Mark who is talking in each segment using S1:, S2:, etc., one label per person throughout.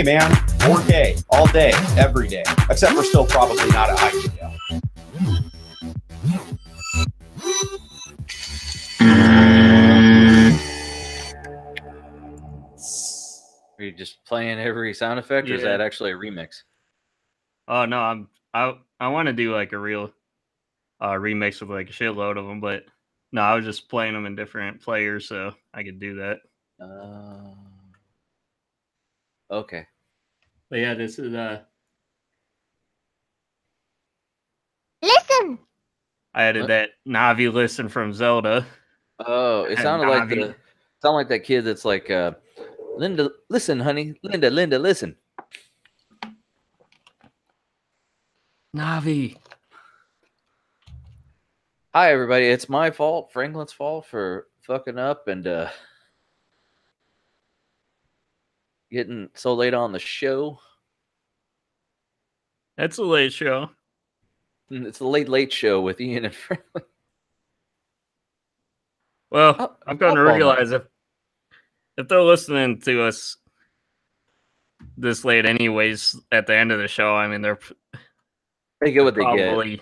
S1: 4K, man. 4K all day, every day, except for still probably not at high detail.
S2: Are you just playing every sound effect, or is that actually a remix?
S3: Oh no, I want to do like a real remix with like a shitload of them, but no, I was just playing them in different players, so I could do that.
S2: Okay.
S3: But yeah, this is
S4: Listen.
S3: I added that Navi listen from Zelda.
S2: Oh, it sounded like that kid that's like, Linda, listen, honey. Linda, listen.
S3: Navi.
S2: Hi, everybody. It's my fault, Franklin's fault, for fucking up and getting so late on the show.
S3: It's a late show.
S2: It's a late show with Ian and Franklin.
S3: Well, I'm going to realize if they're listening to us this late anyways at the end of the show, I mean,
S2: they get what they get.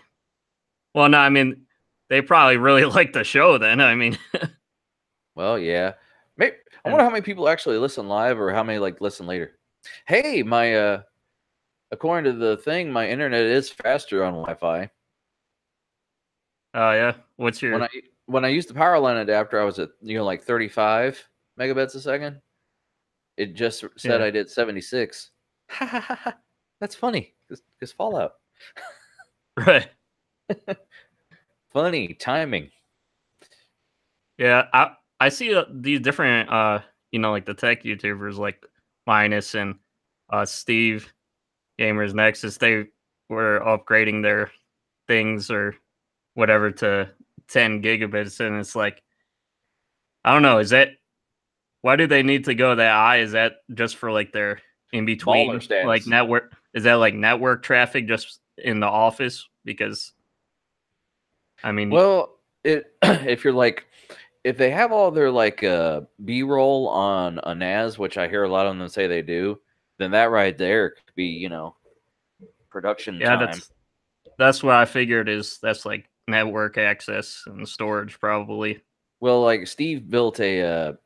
S3: Well, no, I mean, they probably really like the show then. I mean.
S2: Well, yeah. Maybe, I wonder how many people actually listen live or how many like listen later. Hey, my according to the thing, my internet is faster on Wi-Fi.
S3: Oh yeah. What's your
S2: when I used the power line adapter, I was at like 35 megabits a second. It just said I did 76. That's funny because Fallout.
S3: Right.
S2: Funny timing.
S3: Yeah, I see these different like the tech YouTubers like Linus and Steve Gamers Nexus. They were upgrading their things or whatever to 10 gigabits, and it's like, I don't know, why do they need to go that high? Is that just for like their in between like network? Is that like network traffic just in the office? Because I mean,
S2: well, if you're like, if they have all their like B-roll on a NAS, which I hear a lot of them say they do, then that right there could be production time.
S3: That's what I figured that's like network access and storage probably.
S2: Well, like Steve built a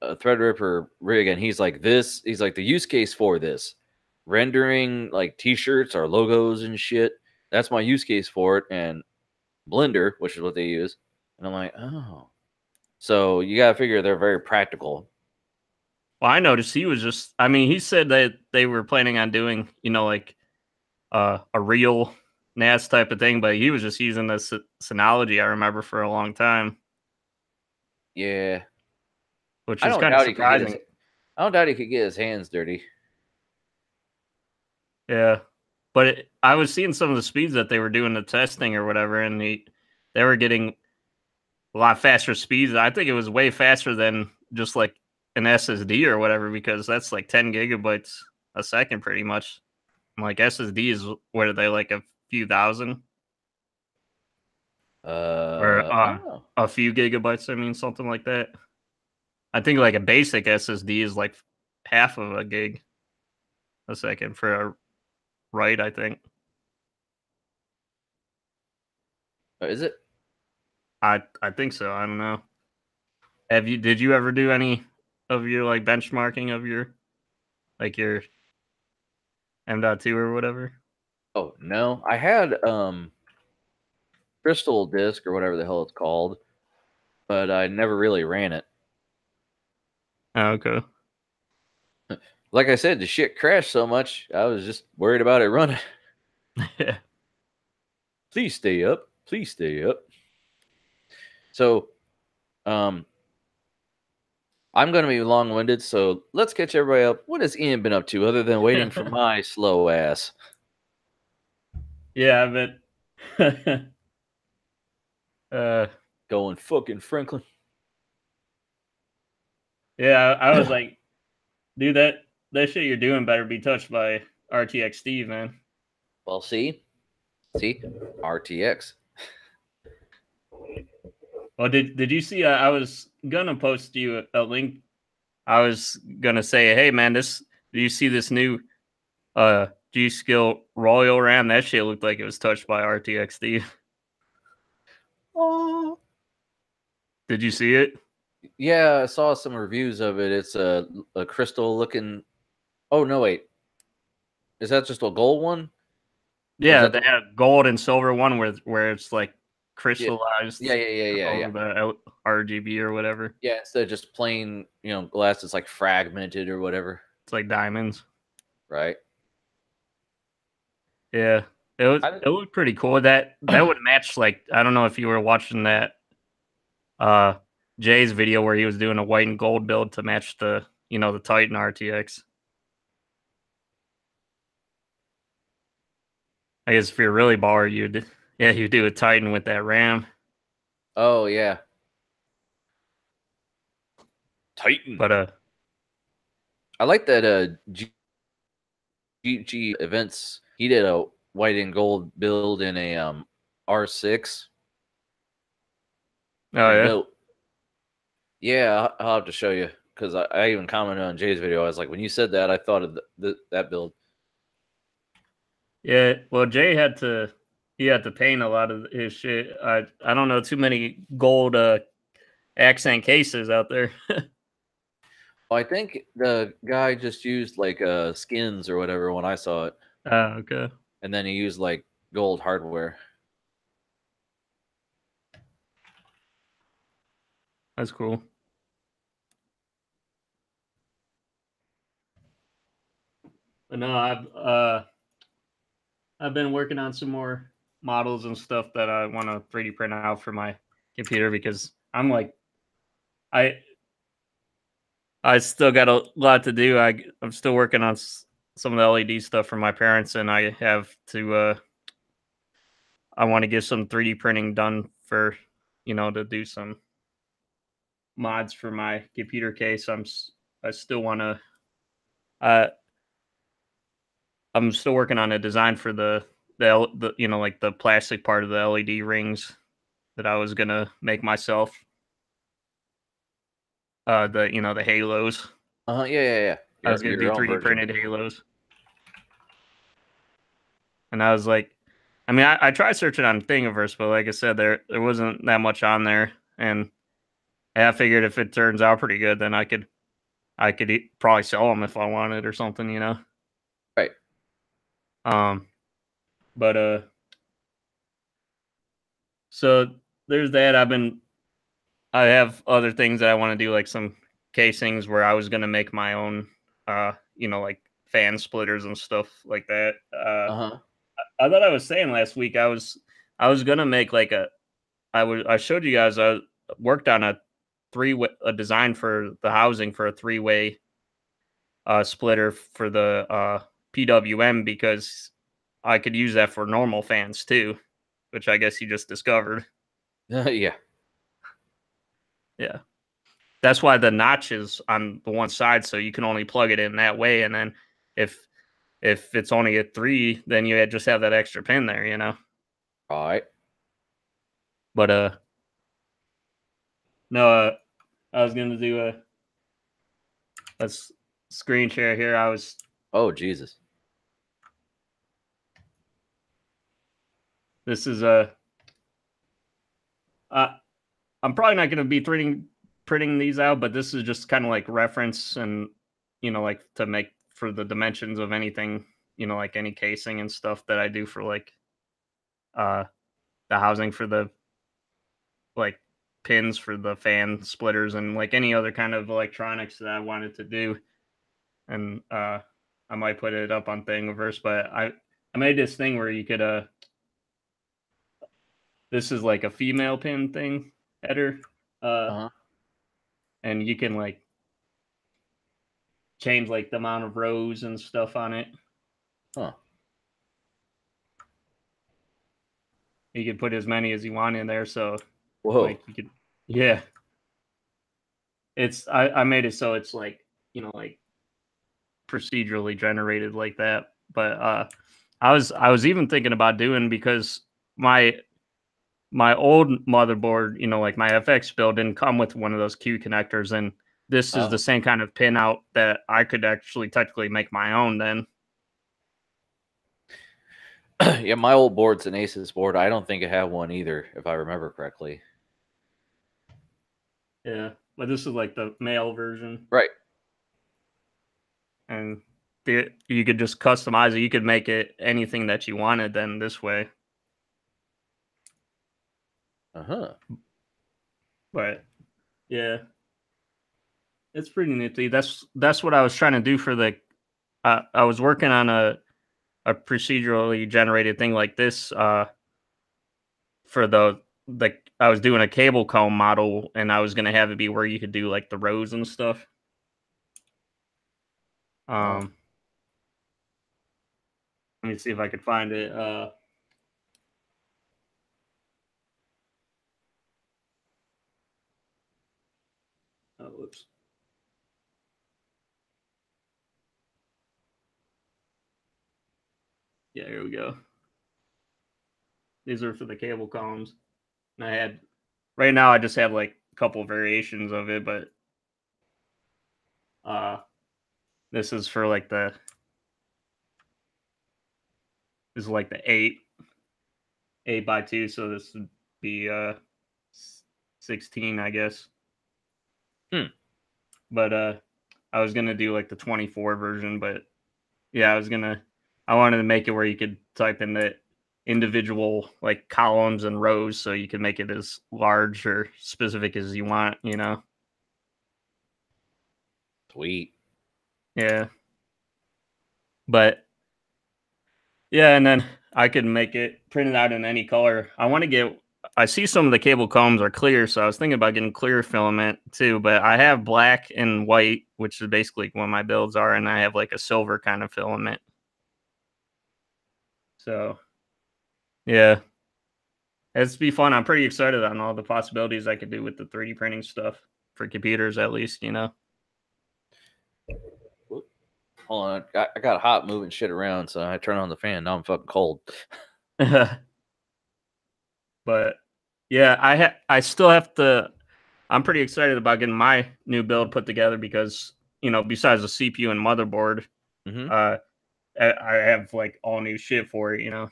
S2: Threadripper rig, and he's like the use case for this rendering like t-shirts or logos and shit. That's my use case for it, and Blender, which is what they use. And I'm like, oh, so you gotta figure they're very practical.
S3: Well, I noticed he was just, I mean, he said that they were planning on doing like a real NAS type of thing, but he was just using the Synology, I remember, for a long time.
S2: Yeah.
S3: Which is kind of surprising.
S2: I don't doubt he could get his hands dirty.
S3: Yeah. But I was seeing some of the speeds that they were doing the testing or whatever, and they were getting a lot faster speeds. I think it was way faster than just like an SSD or whatever, because that's like 10 gigabytes a second pretty much. Like SSDs, what are they, like a few thousand? Or a few gigabytes, I mean, something like that. I think like a basic SSD is like half of a gig a second for a write, I think.
S2: Is it?
S3: I think so. I don't know. Did you ever do any of your like benchmarking of your like your M.2 or whatever?
S2: Oh no, I had Crystal Disk or whatever the hell it's called, but I never really ran it.
S3: Oh, okay.
S2: Like I said, the shit crashed so much, I was just worried about it running.
S3: Yeah.
S2: Please stay up. Please stay up. So, I'm going to be long-winded, so let's catch everybody up. What has Ian been up to other than waiting for my slow ass?
S3: Yeah, but
S2: going fucking Franklin.
S3: Yeah, I was like, dude, that shit you're doing better be touched by RTX Steve, man.
S2: Well, see, RTX.
S3: Well, did you see? I was gonna post you a link. I was gonna say, hey, man, this Do you see this new G Skill Royal RAM? That shit looked like it was touched by RTX, Steve.
S2: Oh,
S3: Did you see it?
S2: yeah, I saw some reviews of it. It's a crystal looking. Oh no, wait, is that just a gold one?
S3: Yeah,
S2: that
S3: they
S2: the-
S3: had a gold and silver one where it's like crystallized
S2: Yeah.
S3: over the RGB or whatever.
S2: Yeah, instead of just plain, glass, it's like fragmented or whatever,
S3: It's like diamonds.
S2: right?
S3: Yeah, it looked pretty cool. That would match, like, I don't know if you were watching that Jay's video where he was doing a white and gold build to match the the Titan RTX. I guess if you're really baller, you do a Titan with that RAM.
S2: Oh yeah, Titan.
S3: But
S2: I like that GG events. He did a white and gold build in a R6.
S3: oh yeah,
S2: Dope. Yeah, I'll have to show you because I even commented on Jay's video. I was like, when you said that, I thought of that build.
S3: yeah. Well, Jay had to paint a lot of his shit. I don't know too many gold accent cases out there.
S2: I think the guy just used like skins or whatever when I saw it,
S3: Okay.
S2: and then he used like gold hardware.
S3: That's cool. But no, I've been working on some more models and stuff that I want to 3D print out for my computer because I'm like, I still got a lot to do. I'm still working on some of the LED stuff for my parents, and I have to. I want to get some 3D printing done for, to do some mods for my computer case. I still want to. Uh, I'm still working on a design for the like the plastic part of the LED rings that I was gonna make myself. The halos.
S2: Yeah.
S3: I was gonna do
S2: Your own
S3: 3D
S2: version.
S3: printed halos, and I was like, I mean, I tried searching on Thingiverse, but like I said, there wasn't that much on there, and I figured if it turns out pretty good, then I could probably sell them if I wanted or something,
S2: Right.
S3: But so there's that. I have other things that I want to do, like some casings where I was gonna make my own, like fan splitters and stuff like that. I thought I was saying last week I was gonna make like I showed you guys I worked on a design for the housing for a 3-way splitter for the PWM because I could use that for normal fans too, which I guess you just discovered.
S2: Yeah.
S3: Yeah. That's why the notch is on the one side, so you can only plug it in that way. And then if it's only a 3, then you just have that extra pin there,
S2: All right.
S3: But no, I was gonna do a screen share here.
S2: Oh Jesus.
S3: This is I'm probably not gonna be printing these out, but this is just kind of like reference and like to make for the dimensions of anything, like any casing and stuff that I do for like the housing for the like pins for the fan splitters and like any other kind of electronics that I wanted to do. And I might put it up on Thingiverse, but I made this thing where you could this is like a female pin thing header. And you can like change like the amount of rows and stuff on it. You can put as many as you want in there, so like you could, yeah. It's I made it so it's like like procedurally generated like that. But I was even thinking about doing because my old motherboard, like my FX build didn't come with one of those Q connectors, and this is the same kind of pinout that I could actually technically make my own then.
S2: Yeah, my old board's an Aces board. I don't think I have one either, if I remember correctly.
S3: Yeah, but this is like the male version.
S2: Right.
S3: And you could just customize it. You could make it anything that you wanted then this way.
S2: Uh-huh.
S3: But yeah, it's pretty nifty. That's what I was trying to do for the. I was working on a procedurally generated thing like this for the I was doing a cable comb model, and I was gonna have it be where you could do like the rows and stuff. Let me see if I could find it. Oh, whoops. Yeah, here we go. These are for the cable combs. And I had right now I just have like a couple variations of it, but this is for like this is like the 8x2, so this would be 16, I guess. But I was gonna do like the 24 version, but yeah, I wanted to make it where you could type in the individual like columns and rows, so you can make it as large or specific as you want, you know.
S2: Sweet.
S3: Yeah. But yeah, and then I could make it printed out in any color. I see some of the cable combs are clear, so I was thinking about getting clear filament too, but I have black and white, which is basically what my builds are, and I have like a silver kind of filament. So yeah, it's be fun. I'm pretty excited on all the possibilities I could do with the 3D printing stuff for computers, at least, you know.
S2: Hold on, I got hot moving shit around, so I turn on the fan. Now I'm fucking cold.
S3: But yeah, I still have to. I'm pretty excited about getting my new build put together because, you know, besides the CPU and motherboard, I have like all new shit for it, you know.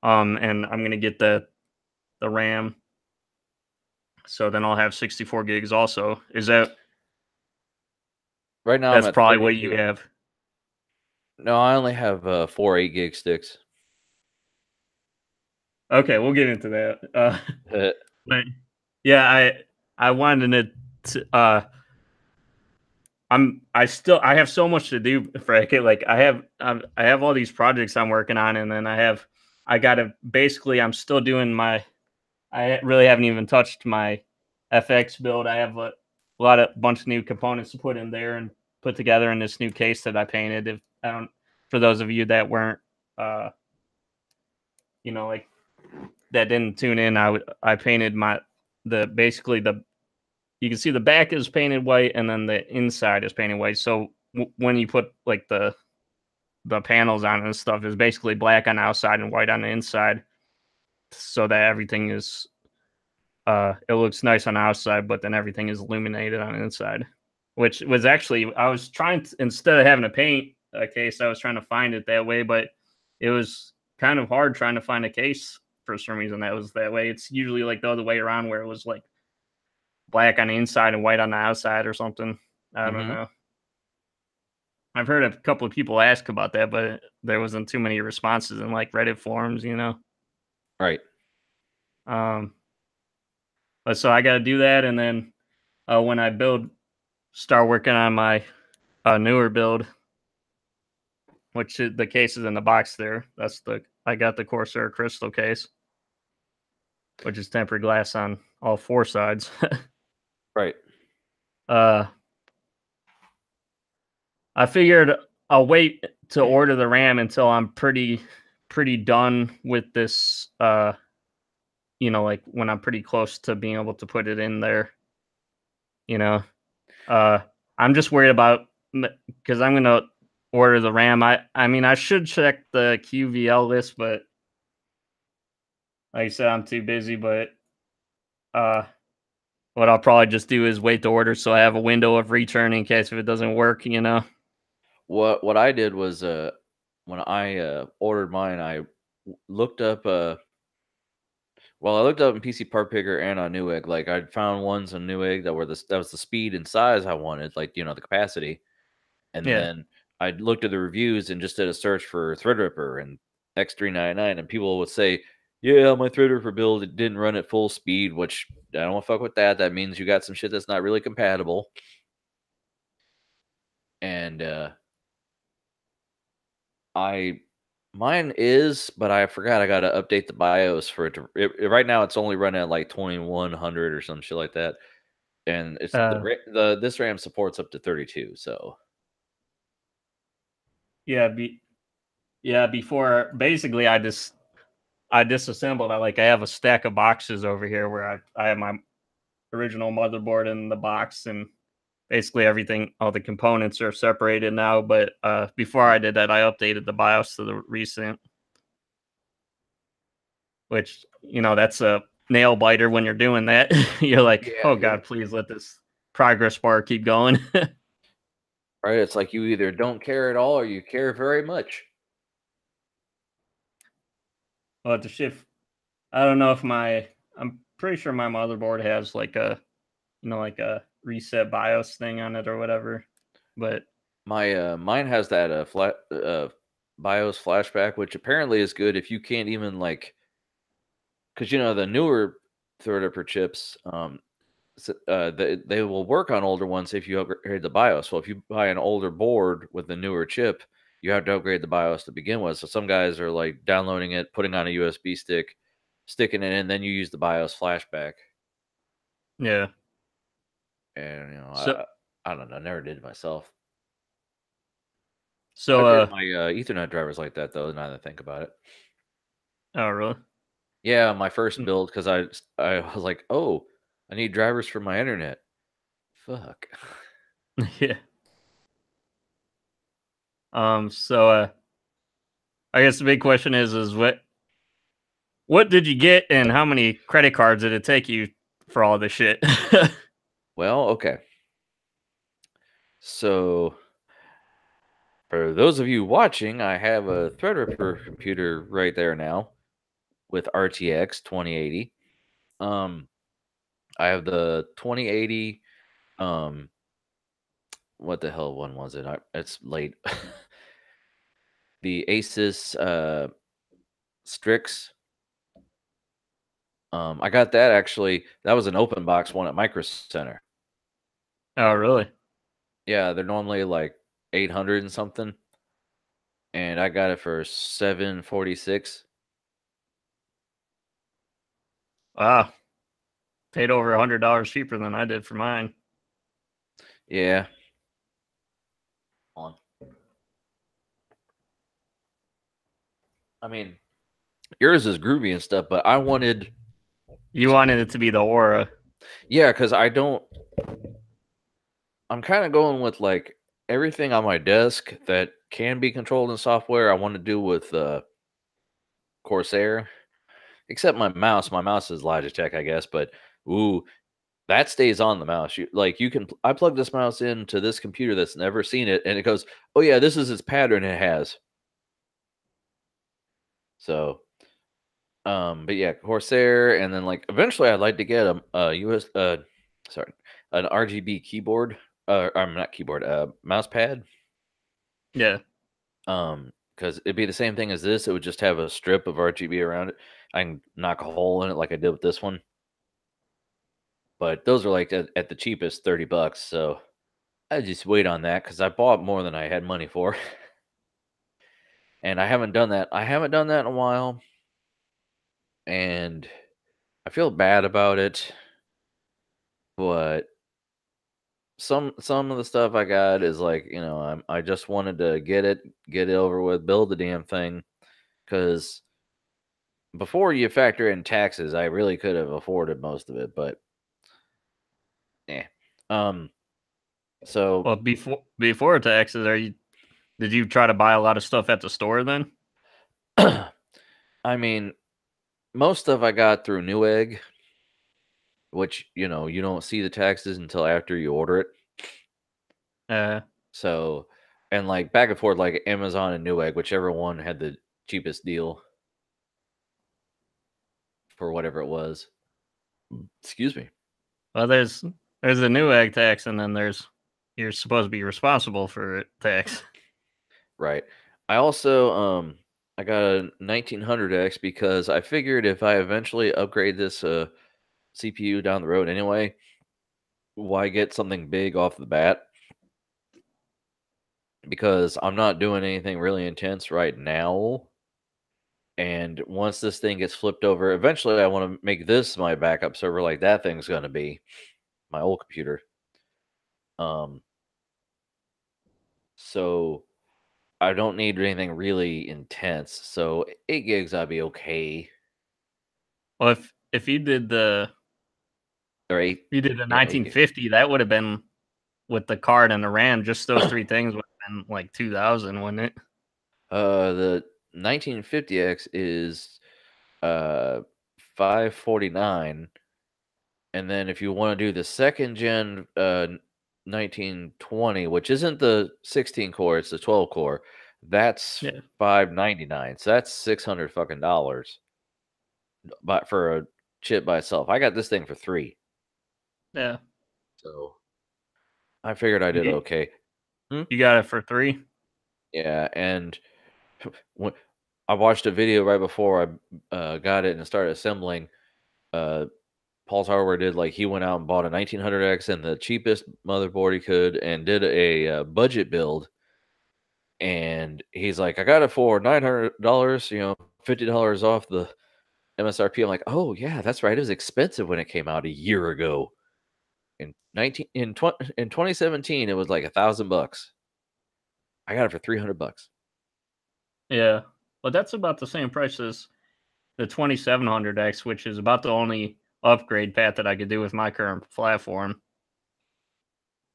S3: And I'm gonna get the RAM, so then I'll have 64 gigs. Also, is that
S2: right now?
S3: That's
S2: I'm at
S3: probably
S2: 32.
S3: what you have.
S2: No, I only have 4 8-gig sticks.
S3: Okay, we'll get into that. But yeah, I wanted to. I have so much to do, Frank. Like I have all these projects I'm working on, and then I gotta basically I'm still doing I really haven't even touched my FX build. I have a bunch of new components to put in there and put together in this new case that I painted. If I don't, for those of you that weren't, you know, like that didn't tune in, I painted basically you can see the back is painted white and then the inside is painted white. So when you put like the panels on and stuff, is basically black on the outside and white on the inside, so that everything is it looks nice on the outside, but then everything is illuminated on the inside. Which was actually I was trying to, instead of having a paint case, I was trying to find it that way, but it was kind of hard trying to find a case for some reason that was that way. It's usually like the other way around where it was like black on the inside and white on the outside or something. I don't know. I've heard a couple of people ask about that, but there wasn't too many responses in like Reddit forums, you know?
S2: Right.
S3: But so I got to do that. And then when I start working on my newer build, which the case is in the box there. I got the Corsair crystal case, which is tempered glass on all 4 sides.
S2: Right.
S3: I figured I'll wait to order the RAM until I'm pretty done with this. You know, like when I'm pretty close to being able to put it in there. You know, I'm just worried about because I'm gonna order the RAM. I mean, I should check the QVL list, but like I said, I'm too busy. But what I'll probably just do is wait to order so I have a window of return in case if it doesn't work, you know.
S2: What I did was when I ordered mine, I looked up I looked up in PC Part Picker and on Newegg. Like I found ones on Newegg that were that was the speed and size I wanted, like the capacity. And
S3: Yeah.
S2: then I looked at the reviews and just did a search for Threadripper and X399, and people would say, "Yeah, my Threadripper build it didn't run at full speed," which I don't want to fuck with that. That means you got some shit that's not really compatible. And mine is, but I forgot I got to update the BIOS for it to. Right now, it's only running at like 2100 or some shit like that, and it's this RAM supports up to 32. So
S3: Yeah, before basically I disassembled. I have a stack of boxes over here where I have my original motherboard in the box, and basically everything, all the components are separated now. But before I did that, I updated the BIOS to the recent, which that's a nail biter when you're doing that. You're like,
S2: yeah,
S3: oh god, please let this progress bar keep going.
S2: right. It's like you either don't care at all or you care very much.
S3: Well, the shift. I don't know if I'm pretty sure my motherboard has like a like a reset BIOS thing on it or whatever. But
S2: Mine has that BIOS flashback, which apparently is good if you can't even because the newer Threadripper chips, they will work on older ones if you upgrade the BIOS. So if you buy an older board with the newer chip, you have to upgrade the BIOS to begin with. So some guys are like downloading it, putting on a USB stick, sticking it in, then you use the BIOS flashback.
S3: yeah.
S2: And
S3: So
S2: I don't know, never did it myself.
S3: so
S2: I've heard my Ethernet drivers like that though. Now that I think about it.
S3: oh really?
S2: Yeah, my first build because I was like, oh, I need drivers for my internet. Fuck.
S3: Yeah. So I guess the big question is what did you get and how many credit cards did it take you for all this shit?
S2: Well, okay. So for those of you watching, I have a Threadripper computer right there now with RTX 2080. I have the 2080. What the hell one was it? It's late. The Asus Strix. I got that actually. That was an open box one at Micro Center.
S3: Oh really?
S2: Yeah, they're normally like 800 and something, and I got it for 746.
S3: Wow. Paid over $100 cheaper than I did for mine.
S2: Yeah. On. I mean, yours is groovy and stuff, but I wanted.
S3: You wanted it to be the Aura.
S2: Yeah, because I'm kind of going with like everything on my desk that can be controlled in software. I want to do with Corsair, except my mouse. My mouse is Logitech, I guess, but ooh, that stays on the mouse. You can. I plug this mouse into this computer that's never seen it, and it goes, "Oh yeah, this is its pattern it has." So, but yeah, Corsair, and then like eventually, I'd like to get a an RGB keyboard. I'm not keyboard. Mouse pad.
S3: Yeah.
S2: Because it'd be the same thing as this. It would just have a strip of RGB around it. I can knock a hole in it like I did with this one. But those are like at the cheapest $30. So I just wait on that because I bought more than I had money for. And I haven't done that. I haven't done that in a while. And I feel bad about it. But some of the stuff I got is like, I just wanted to get it over with, build the damn thing. Because before you factor in taxes, I really could have afforded most of it, but yeah. So
S3: Well, before taxes, did you try to buy a lot of stuff at the store then?
S2: I mean, most stuff I got through Newegg. which you don't see the taxes until after you order it. So, and like back and forth, like Amazon and Newegg, whichever one had the cheapest deal for whatever it was. Excuse me.
S3: Well, there's a new egg tax, and then you're supposed to be responsible for it tax.
S2: Right. I also I got a 1900X because I figured if I eventually upgrade this CPU down the road anyway, why get something big off the bat? Because I'm not doing anything really intense right now. And once this thing gets flipped over, eventually I want to make this my backup server like that thing's going to be my old computer. So I don't need anything really intense. So 8 gigs I'd be okay.
S3: Well, if you did the
S2: Or 8
S3: if you did the
S2: yeah, 8 gigs.
S3: 1950, that would have been with the card and the RAM. Just those three things would have been like 2,000, wouldn't it?
S2: The 1950X is 549, and then if you want to do the second gen 1920, which isn't the 16 core, it's the 12 core, that's
S3: Yeah.
S2: 599. So that's $600 fucking dollars, but for a chip by itself. I got this thing for 3.
S3: Yeah.
S2: So I figured I did okay.
S3: You got it for 3?
S2: Yeah, and when I watched a video right before I got it and started assembling. Paul's Hardware did he went out and bought a 1900X and the cheapest motherboard he could and did a budget build. And he's like, I got it for $900, $50 off the MSRP. I'm like, oh yeah, that's right. It was expensive when it came out a year ago. In 2017, it was like $1,000. I got it for $300.
S3: Yeah. Well, that's about the same price as the 2700X, which is about the only upgrade path that I could do with my current platform.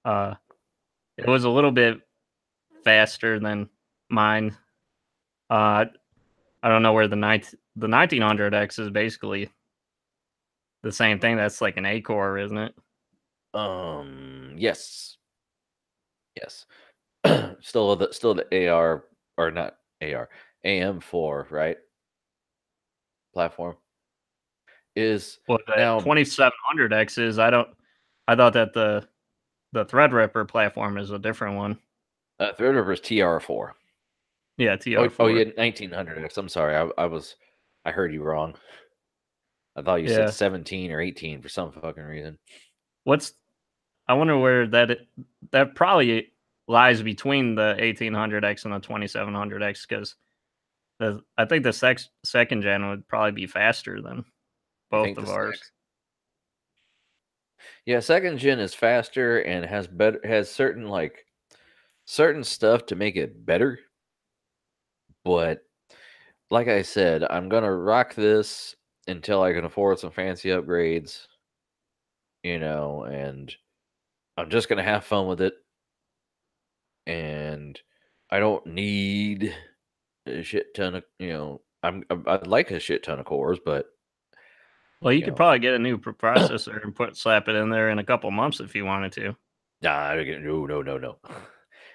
S3: It was a little bit faster than mine. I don't know where the 1900X is basically the same thing. That's like an A core, isn't it?
S2: Yes. Yes. still the AR or not AR AM4, right? Platform is
S3: Well, the
S2: now
S3: 2700X is I thought that the Threadripper platform is a different one.
S2: Threadripper's TR4.
S3: Yeah, TR4.
S2: Oh, yeah, 1900X. I'm sorry, I heard you wrong. I thought you said 17 or 18 for some fucking reason.
S3: I wonder where that probably lies between the 1800X and the 2700X because I think the second gen would probably be faster than both of ours.
S2: Yeah, second gen is faster and has certain stuff to make it better. But like I said, I'm gonna rock this until I can afford some fancy upgrades, and I'm just gonna have fun with it. And I don't need a shit ton of, I'd like a shit ton of cores, but
S3: well, you could probably get a new processor and slap it in there in a couple months if you wanted to.
S2: Nah, no.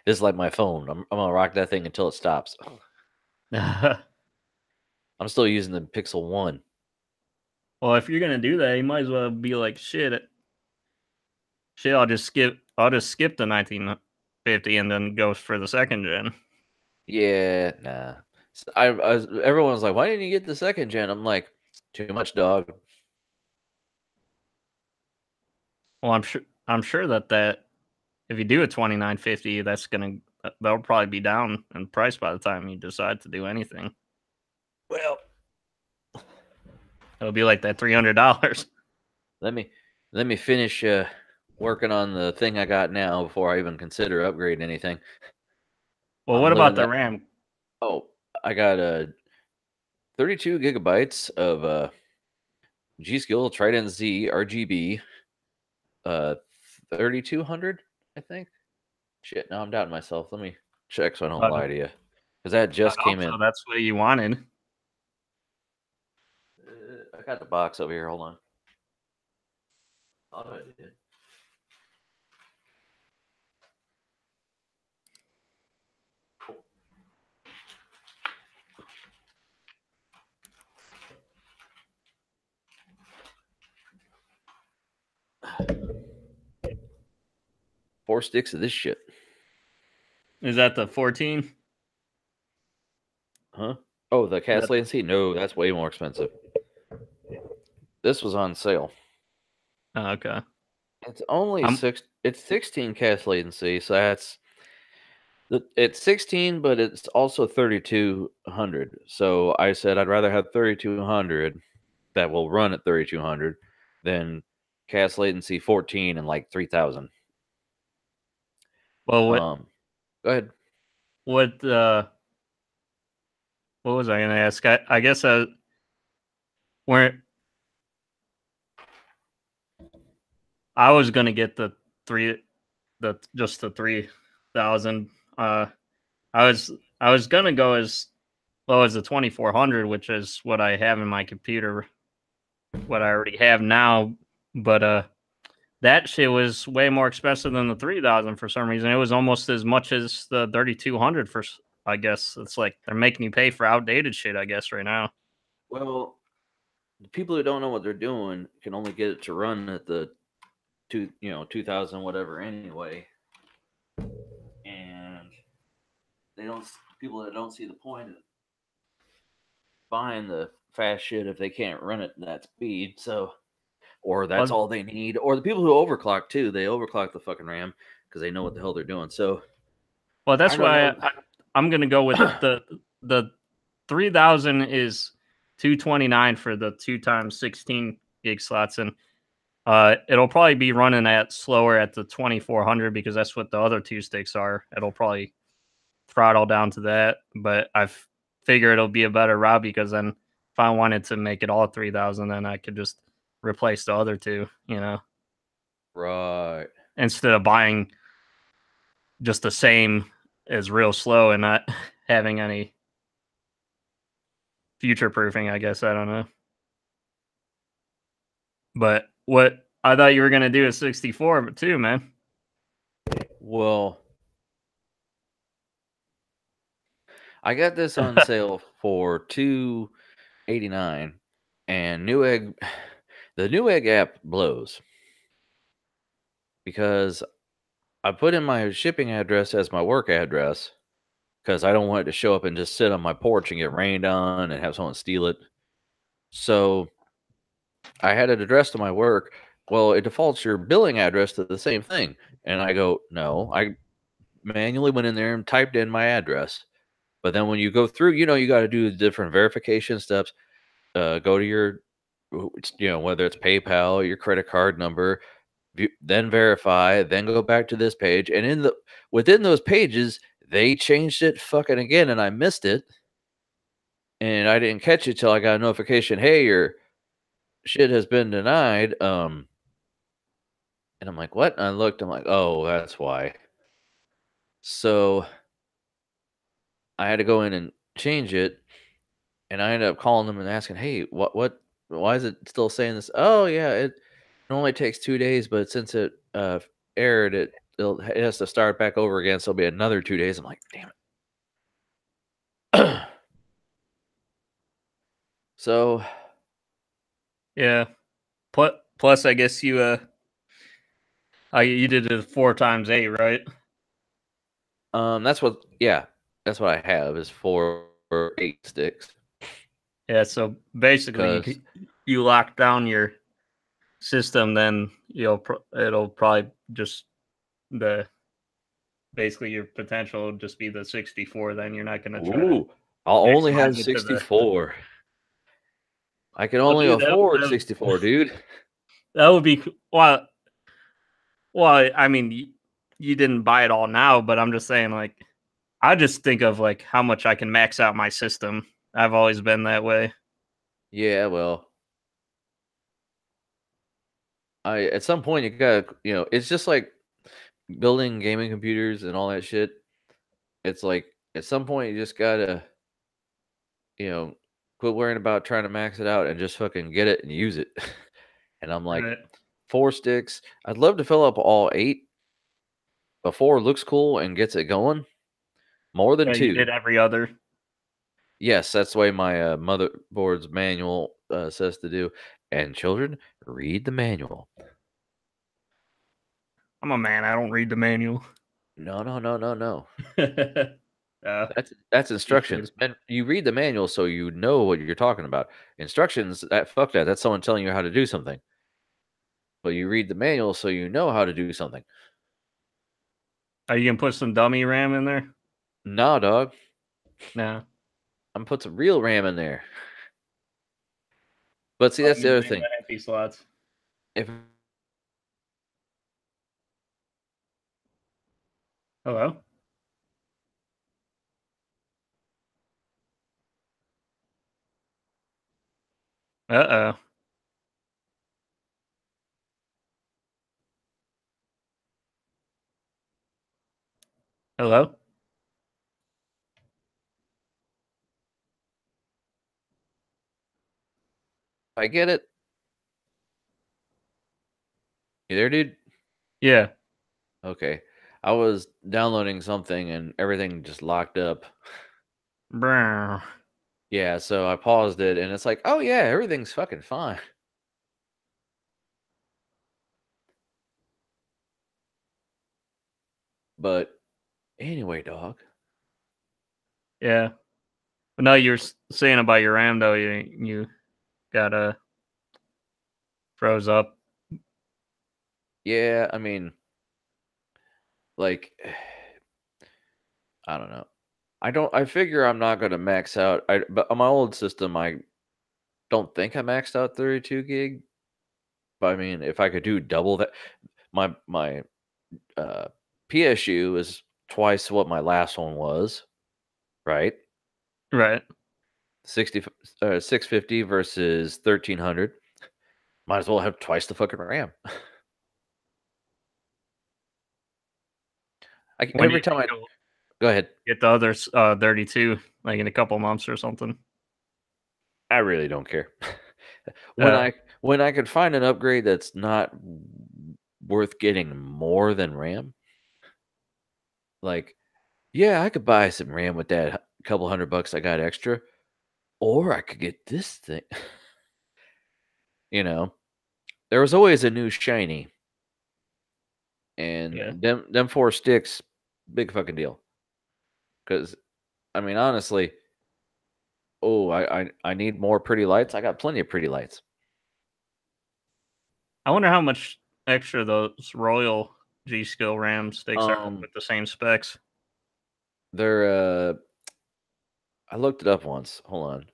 S2: This is like my phone. I'm gonna rock that thing until it stops. I'm still using the Pixel 1.
S3: Well, if you're gonna do that, you might as well be like, shit. I'll just skip the 1950 and then go for the second gen.
S2: Yeah, nah. Everyone's like, why didn't you get the second gen? I'm like, too much, dog.
S3: Well, I'm sure that if you do a 2950, that'll probably be down in price by the time you decide to do anything.
S2: Well,
S3: it'll be like that $300.
S2: Let me finish working on the thing I got now before I even consider upgrading anything.
S3: Well, what about the RAM?
S2: Oh, I got 32 gigabytes of G.Skill Trident Z RGB 3200, I think. Shit, now I'm doubting myself. Let me check so I don't lie to you, because that just came in.
S3: That's what you wanted.
S2: I got the box over here. Hold on. thought I did. Cool. Four sticks of this shit.
S3: Is that the 14?
S2: Huh? Oh, the cast latency? No, that's way more expensive. This was on sale.
S3: Oh, okay.
S2: It's only it's 16 cast latency, so it's 16, but it's also 3200. So I said I'd rather have 3200 that will run at 3200 than cast latency 14 and like 3000.
S3: Well,
S2: go ahead.
S3: What was I going to ask? I guess where I was going to get the 3000. I was going to go as low as the 2400, which is what I have in my computer, what I already have now. But that shit was way more expensive than the 3000 for some reason. It was almost as much as the 3200 for. I guess it's like they're making you pay for outdated shit. I guess right now.
S2: Well, the people who don't know what they're doing can only get it to run at the 2000 whatever anyway, and people that don't see the point of buying the fast shit if they can't run it at that speed. So, or that's all they need. Or the people who overclock too, they overclock the fucking RAM because they know what the hell they're doing. So,
S3: well, that's why I'm gonna go with the 3000 is $229 for the 2x16 gig slots, and it'll probably be running at slower at the 2400 because that's what the other two sticks are. It'll probably throttle down to that, but I figure it'll be a better route because then if I wanted to make it all 3000, then I could just replace the other two,
S2: right,
S3: instead of buying just the same as real slow and not having any future proofing, I guess. I don't know. But what I thought you were going to do is 64, but too, man.
S2: Well, I got this on sale for $289, and the Newegg app blows because I put in my shipping address as my work address because I don't want it to show up and just sit on my porch and get rained on and have someone steal it. So I had it addressed to my work. Well, it defaults your billing address to the same thing. And I go, no, I manually went in there and typed in my address. But then when you go through, you got to do the different verification steps. Go to your, whether it's PayPal, your credit card number, then verify, then go back to this page. And within those pages, they changed it fucking again, and I missed it. And I didn't catch it till I got a notification, hey, your shit has been denied. And I'm like, what? And I looked, I'm like, oh, that's why. So I had to go in and change it. And I ended up calling them and asking, hey, why is it still saying this? Oh, yeah, it only takes 2 days, but since it errored, it has to start back over again. So it'll be another 2 days. I'm like, damn it. So,
S3: yeah. Plus, I guess you did it 4 times 8, right?
S2: that's what I have is 4 or 8 sticks.
S3: Yeah. So basically, you lock down your system, then it'll probably just basically your potential will just be the 64. Then you're not going to try to.
S2: I'll only have 64. I can only afford 64, dude.
S3: That would be well. I mean, you didn't buy it all now, but I'm just saying, like, I just think of like how much I can max out my system. I've always been that way.
S2: Yeah, well, at some point you gotta, it's just like building gaming computers and all that shit. It's like at some point you just gotta, quit worrying about trying to max it out and just fucking get it and use it. And I'm like, 4 sticks. I'd love to fill up all 8. But 4 looks cool and gets it going. More than
S3: Yeah,
S2: 2.
S3: you did every other.
S2: Yes, that's the way my motherboard's manual says to do. And children, read the manual.
S3: I'm a man. I don't read the manual.
S2: No.
S3: uh,
S2: That's instructions. And you read the manual so you know what you're talking about. Instructions, fuck that. That's someone telling you how to do something. But you read the manual so you know how to do something.
S3: Are you gonna put some dummy RAM in there?
S2: Nah, dog.
S3: No.
S2: I'm gonna put some real RAM in there. But see,
S3: Oh,
S2: that's
S3: you
S2: the other
S3: RAM
S2: thing.
S3: the empty slots.
S2: If
S3: Hello. Uh-oh. Hello.
S2: I get it. You there, dude?
S3: Yeah.
S2: Okay. I was downloading something and everything just locked up.
S3: Brr.
S2: Yeah, so I paused it and it's like, oh yeah, everything's fucking fine. But anyway, dog.
S3: Yeah. But no, you were saying about your RAM though. You got froze up.
S2: Yeah, I mean, like, I don't know. I figure I'm not gonna max out. But on my old system, I don't think I maxed out 32 gig. But I mean, if I could do double that, my uh, PSU is twice what my last one was, right?
S3: Right.
S2: 650 versus 1300. Might as well have twice the fucking RAM.
S3: When do
S2: Every
S3: you
S2: time
S3: think
S2: I
S3: you'll
S2: go ahead,
S3: get the other 32, like in a couple months or something?
S2: I really don't care. when
S3: Uh,
S2: I when I could find an upgrade that's not worth getting more than RAM, like yeah, I could buy some RAM with that couple $100 I got extra, or I could get this thing. you know, there was always a new shiny, and
S3: yeah.
S2: them 4 sticks, big fucking deal. Because I mean, honestly, oh, I need more pretty lights. I got plenty of pretty lights.
S3: I wonder how much extra those Royal G Skill RAM sticks are
S2: Um,
S3: with the same specs.
S2: they're I looked it up once. Hold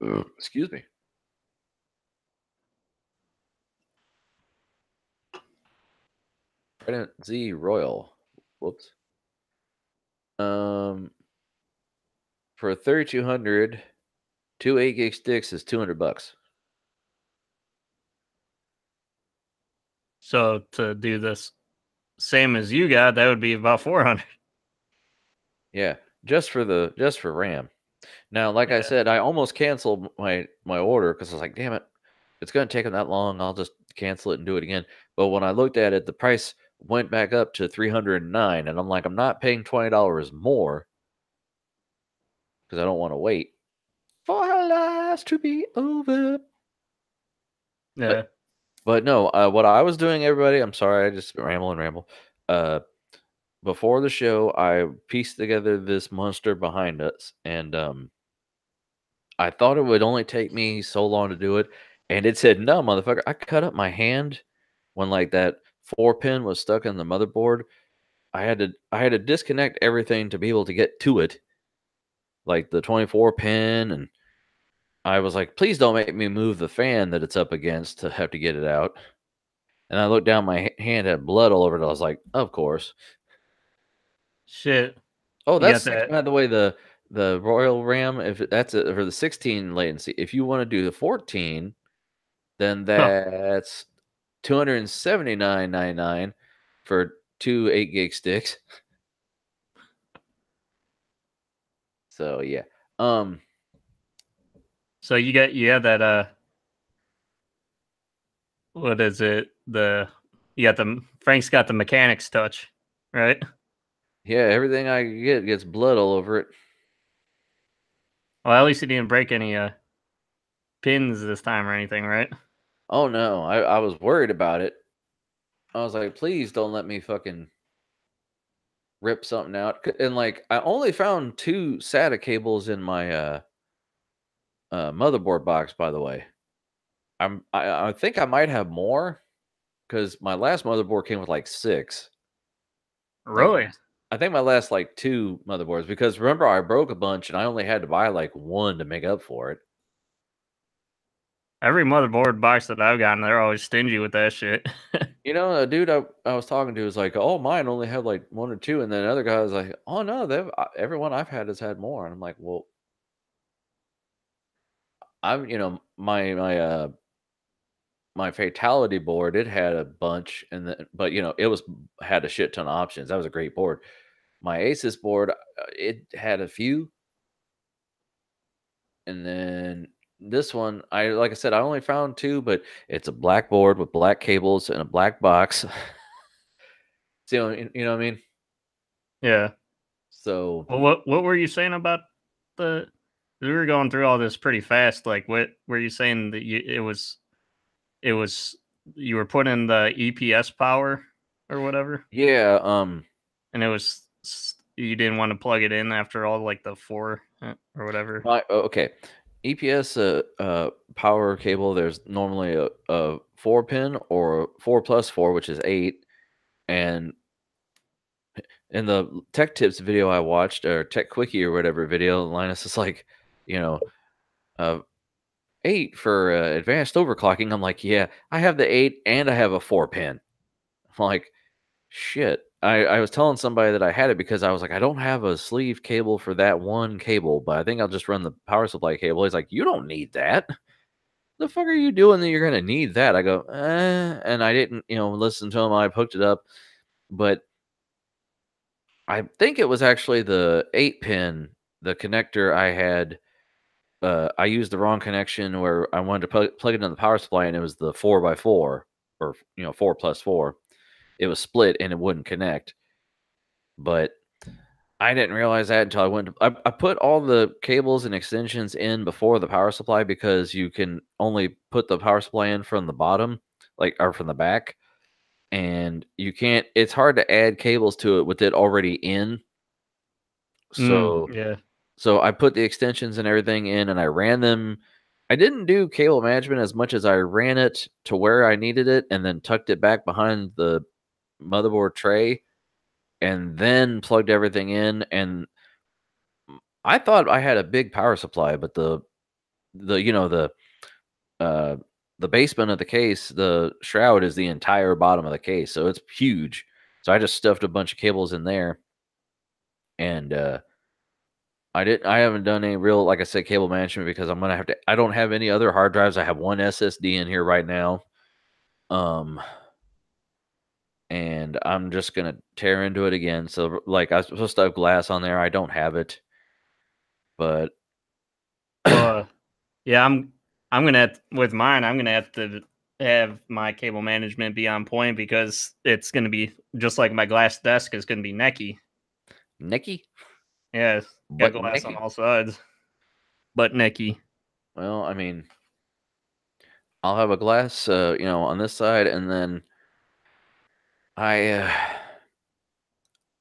S2: on. Excuse me. Trident Z Royal. Whoops. Um, for 3200, 8 gig sticks is $200.
S3: So to do this same as you got, that would be about 400.
S2: Yeah, just for RAM. Now, like I
S3: Yeah.
S2: said, I almost canceled my order because I was like, damn it, it's gonna take them that long. I'll just cancel it and do it again. But when I looked at it, the price went back up to 309, and I'm like, I'm not paying $20 more because I don't want to wait for our lives to be over.
S3: Yeah.
S2: But no, what I was doing, everybody, I'm sorry, I just ramble. Uh, before the show, I pieced together this monster behind us, and I thought it would only take me so long to do it, and it said, "No, motherfucker." I cut up my hand when like that 4 pin was stuck in the motherboard. I had to disconnect everything to be able to get to it, like the 24 pin, and I was like, "Please don't make me move the fan that it's up against to have to get it out." And I looked down, my hand had blood all over it. I was like, "Of course."
S3: Shit.
S2: Oh,
S3: You
S2: that's
S3: got
S2: 6,
S3: that.
S2: by the way, the Royal RAM, if that's for the 16 latency. If you wanna do the 14, then
S3: Huh.
S2: that's 279.99 for 2 8 gig sticks. So, yeah. Um,
S3: So you had that what is it? Frank's got the mechanic's touch, right?
S2: Yeah, everything I get gets blood all over it.
S3: Well, at least he didn't break any pins this time or anything, right?
S2: Oh no, I was worried about it. I was like, please don't let me fucking rip something out. And like, I only found 2 SATA cables in my motherboard box, by the way. I think I might have more because my last motherboard came with like 6. Like,
S3: Really?
S2: I think my last like 2 motherboards because remember I broke a bunch and I only had to buy like 1 to make up for it.
S3: Every motherboard box that I've gotten, they're always stingy with that shit.
S2: You know, a dude I was talking to was like, "Oh, mine only had like 1 or 2," and then another guy was like, "Oh no, everyone I've had has had more." And I'm like, "Well, I'm my fatality board, it had a bunch, and then but it was had a shit ton of options. That was a great board. My Asus board, it had a few, and then this one, like I said, I only found 2, but it's a black board with black cables and a black box. So you know what I mean?
S3: Yeah.
S2: So
S3: Well, what were you saying about the? We were going through all this pretty fast. Like, what were you saying that it was you were putting the EPS power or whatever,
S2: yeah,
S3: and you didn't want to plug it in after all like the 4 or whatever.
S2: okay. EPS power cable. There's normally a 4 pin or 4+4, which is 8. And in the Tech Tips video I watched, or Tech Quickie or whatever video, Linus is like, you know, uh, 8 for advanced overclocking. I'm like, yeah, I have the 8 and I have a 4 pin. I'm like, shit. I was telling somebody that I had it because I was like, I don't have a sleeve cable for that one cable, but I think I'll just run the power supply cable. He's like, you don't need that. The fuck are you doing that you're gonna need that? I go, and I didn't, listen to him. I hooked it up, but I think it was actually the 8 pin, the connector I had. I used the wrong connection where I wanted to plug it into the power supply, and it was the 4x4 or 4+4. It was split and it wouldn't connect. But I didn't realize that until I went. I put all the cables and extensions in before the power supply because you can only put the power supply in from the bottom, like or from the back, and you can't. It's hard to add cables to it with it already in. So
S3: Yeah.
S2: so I put the extensions and everything in, and I ran them. I didn't do cable management as much as I ran it to where I needed it, and then tucked it back behind the motherboard tray, and then plugged everything in. And I thought I had a big power supply, but the you know uh the basement of the case, the shroud is the entire bottom of the case, so it's huge. So I just stuffed a bunch of cables in there, and I haven't done any real, like I said, cable management because I'm gonna have to. I don't have any other hard drives. I have one SSD in here right now, um, and I'm just gonna tear into it again. So like I was supposed to have glass on there. I don't have it, but
S3: Well, yeah, I'm gonna with mine. I'm gonna have to have my cable management be on point because it's gonna be just like my glass desk is gonna be necky.
S2: Nicky,
S3: Yeah, got
S2: but
S3: glass on
S2: Nicky.
S3: all sides, but necky.
S2: Well, I mean, I'll have a glass, on this side, and then I,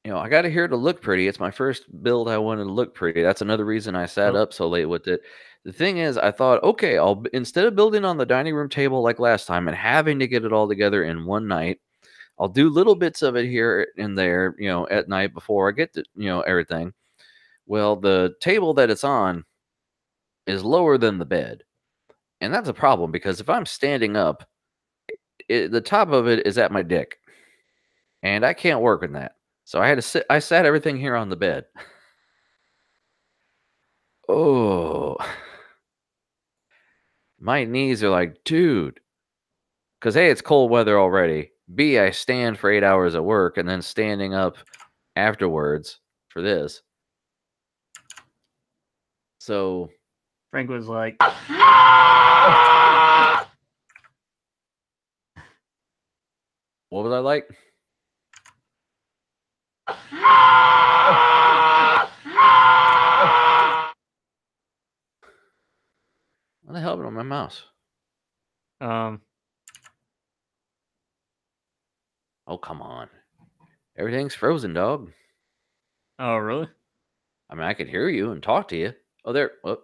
S2: I got to hear it to look pretty. It's my first build. I wanted to look pretty. That's another reason I sat
S3: Oh,
S2: up so late with it. The thing is, I thought, okay, instead of building on the dining room table like last time and having to get it all together in one night, I'll do little bits of it here and there, at night before I get to, everything. Well, the table that it's on is lower than the bed. And that's a problem because if I'm standing up, the top of it is at my dick. And I can't work in that. So I had to sit. I sat everything here on the bed. Oh, my knees are like, dude. Because A, it's cold weather already. B, I stand for 8 hours at work and then standing up afterwards for this. So
S3: Frank was like,
S2: What was I like? What the hell happened on my mouse? Oh, come on. Everything's frozen, dog.
S3: Oh, really?
S2: I mean, I could hear you and talk to you. Oh, there. Oh.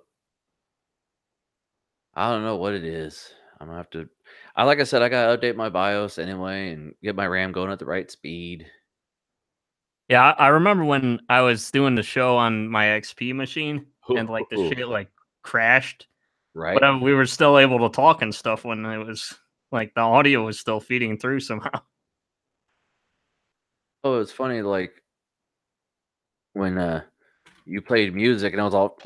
S2: I don't know what it is. I'm gonna have to. Like I said, I gotta update my BIOS anyway and get my RAM going at the right speed.
S3: Yeah, I remember when I was doing the show on my XP machine and like the shit like crashed,
S2: Right?
S3: but we were still able to talk and stuff when it was like the audio was still feeding through somehow.
S2: Oh, it's funny, like when you played music and I was all.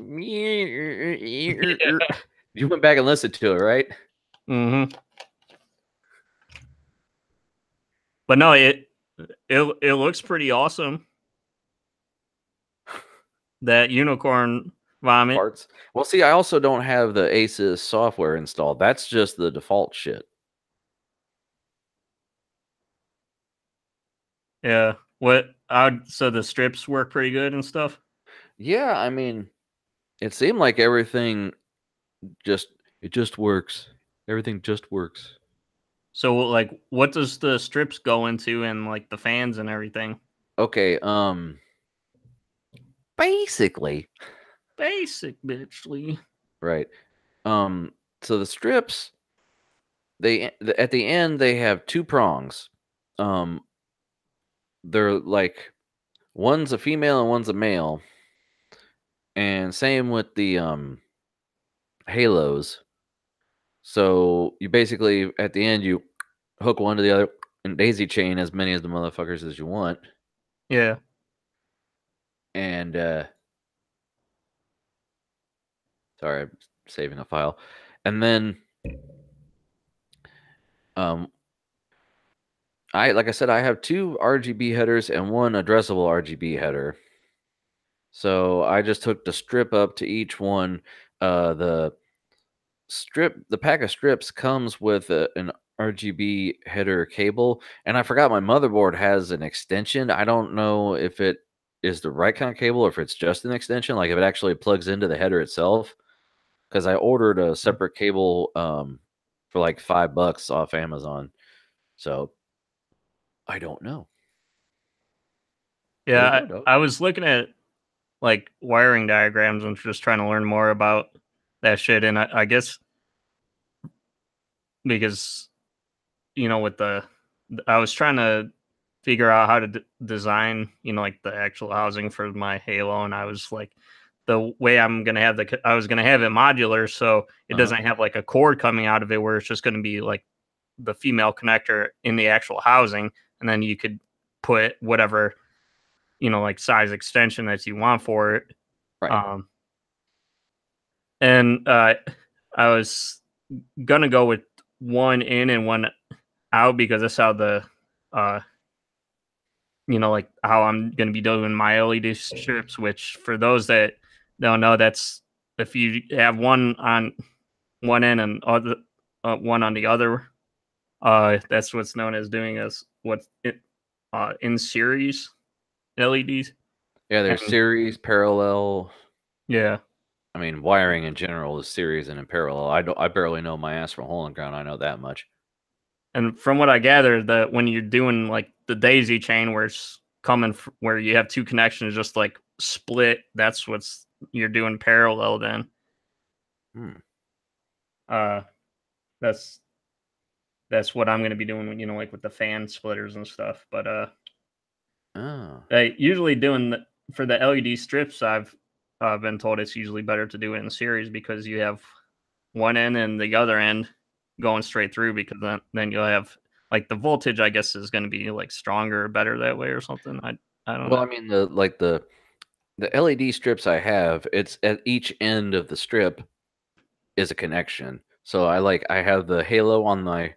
S2: You went back and listened to it, right?
S3: Mm-hmm. But no, it looks pretty awesome. That unicorn vomit.
S2: Parts. Well, see, I also don't have the Asus software installed. That's just the default shit.
S3: Yeah. So the strips work pretty good and stuff?
S2: Yeah, I mean, it seemed like everything it just works. Everything just works.
S3: So like what does the strips go into and like the fans and everything?
S2: Okay, basically,
S3: Bitchly.
S2: right. So the strips, at the end they have two prongs. They're like one's a female and one's a male. And same with the halos. So you basically at the end you hook one to the other and daisy chain as many of the motherfuckers as you want.
S3: Yeah.
S2: And sorry, I'm saving a file. And then like I said, I have two RGB headers and one addressable RGB header. So I just took the strip up to each one. The pack of strips comes with an RGB header cable, and I forgot my motherboard has an extension. I don't know if it is the right kind of cable or if it's just an extension, like if it actually plugs into the header itself. Because I ordered a separate cable for like $5 off Amazon, so I don't know. There you
S3: Yeah,
S2: go, dog.
S3: I was looking at like wiring diagrams and just trying to learn more about that shit, and I guess because with I was trying to figure out how to design like the actual housing for my Halo, and I was like, the way I'm gonna have I was gonna have it modular, so it doesn't have like a cord coming out of it where it's just gonna be like the female connector in the actual housing, and then you could put whatever like size extension that you want for it.
S2: Right.
S3: And I was gonna go with one in and one out because that's how the like how I'm gonna be doing my LED strips. Which for those that don't know, that's if you have one on one end and other one on the other. That's what's known as doing in series LEDs.
S2: Yeah, there's series, parallel.
S3: Yeah.
S2: I mean, wiring in general is series and in parallel. I barely know my ass from hole in ground. I know that much.
S3: And from what I gather, that when you're doing like the daisy chain where it's where you have two connections just like split, that's you're doing parallel then. That's what I'm going to be doing when like with the fan splitters and stuff. But usually doing for the LED strips, I've been told it's usually better to do it in series because you have one end and the other end going straight through, because then you'll have like the voltage, I guess, is going to be like stronger or better that way or something. I don't know.
S2: Well, I mean the LED strips I have, it's at each end of the strip is a connection. So I have the halo on my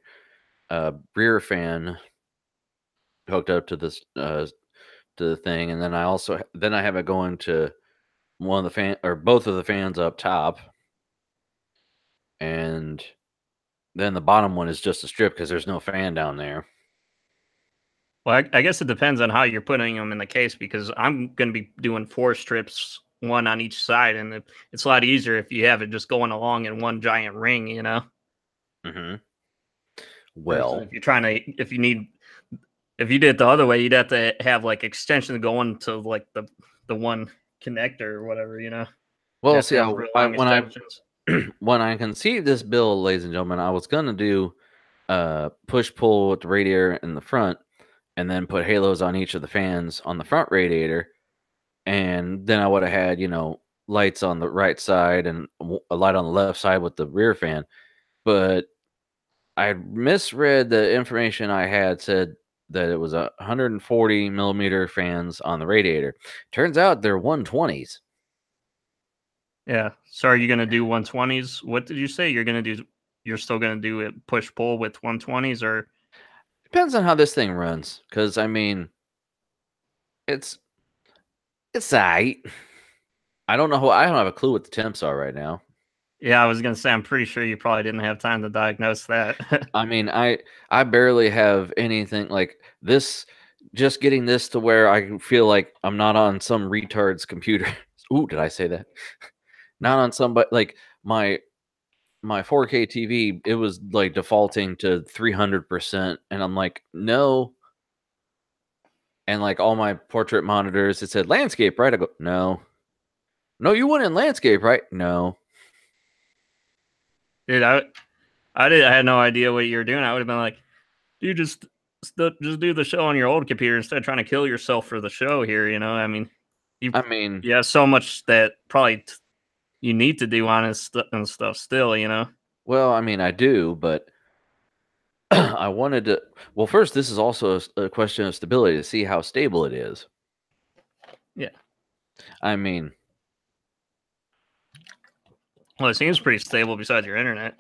S2: rear fan hooked up to this to the thing, and then I have it going to one of the fan or both of the fans up top, and then the bottom one is just a strip because there's no fan down there.
S3: Well, I guess it depends on how you're putting them in the case because I'm going to be doing 4 strips, one on each side, and it's a lot easier if you have it just going along in one giant ring, you know.
S2: Mm-hmm.
S3: Versus
S2: Well,
S3: if you're trying to, if you did it the other way, you'd have to have like extensions going to like the one connector or whatever, you know. You'd
S2: well,
S3: have to
S2: see,
S3: have real long extensions.
S2: when I conceived this bill, ladies and gentlemen, I was gonna do push pull with the radiator in the front, and then put halos on each of the fans on the front radiator, and then I would have had lights on the right side and a light on the left side with the rear fan. But I misread the information I had said that it was 140 millimeter fans on the radiator. Turns out they're 120s.
S3: Yeah. So are you going to do 120s? What did you say? You're still going to do it push pull with 120s or?
S2: Depends on how this thing runs, because I mean, it's aight. I don't know I don't have a clue what the temps are right now.
S3: Yeah, I was going to say, I'm pretty sure you probably didn't have time to diagnose that.
S2: I mean, I barely have anything like this. Just getting this to where I feel like I'm not on some retard's computer. Ooh, did I say that? Not on somebody like my 4K TV. It was like defaulting to 300%, and I'm like, no. And like all my portrait monitors, it said landscape, right? I go, no. No, you went in landscape, right? No.
S3: Dude, I had no idea what you were doing. I would have been like, dude, just do the show on your old computer instead of trying to kill yourself for the show here. You know, I mean, you have so much that probably you need to do on it and stuff still. You know.
S2: Well, I mean, I do, but I wanted to. Well, first, this is also a question of stability to see how stable it is.
S3: Yeah.
S2: I mean,
S3: well, it seems pretty stable besides your internet.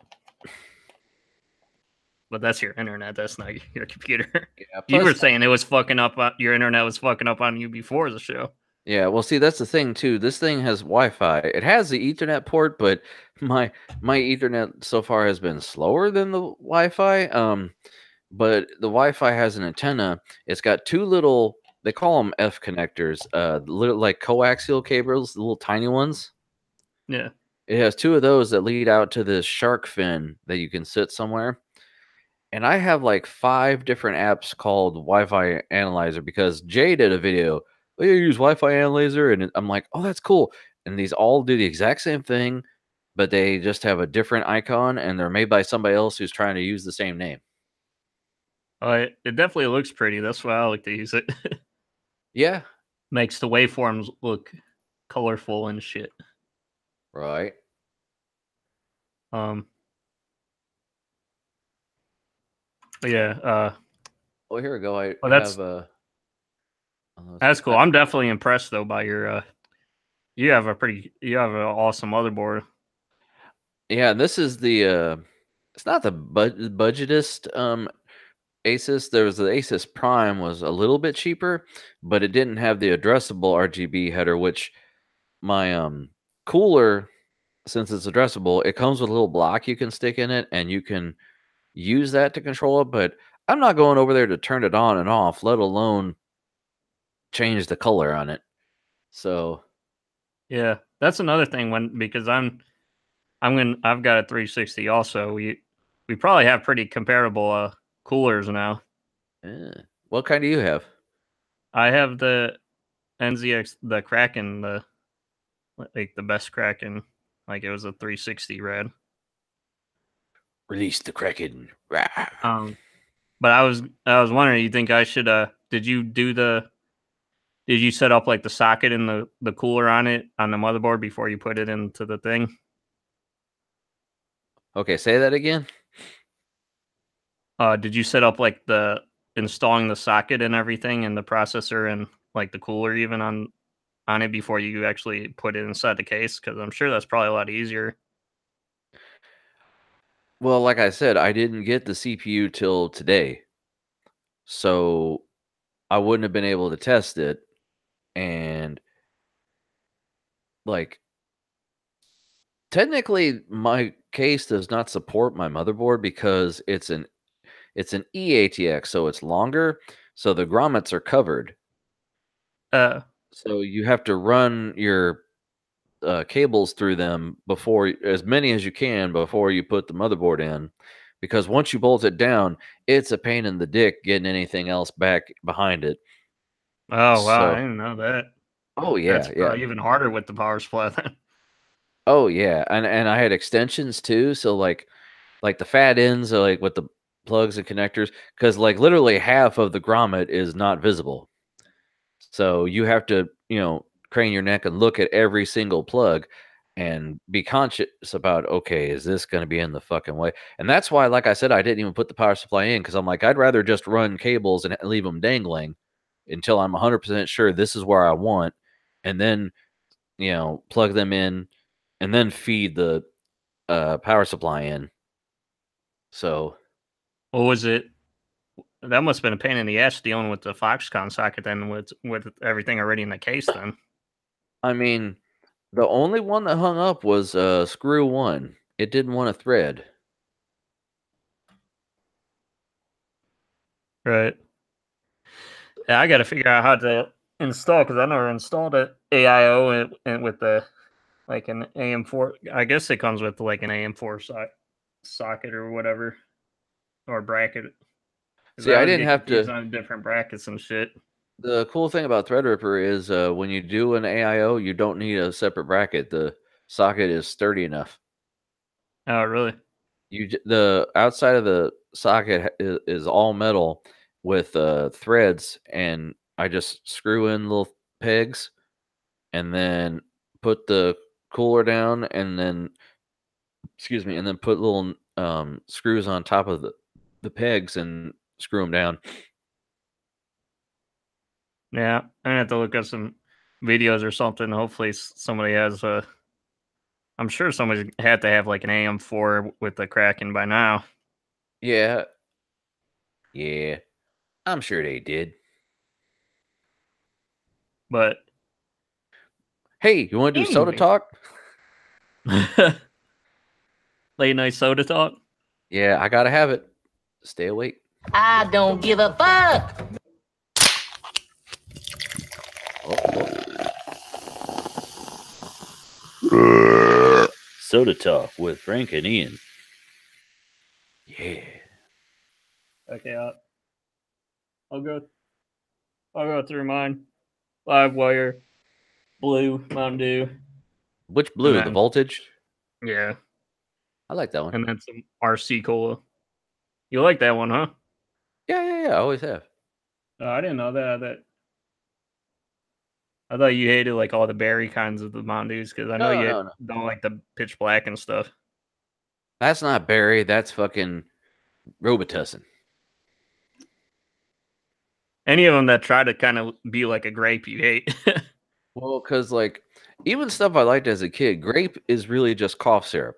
S3: But that's your internet. That's not your computer. Yeah, you were saying it was fucking up. Your internet was fucking up on you before the show.
S2: Yeah, well, see, that's the thing too. This thing has Wi-Fi. It has the Ethernet port, but my Ethernet so far has been slower than the Wi-Fi. But the Wi-Fi has an antenna. It's got two little. They call them F connectors. Little like coaxial cables, the little tiny ones.
S3: Yeah.
S2: It has two of those that lead out to this shark fin that you can sit somewhere. And I have like 5 different apps called Wi-Fi Analyzer because Jay did a video. Oh, you use Wi-Fi Analyzer, and I'm like, oh, that's cool. And these all do the exact same thing, but they just have a different icon, and they're made by somebody else who's trying to use the same name.
S3: It definitely looks pretty. That's why I like to use it.
S2: Yeah,
S3: makes the waveforms look colorful and shit.
S2: Right.
S3: Yeah.
S2: Well, here we go. I
S3: that's
S2: have
S3: that's cool. I'm definitely impressed though by your. You have an awesome motherboard.
S2: Yeah, this is the. It's not the budgetist Asus. There was the Asus Prime was a little bit cheaper, but it didn't have the addressable RGB header, which my cooler, since it's addressable, it comes with a little block you can stick in it, and you can use that to control it. But I'm not going over there to turn it on and off, let alone change the color on it. So
S3: yeah, that's another thing because I've got a 360 also. We probably have pretty comparable coolers now.
S2: What kind do you have?
S3: I have the NZX, the Kraken, the best Kraken. Like it was a 360 red.
S2: Release the Kraken.
S3: But I was wondering, you think I should did you set up like the socket and the cooler on it on the motherboard before you put it into the thing?
S2: Okay, say that again.
S3: Did you set up like the installing the socket and everything and the processor and like the cooler even on it before you actually put it inside the case? Because I'm sure that's probably a lot easier.
S2: Well, like I said, I didn't get the CPU till today, so I wouldn't have been able to test it. And like, technically, my case does not support my motherboard because it's an eATX, so it's longer. so the grommets are covered. So you have to run your cables through them before, as many as you can before you put the motherboard in, because once you bolt it down, it's a pain in the dick getting anything else back behind it.
S3: Oh wow, I
S2: So,
S3: didn't know that.
S2: oh yeah,
S3: That's
S2: yeah.
S3: probably even harder with the power supply then.
S2: Oh yeah, and I had extensions too. So like the fat ends are like with the plugs and connectors, because like literally half of the grommet is not visible. So you have to, crane your neck and look at every single plug and be conscious about, okay, is this going to be in the fucking way? And that's why, like I said, I didn't even put the power supply in, because I'm like, I'd rather just run cables and leave them dangling until I'm 100% sure this is where I want, and then, plug them in and then feed the power supply in. So,
S3: What was it? That must have been a pain in the ass dealing with the Foxconn socket then with everything already in the case then.
S2: I mean, the only one that hung up was screw one. It didn't want to thread.
S3: Right. Yeah, I got to figure out how to install because I never installed it AIO and with the like an AM4. I guess it comes with like an AM4 socket or whatever or bracket. Because
S2: See,
S3: I
S2: I
S3: always
S2: didn't
S3: get
S2: have
S3: confused
S2: to.
S3: on different brackets and shit.
S2: The cool thing about Threadripper is when you do an AIO, you don't need a separate bracket. The socket is sturdy enough.
S3: Oh, really?
S2: The outside of the socket is all metal with threads, and I just screw in little pegs, and then put the cooler down, and then and then put little screws on top of the pegs and screw them down.
S3: Yeah, I have to look up some videos or something. Hopefully, somebody has a. I'm sure somebody had to have like an AM4 with the Kraken by now.
S2: Yeah, yeah, I'm sure they did.
S3: But
S2: Hey, you want to do soda
S3: anyway,
S2: talk?
S3: late night soda talk.
S2: Yeah, I gotta have it. Stay awake.
S4: I don't give a fuck.
S2: Soda talk with Frank and Ian. Yeah.
S3: Okay, I'll go. I'll go through mine. Live wire, blue, Mountain Dew,
S2: Which
S3: and
S2: blue? The
S3: then
S2: voltage?
S3: yeah,
S2: I like that one.
S3: and then some RC cola. You like that one, huh?
S2: Yeah. I always have.
S3: Oh, I didn't know that. I thought you hated like all the berry kinds of the Mountain Dews because I know you
S2: No.
S3: don't like the pitch black and stuff.
S2: That's not berry. That's fucking Robitussin.
S3: Any of them that try to kind of be like a grape, you hate.
S2: Well, because like even stuff I liked as a kid, grape is really just cough syrup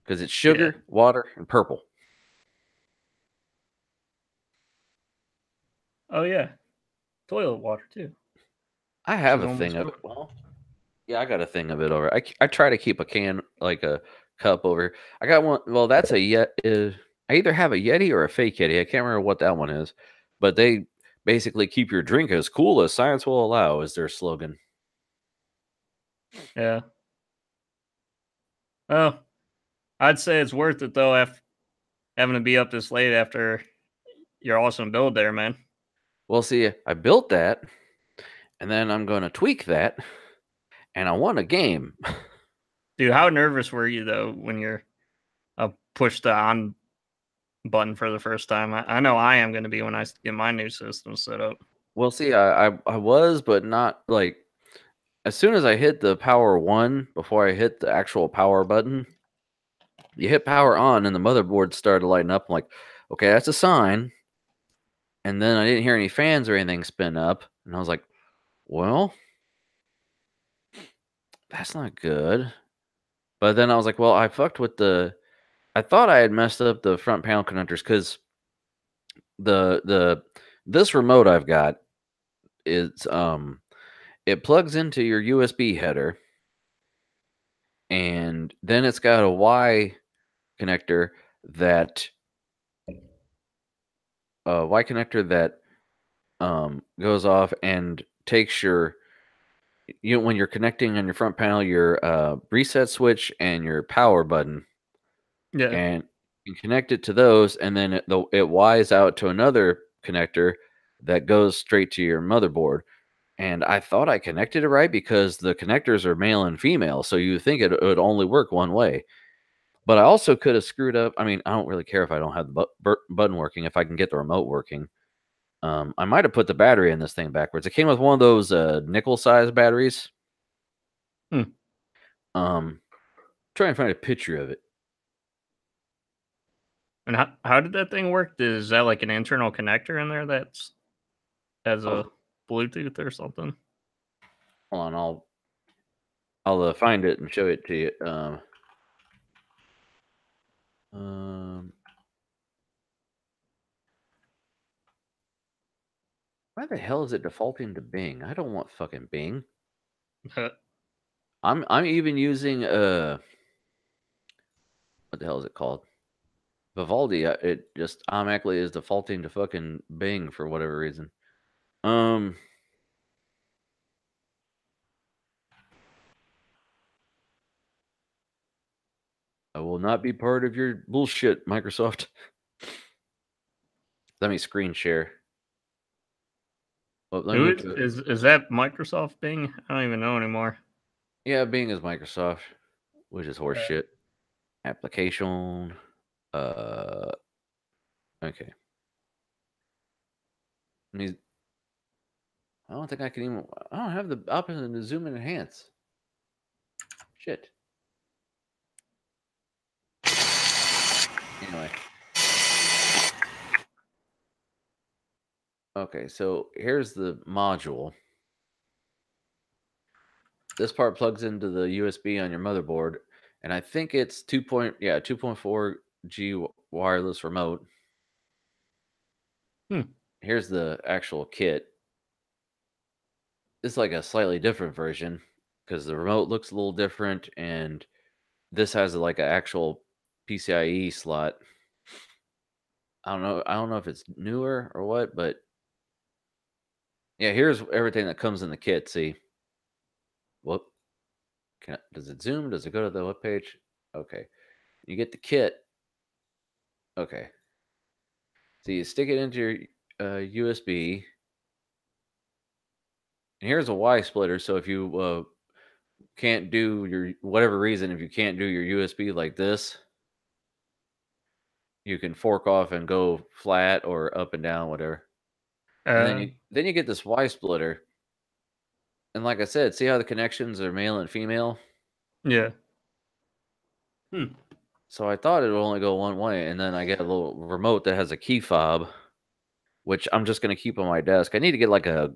S2: because it's sugar,
S3: Yeah.
S2: water, and purple.
S3: Oh yeah, toilet water too.
S2: I
S3: Which
S2: have
S3: is
S2: a
S3: almost
S2: thing of it.
S3: gone.
S2: Well, yeah, I got a thing of it over. I try to keep a can, like a cup over. I got one. Well, that's a yet. I either have a Yeti or a fake Yeti. I can't remember what that one is, but they basically keep your drink as cool as science will allow, is their slogan.
S3: Yeah. Oh, I'd say it's worth it though. After having to be up this late after your awesome build there, man.
S2: Well, see, I built that, and then I'm going to tweak that, and I won a game.
S3: Dude, how nervous were you though when you're push the on button for the first time? I know I am going to be when I get my new system set up.
S2: Well, see, I was, but not like as soon as I hit the power one before I hit the actual power button. You hit power on, and the motherboard started lighting up. I'm like, okay, that's a sign. And then I didn't hear any fans or anything spin up, and I was like, well, that's not good. But then I was like, well, I fucked with I thought I had messed up the front panel connectors because this remote I've got is it plugs into your USB header, and then it's got a Y connector that goes off and takes your when you're connecting on your front panel your reset switch and your power button,
S3: Yeah.
S2: and you connect it to those, and then it wires out to another connector that goes straight to your motherboard. And I thought I connected it right because the connectors are male and female, so you think it would only work one way. But I also could have screwed up. I mean, I don't really care if I don't have the button working, if I can get the remote working. I might have put the battery in this thing backwards. It came with one of those nickel-sized batteries. Try and find a picture of it.
S3: And how did that thing work? Is that like an internal connector in there that's has a Bluetooth or something?
S2: Hold on, I'll find it and show it to you. Why the hell is it defaulting to Bing? I don't want fucking Bing. I'm even using what the hell is it called? Vivaldi. It just automatically is defaulting to fucking Bing for whatever reason. I will not be part of your bullshit, Microsoft. Let me screen share. Well,
S3: Is that Microsoft Bing? I don't even know anymore.
S2: Yeah, Bing is Microsoft, which is horseshit. Application. Okay. I don't think I can even. I don't have the option to zoom and enhance. Shit. Anyway. Okay, so here's the module. This part plugs into the USB on your motherboard, and I think it's 2.4 G wireless remote. Here's the actual kit. It's like a slightly different version because the remote looks a little different, and this has like an actual PCIe slot. I don't know if it's newer or what, but yeah, here's everything that comes in the kit. See, whoop. Does it zoom? Does it go to the web page? Okay, you get the kit. Okay, so you stick it into your USB, and here's a Y splitter. So if you can't do your whatever reason, if you can't do your USB like this, you can fork off and go flat or up and down, whatever. And then you get this Y splitter. And like I said, see how the connections are male and female?
S3: Yeah.
S2: So I thought it would only go one way, and then I get a little remote that has a key fob, which I'm just going to keep on my desk. I need to get like a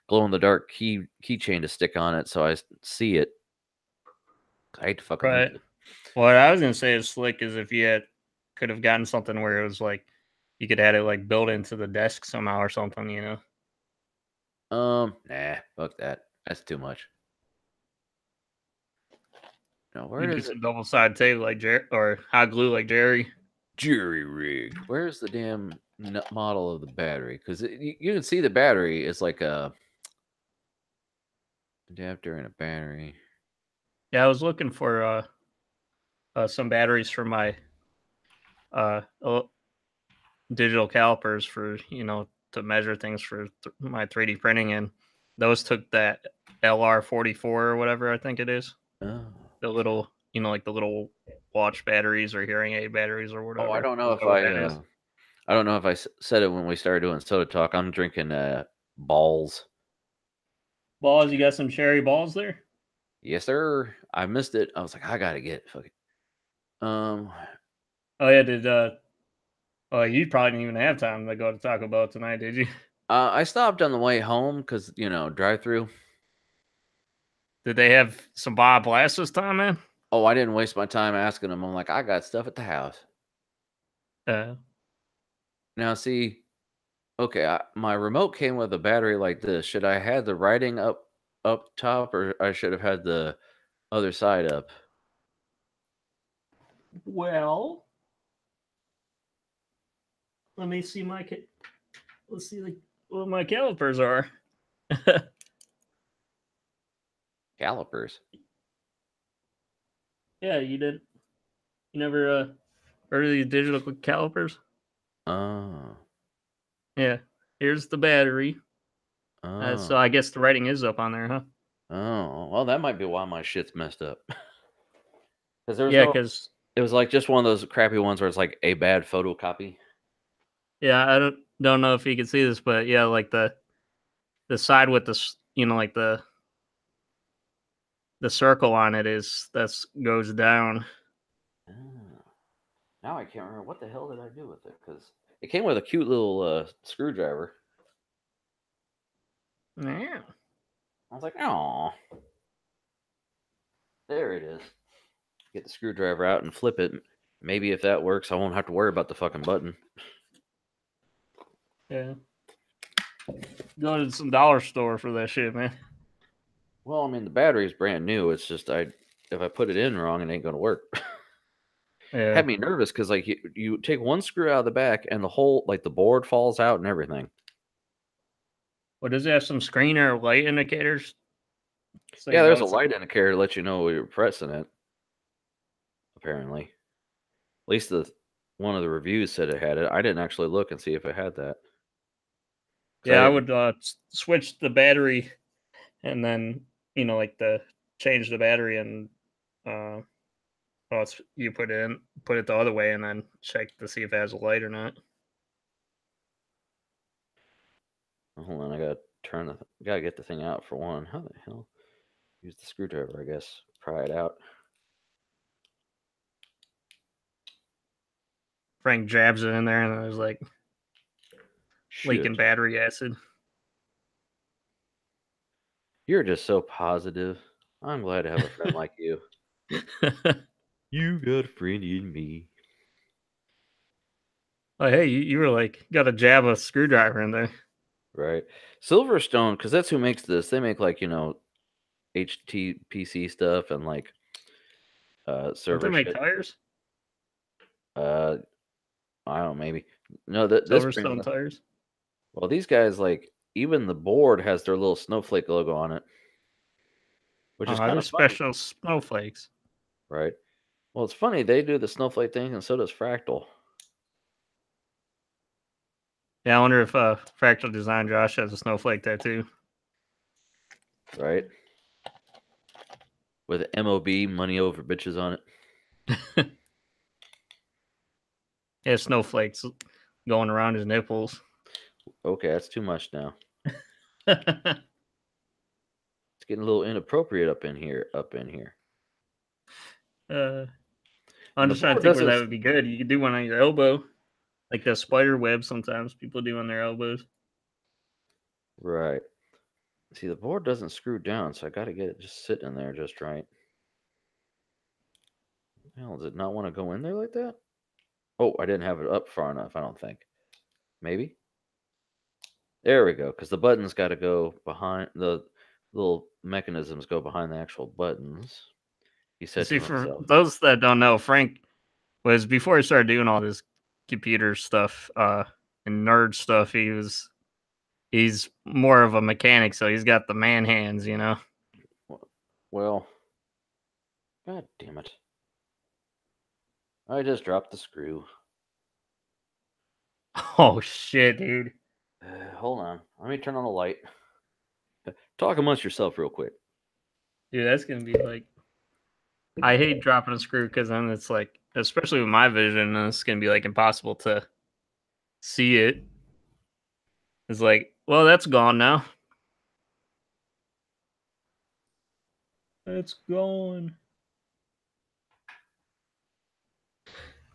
S2: glow-in-the-dark keychain to stick on it so I see it. I hate to fucking lose it.
S3: What I was going to say is slick is if you could have gotten something where it was like you could add it like built into the desk somehow or something, you know?
S2: Nah, fuck that. That's too much. No, where
S3: You
S2: is
S3: do
S2: it?
S3: some double-sided tape like Jerry or hot glue like Jerry.
S2: Jury rigged. Where's the damn model of the battery? Because you can see the battery is like a adapter and a battery.
S3: Yeah, I was looking for some batteries for my digital calipers for to measure things for my 3D printing, and those took that LR44 or whatever I think it is.
S2: Oh.
S3: The little like the little watch batteries or hearing aid batteries or whatever.
S2: Oh, I don't know if I don't know if I said it when we started doing soda talk. I'm drinking balls.
S3: Balls, you got some cherry balls there?
S2: Yes, sir. I missed it. I was like, I gotta get it. Fuck it.
S3: Oh yeah, you probably didn't even have time to go to Taco Bell tonight, did you?
S2: I stopped on the way home because drive-through.
S3: Did they have some Bob Blast this time, man?
S2: Oh, I didn't waste my time asking them. I'm like, I got stuff at the house. Now see, okay, my remote came with a battery like this. Should I have the writing up top, or I should have had the other side up?
S3: Well, let me see let's see what my calipers are.
S2: Calipers.
S3: Yeah, you did. You never heard of these digital calipers?
S2: Oh.
S3: Yeah. Here's the battery. So
S2: Oh.
S3: I guess the writing is up on there, huh?
S2: Oh. Well, that might be why my shit's messed up. Because there was
S3: Yeah,
S2: no.
S3: because
S2: It was like just one of those crappy ones where it's like a bad photocopy.
S3: I don't know if you can see this, but yeah, like the side with the like the circle on it goes down.
S2: Oh. Now I can't remember what the hell did I do with it because it came with a cute little screwdriver.
S3: Yeah.
S2: I was like, oh, there it is. Get the screwdriver out and flip it. Maybe if that works, I won't have to worry about the fucking button.
S3: Yeah. Go to some dollar store for that shit, man.
S2: Well, I mean, the battery's brand new. It's just if I put it in wrong, it ain't gonna work.
S3: Yeah.
S2: Had me nervous because like you take one screw out of the back and the whole like the board falls out and everything.
S3: Well, does it have some screen or light indicators? So
S2: Yeah,
S3: you
S2: there's
S3: know
S2: a
S3: it's
S2: light indicator to let you know you're pressing it. Apparently, at least one of the reviews said it had it. I didn't actually look and see if it had that.
S3: Yeah, I would switch the battery and then like change the battery and you put it the other way and then check to see if it has a light or not.
S2: Hold on, I gotta get the thing out for one. How the hell? Use the screwdriver, I guess. Pry it out.
S3: Frank jabs it in there and there's like leaking
S2: Shit.
S3: battery acid.
S2: You're just so positive. I'm glad to have a friend like you. You got a friend in me.
S3: Oh, hey, you were like got to jab a screwdriver in there.
S2: Right. Silverstone, because that's who makes this. They make like, HTPC stuff and like
S3: Don't
S2: server
S3: they make
S2: shit.
S3: tires?
S2: I don't know, maybe. No, this brand.
S3: Silverstone tires.
S2: Well, these guys like even the board has their little snowflake logo on it, which is kind
S3: They're
S2: of funny,
S3: special snowflakes.
S2: right? Well, it's funny they do the snowflake thing, and so does Fractal,
S3: Yeah, I wonder if Fractal Design Josh has a snowflake tattoo.
S2: right? With MOB, money over bitches on it.
S3: Yeah, snowflakes going around his nipples.
S2: Okay, that's too much now. It's getting a little inappropriate up in here.
S3: I'm just trying to think where that would be good. You could do one on your elbow, like the spider web. Sometimes people do on their elbows.
S2: Right. See, the board doesn't screw down, so I got to get it just sitting in there just right. Hell, does it not want to go in there like that? Oh, I didn't have it up far enough, I don't think. Maybe? There we go, because the buttons got to go behind, the little mechanisms go behind the actual buttons. He said
S3: See,
S2: to
S3: for
S2: himself.
S3: those that don't know, Frank was, before he started doing all this computer stuff and nerd stuff, he's more of a mechanic, so he's got the man hands,
S2: Well, god damn it. I just dropped the screw.
S3: Oh shit, dude.
S2: Hold on. Let me turn on the light. Talk amongst yourself real quick.
S3: Dude, that's gonna be like, I hate dropping a screw because then it's like, especially with my vision, it's gonna be like impossible to see it. It's like, well, that's gone now. It's gone.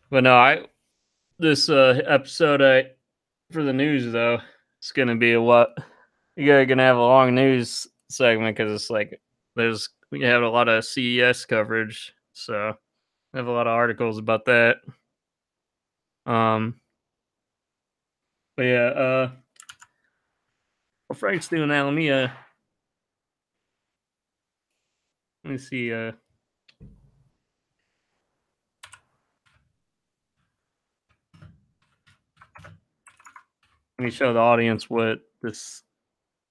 S3: But no, this episode for the news though, it's gonna be a what? You're gonna have a long news segment because it's like we have a lot of CES coverage, so I have a lot of articles about that. But yeah, while Frank's doing that, let me see. Let me show the audience what this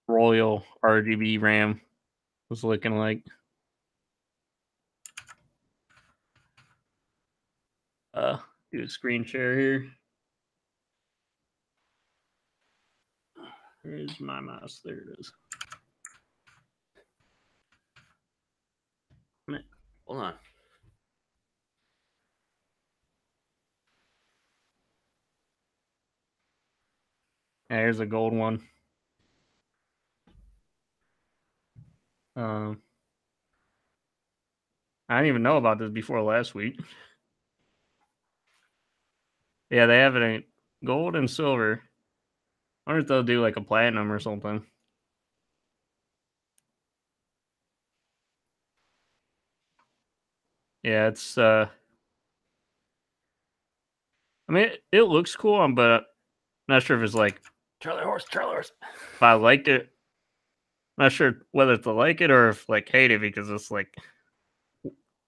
S3: Royal RGB RAM was looking like. Do a screen share here. Where's my mouse? There it is.
S2: Hold on.
S3: Yeah, here's a gold one. I didn't even know about this before last week. Yeah, they have it in gold and silver. I wonder if they'll do like a platinum or something. Yeah, it's I mean it looks cool, but I'm not sure if it's like
S2: Charlie horse.
S3: if I liked it. I'm not sure whether to like it or if like hate it because it's like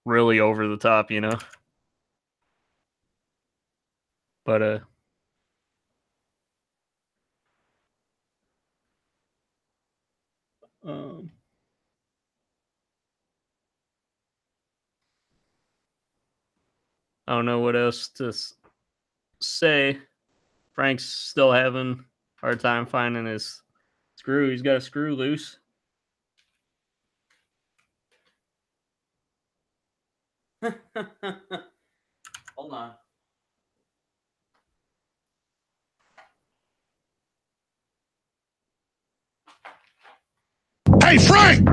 S3: really over the top, you know. But I don't know what else to say. Frank's still having a hard time finding his screw. He's got a screw loose.
S2: Hold on.
S5: Hey, Frank!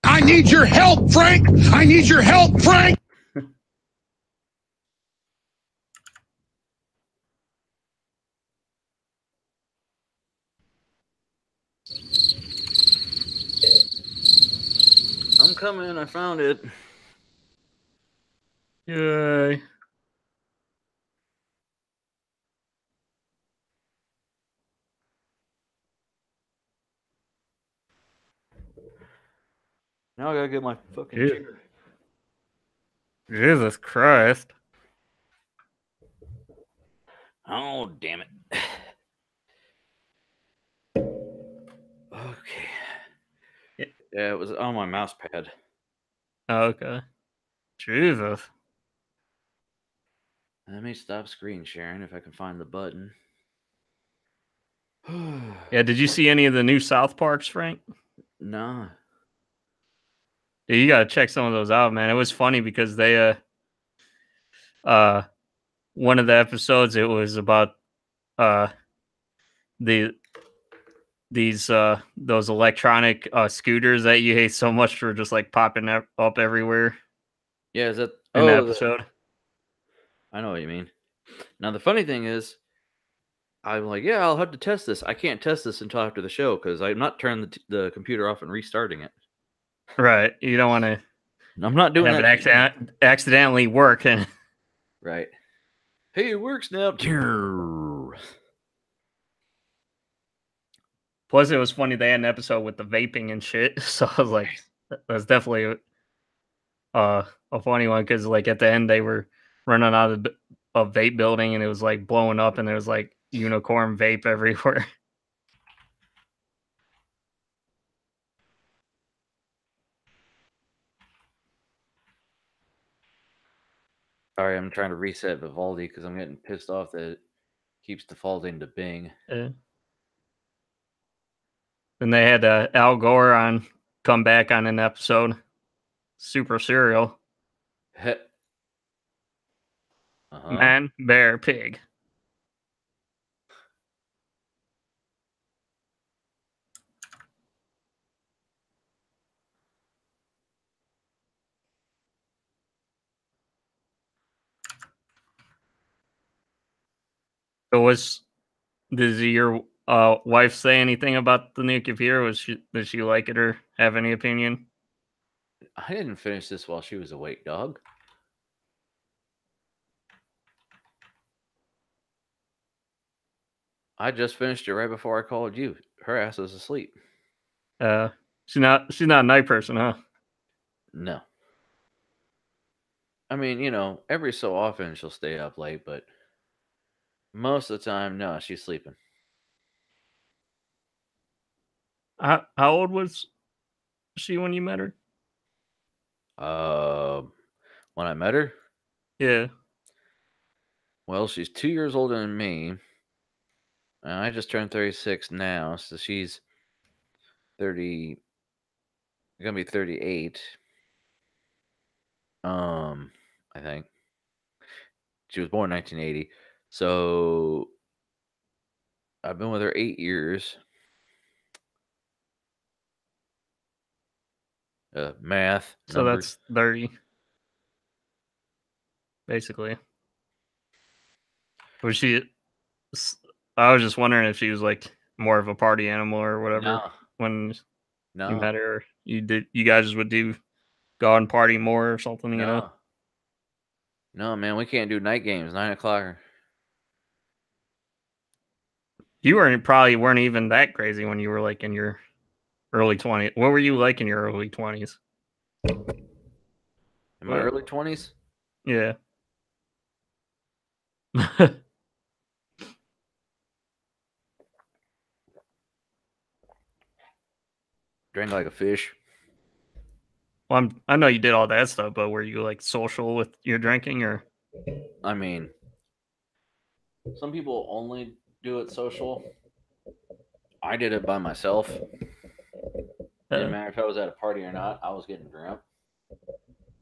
S5: I need your help, Frank! I need your help, Frank!
S2: I'm coming. I found it.
S3: Yay.
S2: Now I gotta get my fucking
S3: Yeah.
S2: chair.
S3: Jesus Christ.
S2: Oh, damn it. Okay. Yeah, it was on my mouse pad.
S3: Okay. Jesus.
S2: Let me stop screen sharing if I can find the button.
S3: Yeah, did you see any of the new South Parks, Frank?
S2: Nah.
S3: Yeah, you gotta check some of those out, man. It was funny because they one of the episodes it was about the those electronic scooters that you hate so much for just like popping up everywhere
S2: Yeah, is that
S3: in the
S2: oh
S3: episode.
S2: I know what you mean. Now the funny thing is, I'm like, yeah, I'll have to test this. I can't test this until after the show because I'm not turning the computer off and restarting it.
S3: Right. You don't want to
S2: I'm not doing
S3: have
S2: that.
S3: it accidentally work. And
S2: Right. Hey, it works now.
S3: plus, it was funny they had an episode with the vaping and shit. So I was like, that's definitely a funny one because like at the end they were running out of a vape building and it was like blowing up and there was like unicorn vape everywhere.
S2: Sorry, I'm trying to reset Vivaldi because I'm getting pissed off that it keeps defaulting to Bing.
S3: Yeah. Then they had Al Gore on come back on an episode. Super serial. Man, bear, pig. So did your wife say anything about the new computer? Did she like it or have any opinion?
S2: I didn't finish this while she was awake, dog. I just finished it right before I called you. Her ass was asleep.
S3: She's not a night person, huh?
S2: No. I mean, every so often she'll stay up late, but Most of the time, no, she's sleeping.
S3: How old was she when you met her?
S2: When I met her,
S3: Yeah.
S2: well, she's 2 years older than me. And I just turned 36 now, so she's 30. Gonna be 38. I think she was born in 1980. So I've been with her 8 years. Math
S3: So
S2: numbers.
S3: that's 30. Basically. Was she I was just wondering if she was like more of a party animal or whatever
S2: No,
S3: when you
S2: no,
S3: met her. Or you guys would go out and party more or something, you know?
S2: no, man. We can't do night games. 9 o'clock.
S3: You probably weren't even that crazy when you were like in your early 20s. What were you like in your early 20s?
S2: In my early 20s,
S3: Yeah.
S2: drank like a fish.
S3: Well, I know you did all that stuff, but were you like social with your drinking or?
S2: I mean, some people only do it social. I did it by myself. Didn't matter if I was at a party or not. I was getting drunk.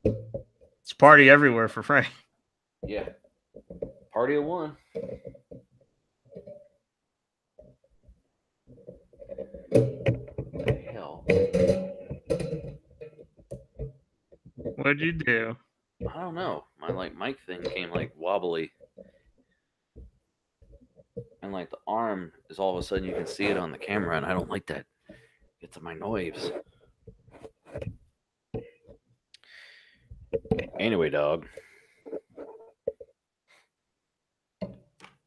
S3: It's party everywhere for Frank.
S2: Yeah. Party of one. What the hell?
S3: What'd you do?
S2: I don't know. My mic thing came like wobbly. And like the arm is all of a sudden you can see it on the camera, and I don't like that. It's in my noise. Anyway, dog.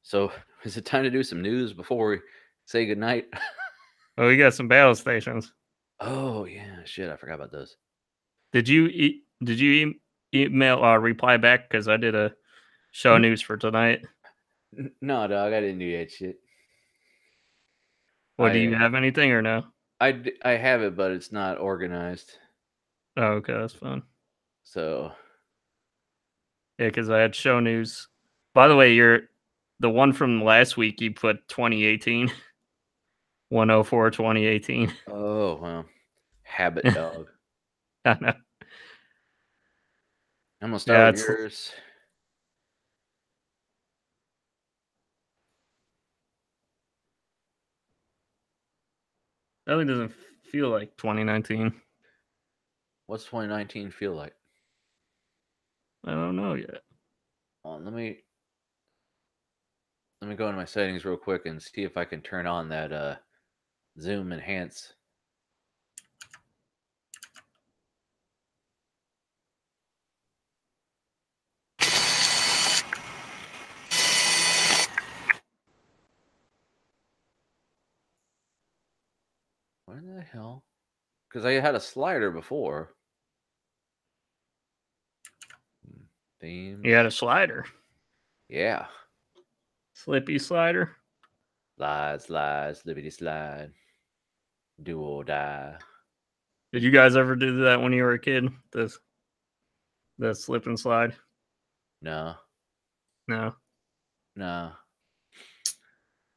S2: So is it time to do some news before we say goodnight?
S3: Oh, we got some battle stations.
S2: Oh yeah, shit, I forgot about those.
S3: Did you email reply back because I did a show news for tonight?
S2: No, dog, I didn't do that shit.
S3: Well, do you have anything or no?
S2: I have it, but it's not organized.
S3: Oh, okay, that's fine.
S2: So
S3: Yeah, because I had show news. By the way, you're the one from last week. You put 2018, 104, 2018.
S2: oh well, habit, dog.
S3: I know.
S2: I'm gonna start with
S3: it's
S2: yours.
S3: really doesn't feel like 2019.
S2: What's 2019 feel like?
S3: I don't know yet.
S2: Let me go into my settings real quick and see if I can turn on that zoom enhance. Where the hell? Because I had a slider before. Themes.
S3: You had a slider.
S2: Yeah.
S3: Slippy slider.
S2: Slide, slippity slide. Do or die.
S3: Did you guys ever do that when you were a kid? The slip and slide?
S2: No.
S3: No.
S2: No.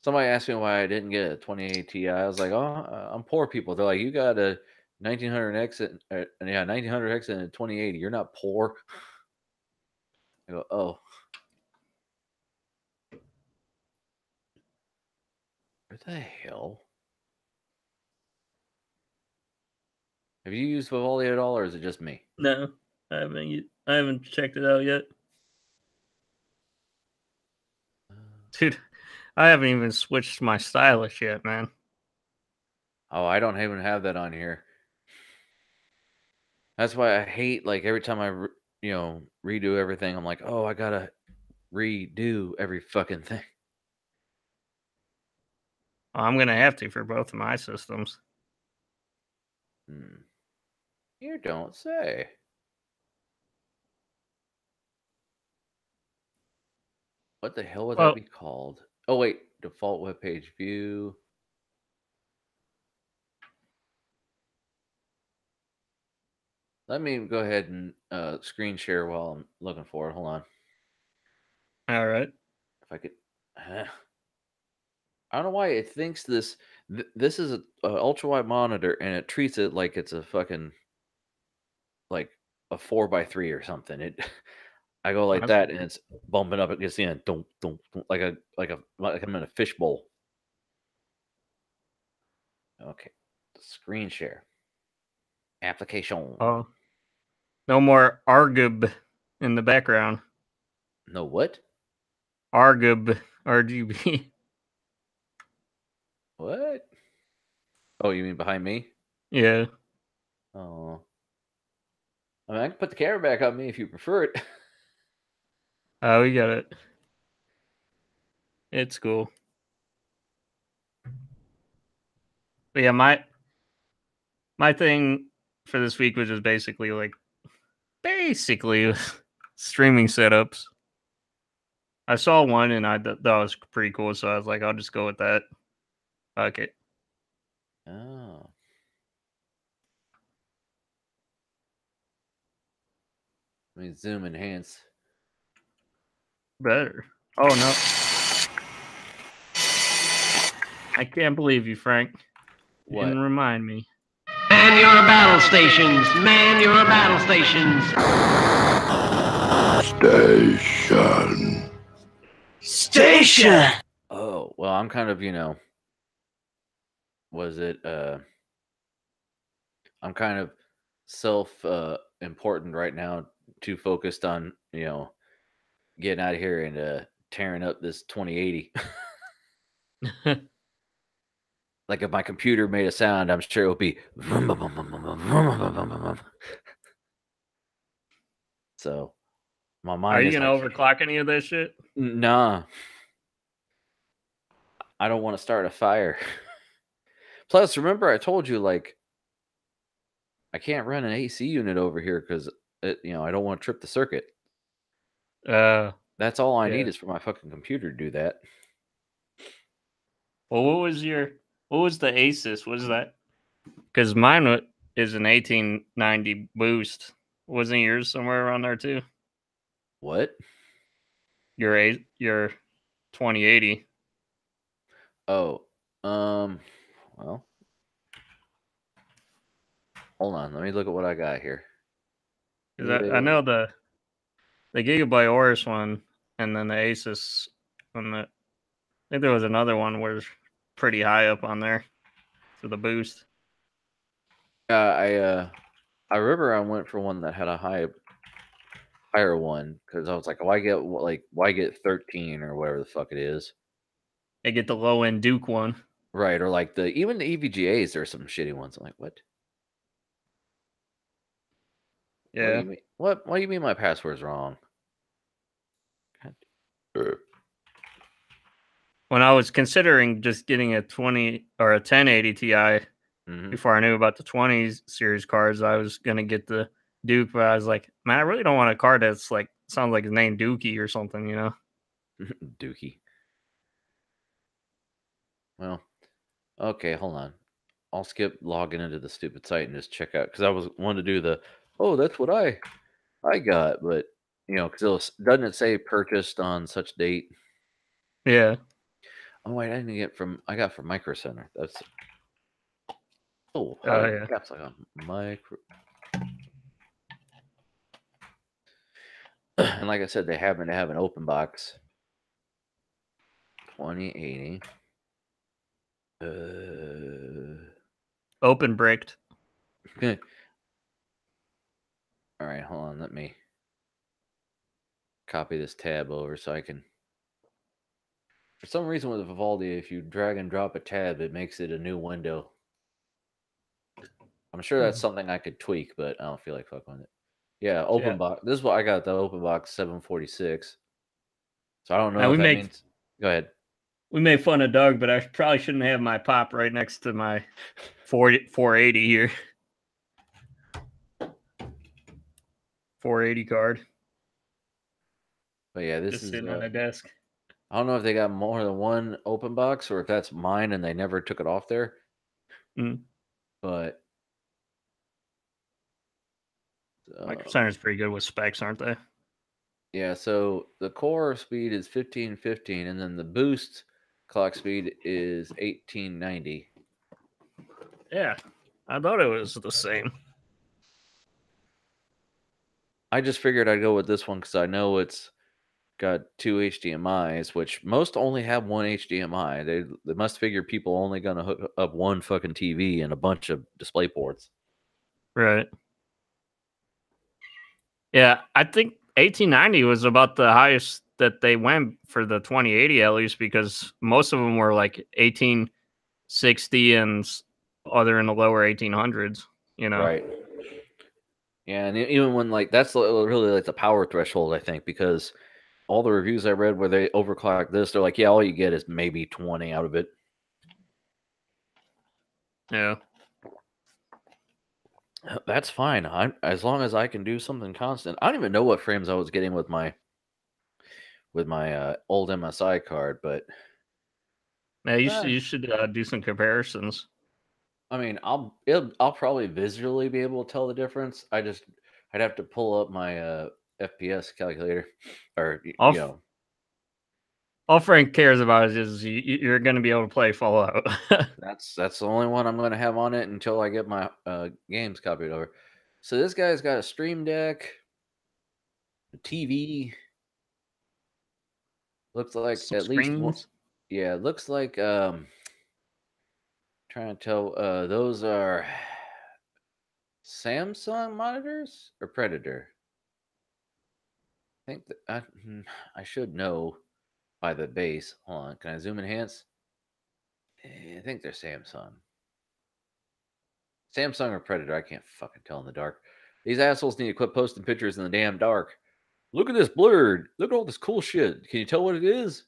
S2: Somebody asked me why I didn't get a 28 Ti. I was like, oh, I'm poor people. They're like, you got a 1900X and 1900X and a 2080. You're not poor. I go, oh. Where the hell? Have you used Vivaldi at all, or is it just me?
S3: No, I haven't checked it out yet. Dude, I haven't even switched my stylus yet, man.
S2: Oh, I don't even have that on here. That's why I hate, like, every time I, redo everything, I'm like, oh, I gotta redo every fucking thing.
S3: I'm gonna have to for both of my systems.
S2: You don't say. What the hell would
S3: Well-
S2: that be called? Oh wait, default web page view. Let me go ahead and screen share while I'm looking for it. Hold on.
S3: All right.
S2: If I could. I don't know why it thinks this. This is a ultra wide monitor, and it treats it like it's a fucking like a 4x3 or something. It. I go like
S3: That's
S2: that, and it's bumping up against the end. Don't like I'm in a fishbowl. Okay, screen share. Application.
S3: Oh, no more Argub in the background.
S2: No what?
S3: Argub, RGB.
S2: What? Oh, you mean behind me?
S3: Yeah.
S2: Oh. I mean, I can put the camera back on me if you prefer it.
S3: Oh, we got it. It's cool. But yeah, my thing for this week was just basically streaming setups. I saw one and I thought that was pretty cool, so I was like, I'll just go with that. Okay.
S2: Oh. Let me zoom enhance.
S3: Better. Oh no. I can't believe you, Frank. You
S2: What?
S3: didn't remind me.
S4: Man your battle stations. Man your battle stations.
S5: Station.
S4: Station.
S2: Oh, well, I'm kind of, was it I'm kind of self important right now, too focused on, getting out of here and tearing up this 2080. Like if my computer made a sound, I'm sure it would be so my
S3: Are
S2: mind
S3: you
S2: is
S3: gonna
S2: like,
S3: overclock any of that shit?
S2: nah, I don't want to start a fire. Plus, remember I told you like I can't run an AC unit over here because I don't want to trip the circuit. That's all I
S3: Yeah.
S2: need is for my fucking computer to do that.
S3: Well, what was the Asus? What is that? Because mine is an 1890 boost. Wasn't yours somewhere around there too?
S2: What?
S3: Your 2080.
S2: Oh, well, hold on. Let me look at what I got here.
S3: 'Cause I know the Gigabyte Aorus one, and then the Asus one. I think there was another one where it's pretty high up on there for the boost.
S2: I remember I went for one that had a higher one because I was like, why get 13 or whatever the fuck it is,
S3: They get the low end Duke one.
S2: right? Or like even the EVGAs, there's some shitty ones. I'm like, what? What do
S3: Yeah.
S2: you mean? What do you mean my password's wrong? God.
S3: When I was considering just getting a 20 or a 1080 Ti
S2: Mhm.
S3: before I knew about the 20 series cards, I was gonna get the Duke, but I was like, man, I really don't want a card that's like sounds like his name Dookie or something, you know?
S2: Dookie. Well, okay, hold on. I'll skip logging into the stupid site and just check out because I was wanting to do that's what I got, but because doesn't it say purchased on such date?
S3: Yeah.
S2: Oh wait, I got from Micro Center. That's
S3: Yeah.
S2: caps like on micro. And like I said, they happen to have an open box 2080.
S3: Open bricked.
S2: All right, hold on. Let me copy this tab over so I can. For some reason with Vivaldi, if you drag and drop a tab, it makes it a new window. I'm sure that's something I could tweak, but I don't feel like fucking with it. Yeah, open box. This is what I got, the open box 746. So I don't know
S3: Now
S2: if that means. Go ahead.
S3: We made fun of Doug, but I probably shouldn't have my pop right next to my 480 here. 480 card.
S2: But yeah, this
S3: Just
S2: is
S3: sitting on the desk.
S2: I don't know if they got more than one open box or if that's mine and they never took it off there.
S3: Mm.
S2: But
S3: Micro Center's pretty good with specs, aren't they?
S2: yeah, so the core speed is 1515 and then the boost clock speed is 1890.
S3: Yeah, I thought it was the same.
S2: I just figured I'd go with this one because I know it's got 2 HDMIs, which most only have one HDMI. They must figure people only gonna hook up one fucking TV and a bunch of display ports.
S3: Right. Yeah, I think 1890 was about the highest that they went for the 2080 at least, because most of them were like 1860 and other in the lower 1800s. You know.
S2: Right. Yeah, and even when like that's really like the power threshold, I think, because all the reviews I read where they overclock this, they're like, yeah, all you get is maybe 20 out of it.
S3: Yeah.
S2: That's fine. As long as I can do something constant. I don't even know what frames I was getting with my old MSI card, but
S3: Yeah, you should do some comparisons.
S2: I mean, I'll probably visually be able to tell the difference. I'd have to pull up my FPS calculator, or
S3: All,
S2: you know,
S3: all Frank cares about is you're going to be able to play Fallout.
S2: that's the only one I'm going to have on it until I get my games copied over. So this guy's got a Stream Deck, a TV. Looks like
S3: Some
S2: at least one.
S3: screens.
S2: Yeah, it looks like trying to tell. Those are Samsung monitors or Predator. I think that I should know by the base. Hold on, can I zoom enhance? I think they're Samsung. Samsung or Predator, I can't fucking tell in the dark. These assholes need to quit posting pictures in the damn dark. Look at this blurred. Look at all this cool shit. Can you tell what it is?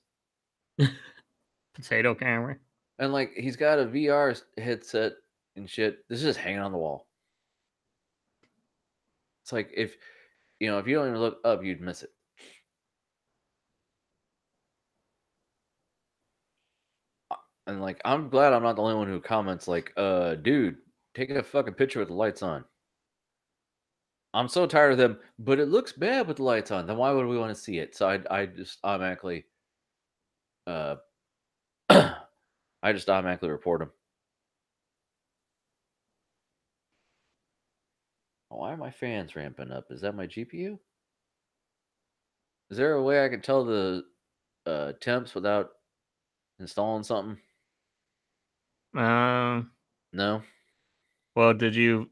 S3: Potato camera.
S2: And like he's got a VR headset and shit. This is just hanging on the wall. It's like if you don't even look up, you'd miss it. And like I'm glad I'm not the only one who comments like, dude, take a fucking picture with the lights on. I'm so tired of them, but it looks bad with the lights on. Then why would we want to see it? So I just automatically I just automatically report them. Why are my fans ramping up? Is that my GPU? Is there a way I can tell the temps without installing something? No.
S3: Well, do you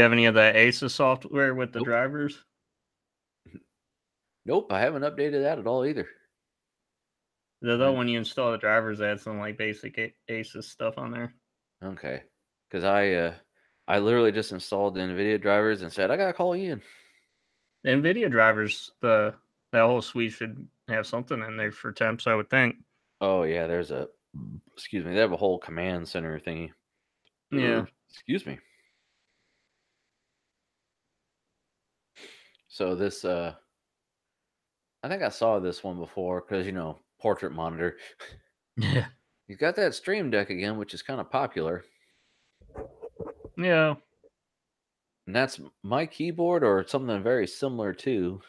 S3: have any of the Asus software with the
S2: Nope.
S3: drivers?
S2: Nope, I haven't updated that at all either.
S3: Though when you install the drivers, add some like basic Asus stuff on there.
S2: Okay, because I literally just installed the NVIDIA drivers and said I gotta call Ian.
S3: The NVIDIA drivers, that whole suite should have something in there for temps, I would think.
S2: Oh yeah, they have a whole command center thingy.
S3: Yeah.
S2: Excuse me. So this I think I saw this one before because portrait monitor.
S3: Yeah.
S2: He's got that Stream Deck again, which is kind of popular.
S3: Yeah.
S2: And that's my keyboard or something very similar to.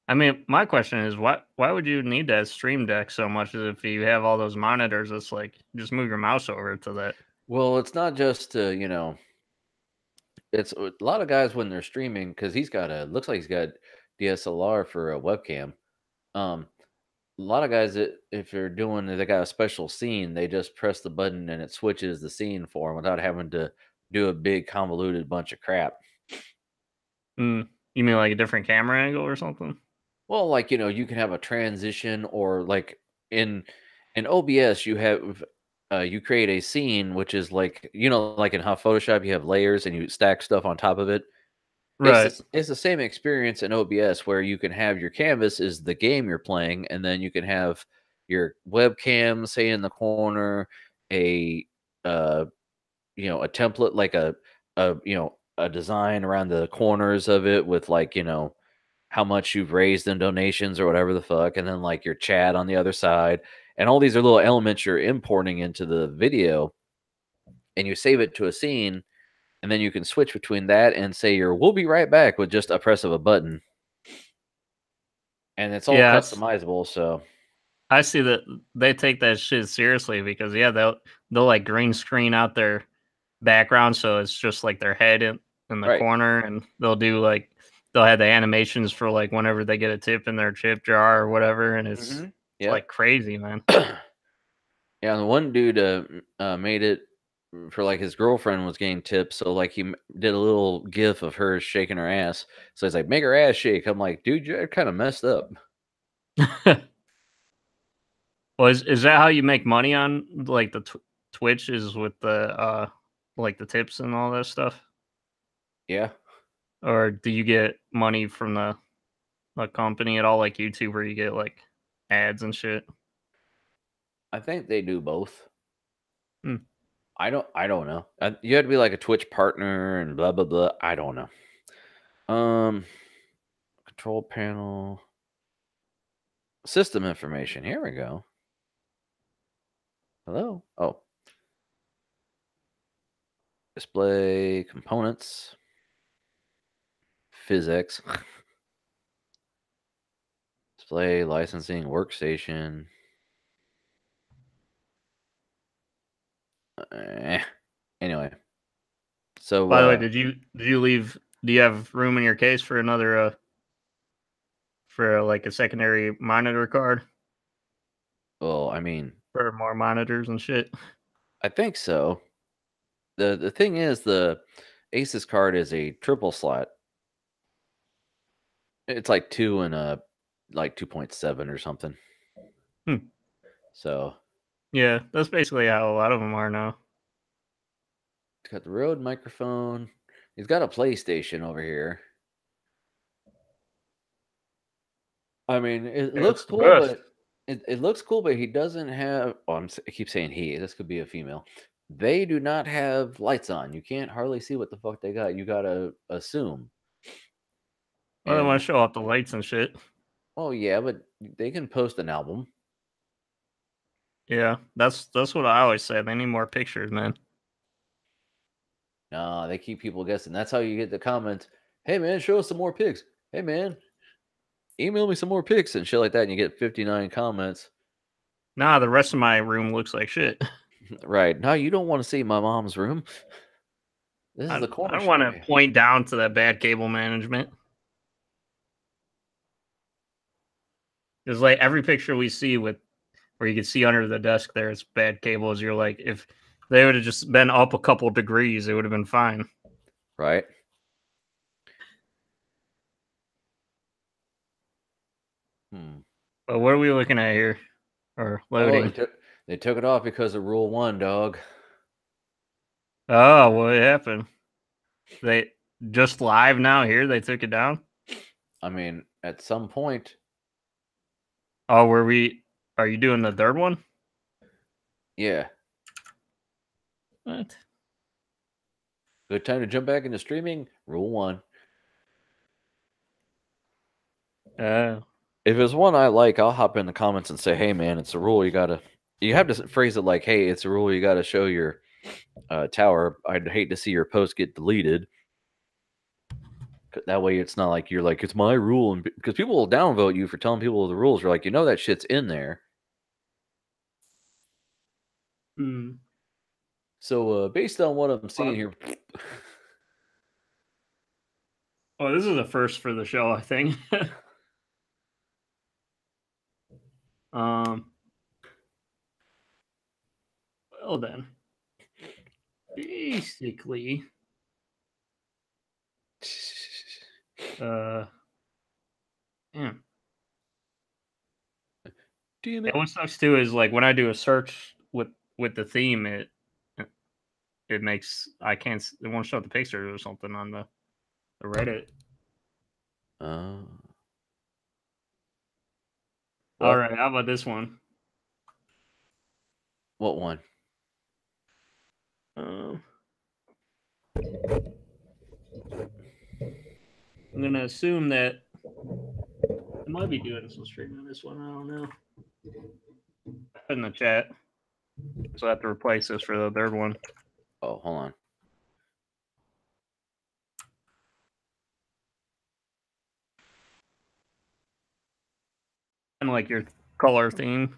S3: I mean, my question is, why would you need that Stream Deck so much? If you have all those monitors, it's like just move your mouse over to that.
S2: Well, it's not just it's a lot of guys when they're streaming because looks like he's got DSLR for a webcam. A lot of guys that if they got a special scene, they just press the button and it switches the scene for them without having to do a big convoluted bunch of crap.
S3: You mean like a different camera angle or something?
S2: Well, like you can have a transition or like in OBS you have you create a scene which is like like in how Photoshop you have layers and you stack stuff on top of it.
S3: Right.
S2: It's the same experience in OBS where you can have your canvas is the game you're playing, and then you can have your webcam, say in the corner, a template like a design around the corners of it with like how much you've raised in donations or whatever the fuck, and then like your chat on the other side, and all these are little elements you're importing into the video, and you save it to a scene, and then you can switch between that and say your "we'll be right back" with just a press of a button, and it's all
S3: Yeah,
S2: customizable. So
S3: I see that they take that shit seriously because they'll like green screen out their background so it's just like their head in the
S2: right,
S3: corner, and they'll have the animations for like whenever they get a tip in their tip jar or whatever, and it's
S2: yeah,
S3: like crazy, man.
S2: yeah. The one dude made it for like his girlfriend was getting tips, so like he did a little gif of her shaking her ass. So he's like, "Make her ass shake." I'm like, dude, you're kind of messed up.
S3: Well, is that how you make money on like the Twitch is with the like the tips and all that stuff,
S2: Yeah,
S3: or do you get money from the company at all, like YouTube, where you get like ads and shit?
S2: I think they do both.
S3: Hmm.
S2: I don't know. You had to be like a Twitch partner and blah blah blah. I don't know. Control panel, system information. Here we go. Hello. Oh, display components, physics, display licensing, workstation. Anyway, so
S3: By the way, did you leave? Do you have room in your case for another for like a secondary monitor card
S2: well, I mean,
S3: for more monitors and shit?
S2: I think so. The thing is, the Asus card is a triple slot. It's like 2 and a like 2.7 or something.
S3: Hmm.
S2: So
S3: Yeah, that's basically how a lot of them are now.
S2: it's got the Rode microphone. He's got a PlayStation over here. I mean, it
S3: Yeah,
S2: looks
S3: it's the
S2: cool,
S3: best.
S2: but it looks cool, but he doesn't have. Oh, I keep saying he. This could be a female. They do not have lights on. You can't hardly see what the fuck they got. You gotta assume.
S3: Well, they want
S2: And
S3: to show off the lights and shit.
S2: oh yeah, but they can post an album.
S3: Yeah, that's what I always say. They need more pictures, man.
S2: Nah, they keep people guessing. That's how you get the comments. Hey man, show us some more pics. Hey man, email me some more pics and shit like that. And you get 59 comments.
S3: Nah, the rest of my room looks like shit.
S2: Right. No, you don't want to see my mom's room. This is the
S3: I
S2: corner
S3: don't want to
S2: shop.
S3: point down to that bad cable management. Because like every picture we see with where you can see under the desk there, it's bad cables. You're like, if they would have just been up a couple degrees, it would have been fine.
S2: Right.
S3: But what are we looking at here? Or
S2: Oh,
S3: loading?
S2: they took it off because of Rule 1, dog.
S3: Oh, what happened? They just live now here? They took it down?
S2: I mean, at some point,
S3: Oh, are you doing the third one?
S2: yeah.
S3: What?
S2: Good time to jump back into streaming. Rule 1.
S3: Oh.
S2: If it's one I like, I'll hop in the comments and say, "Hey, man, it's a rule. You have to phrase it like, hey, it's a rule. You got to show your tower. I'd hate to see your post get deleted. That way, it's not like you're like it's my rule, and because people will downvote you for telling people the rules. You're like, that shit's in there.
S3: Hmm.
S2: So, based on what I'm seeing here,
S3: Oh, this is a first for the show, I think. Well then, basically, damn.
S2: damn
S3: And
S2: it.
S3: what sucks too is like when I do a search with the theme, it makes it won't show the pictures or something on the Reddit. All right, how about this one?
S2: What one?
S3: I'm gonna assume that I might be doing some streaming on this one. I don't know. Put in the chat. So I have to replace this for the third one.
S2: Oh, hold on.
S3: And like your color theme.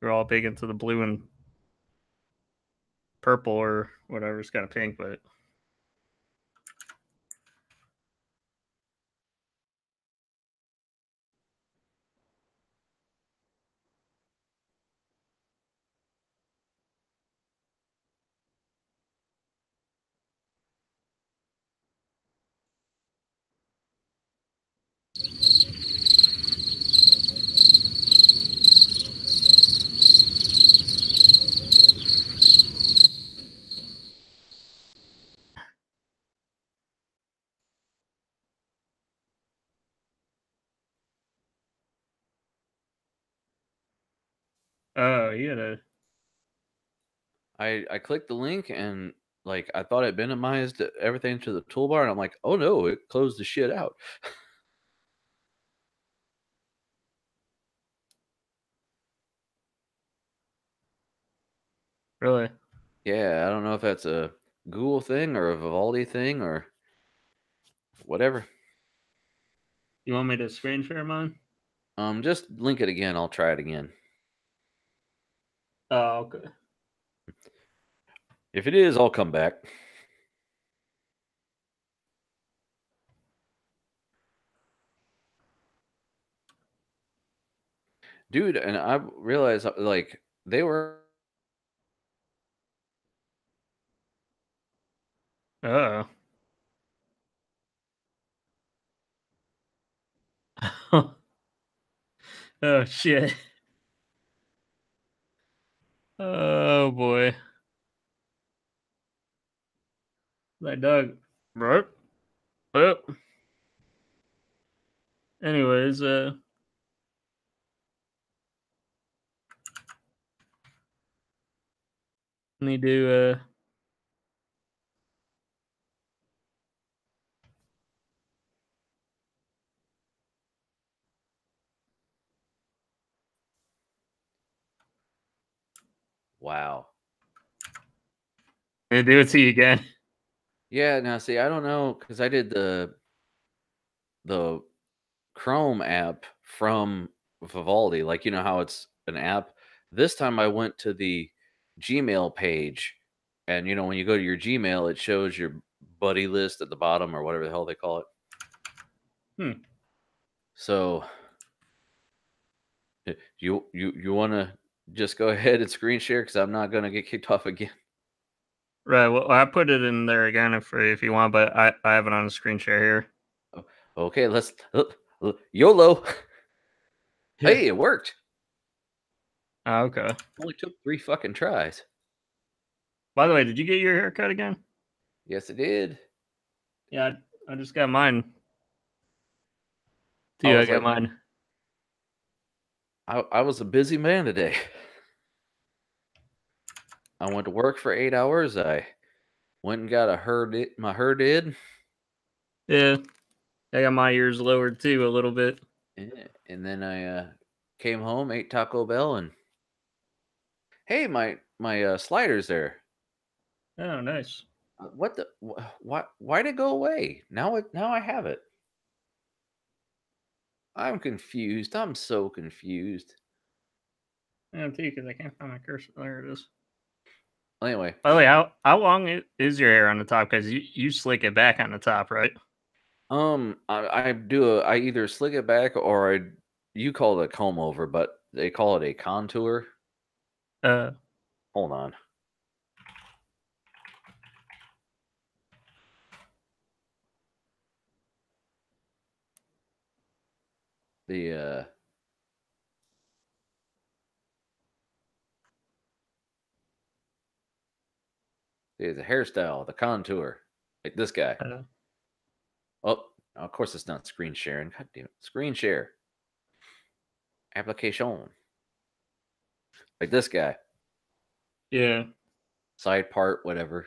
S3: We're all big into the blue and purple or whatever. It's kind of pink, but oh, you had a
S2: I clicked the link and like I thought it minimized everything to the toolbar, and I'm like, oh no, it closed the shit out.
S3: really.
S2: Yeah, I don't know if that's a Google thing or a Vivaldi thing or whatever.
S3: You want me to screen share mine?
S2: Just link it again. I'll try it again.
S3: Oh, okay.
S2: If it is, I'll come back. Dude, and I realized like they were
S3: Oh. Oh shit. Oh boy. That dog. Right. Oh. Anyways, let me do
S2: wow.
S3: I'm gonna do it to you again.
S2: Yeah, now see, I don't know because I did the Chrome app from Vivaldi, like you know how it's an app. This time I went to the Gmail page, and you know when you go to your Gmail, it shows your buddy list at the bottom or whatever the hell they call it. So you want to just go ahead and screen share because I'm not gonna get kicked off again.
S3: Right. Well, I put it in there again if you want, but I have it on a screen share here.
S2: Okay, let's YOLO. Hey, it worked.
S3: Oh, okay.
S2: Only took 3 fucking tries.
S3: By the way, did you get your haircut again?
S2: Yes, it did.
S3: Yeah, I just got mine.
S2: I
S3: Dude, I
S2: was
S3: got
S2: like-
S3: mine.
S2: I was a busy man today. I went to work for 8 hours. I went and got my hair did.
S3: Yeah. I got my ears lowered too a little bit.
S2: And then I came home, ate Taco Bell, and hey, my slider's there.
S3: Oh, nice.
S2: What the? Why'd it go away? Now I have it. I'm confused. I'm so confused.
S3: I am too because I can't find my cursor. There it is.
S2: Anyway,
S3: By the way, how long is your hair on the top? Because you slick it back on the top, right?
S2: I either slick it back or you call it a comb over, but they call it a contour. Hold on. The hairstyle, the contour, like this guy. Oh, of course it's not screen sharing. God damn it. Screen share. Application. Like this guy.
S3: Yeah.
S2: Side part, whatever.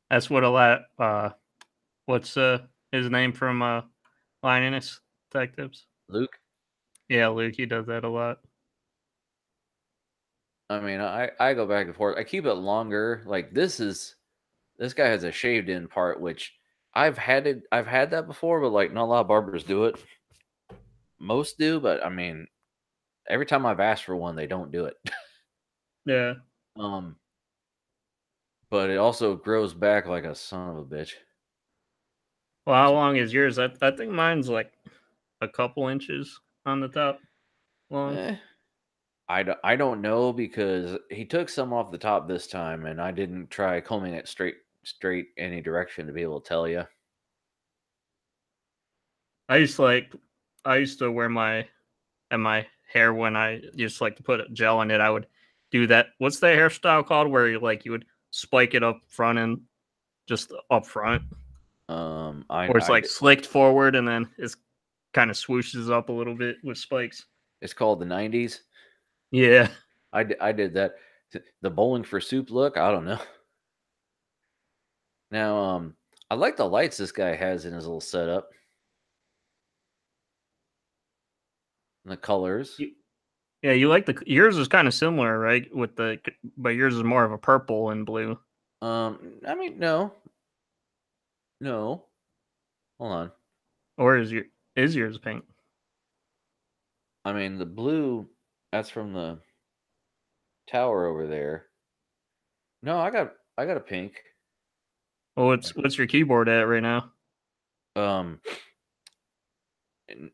S3: That's what a lot. What's his name from Lioness Detectives?
S2: Luke.
S3: Yeah, Luke, he does that a lot.
S2: I mean, I go back and forth. I keep it longer. Like this guy has a shaved in part, which I've had that before, but like not a lot of barbers do it. Most do, but I mean, every time I've asked for one, they don't do it.
S3: Yeah.
S2: But it also grows back like a son of a bitch.
S3: Well, how long is yours? I think mine's like a couple inches on the top long.
S2: I don't know because he took some off the top this time, and I didn't try combing it straight any direction to be able to tell you.
S3: I used to wear my hair when I used to like to put gel in it. I would do that. What's the hairstyle called where you would spike it up front and just up front, or it's like slicked forward and then it's kind of swooshes up a little bit with spikes.
S2: It's called the 90s.
S3: Yeah,
S2: I did that. The bowling for soup look. I don't know. Now, I like the lights this guy has in his little setup. And the colors.
S3: Yeah, you like yours is kind of similar, right? But yours is more of a purple and blue.
S2: I mean, no. Hold on.
S3: Or is yours pink?
S2: I mean, the blue, that's from the tower over there. No, I got a pink.
S3: Well, what's your keyboard at right now?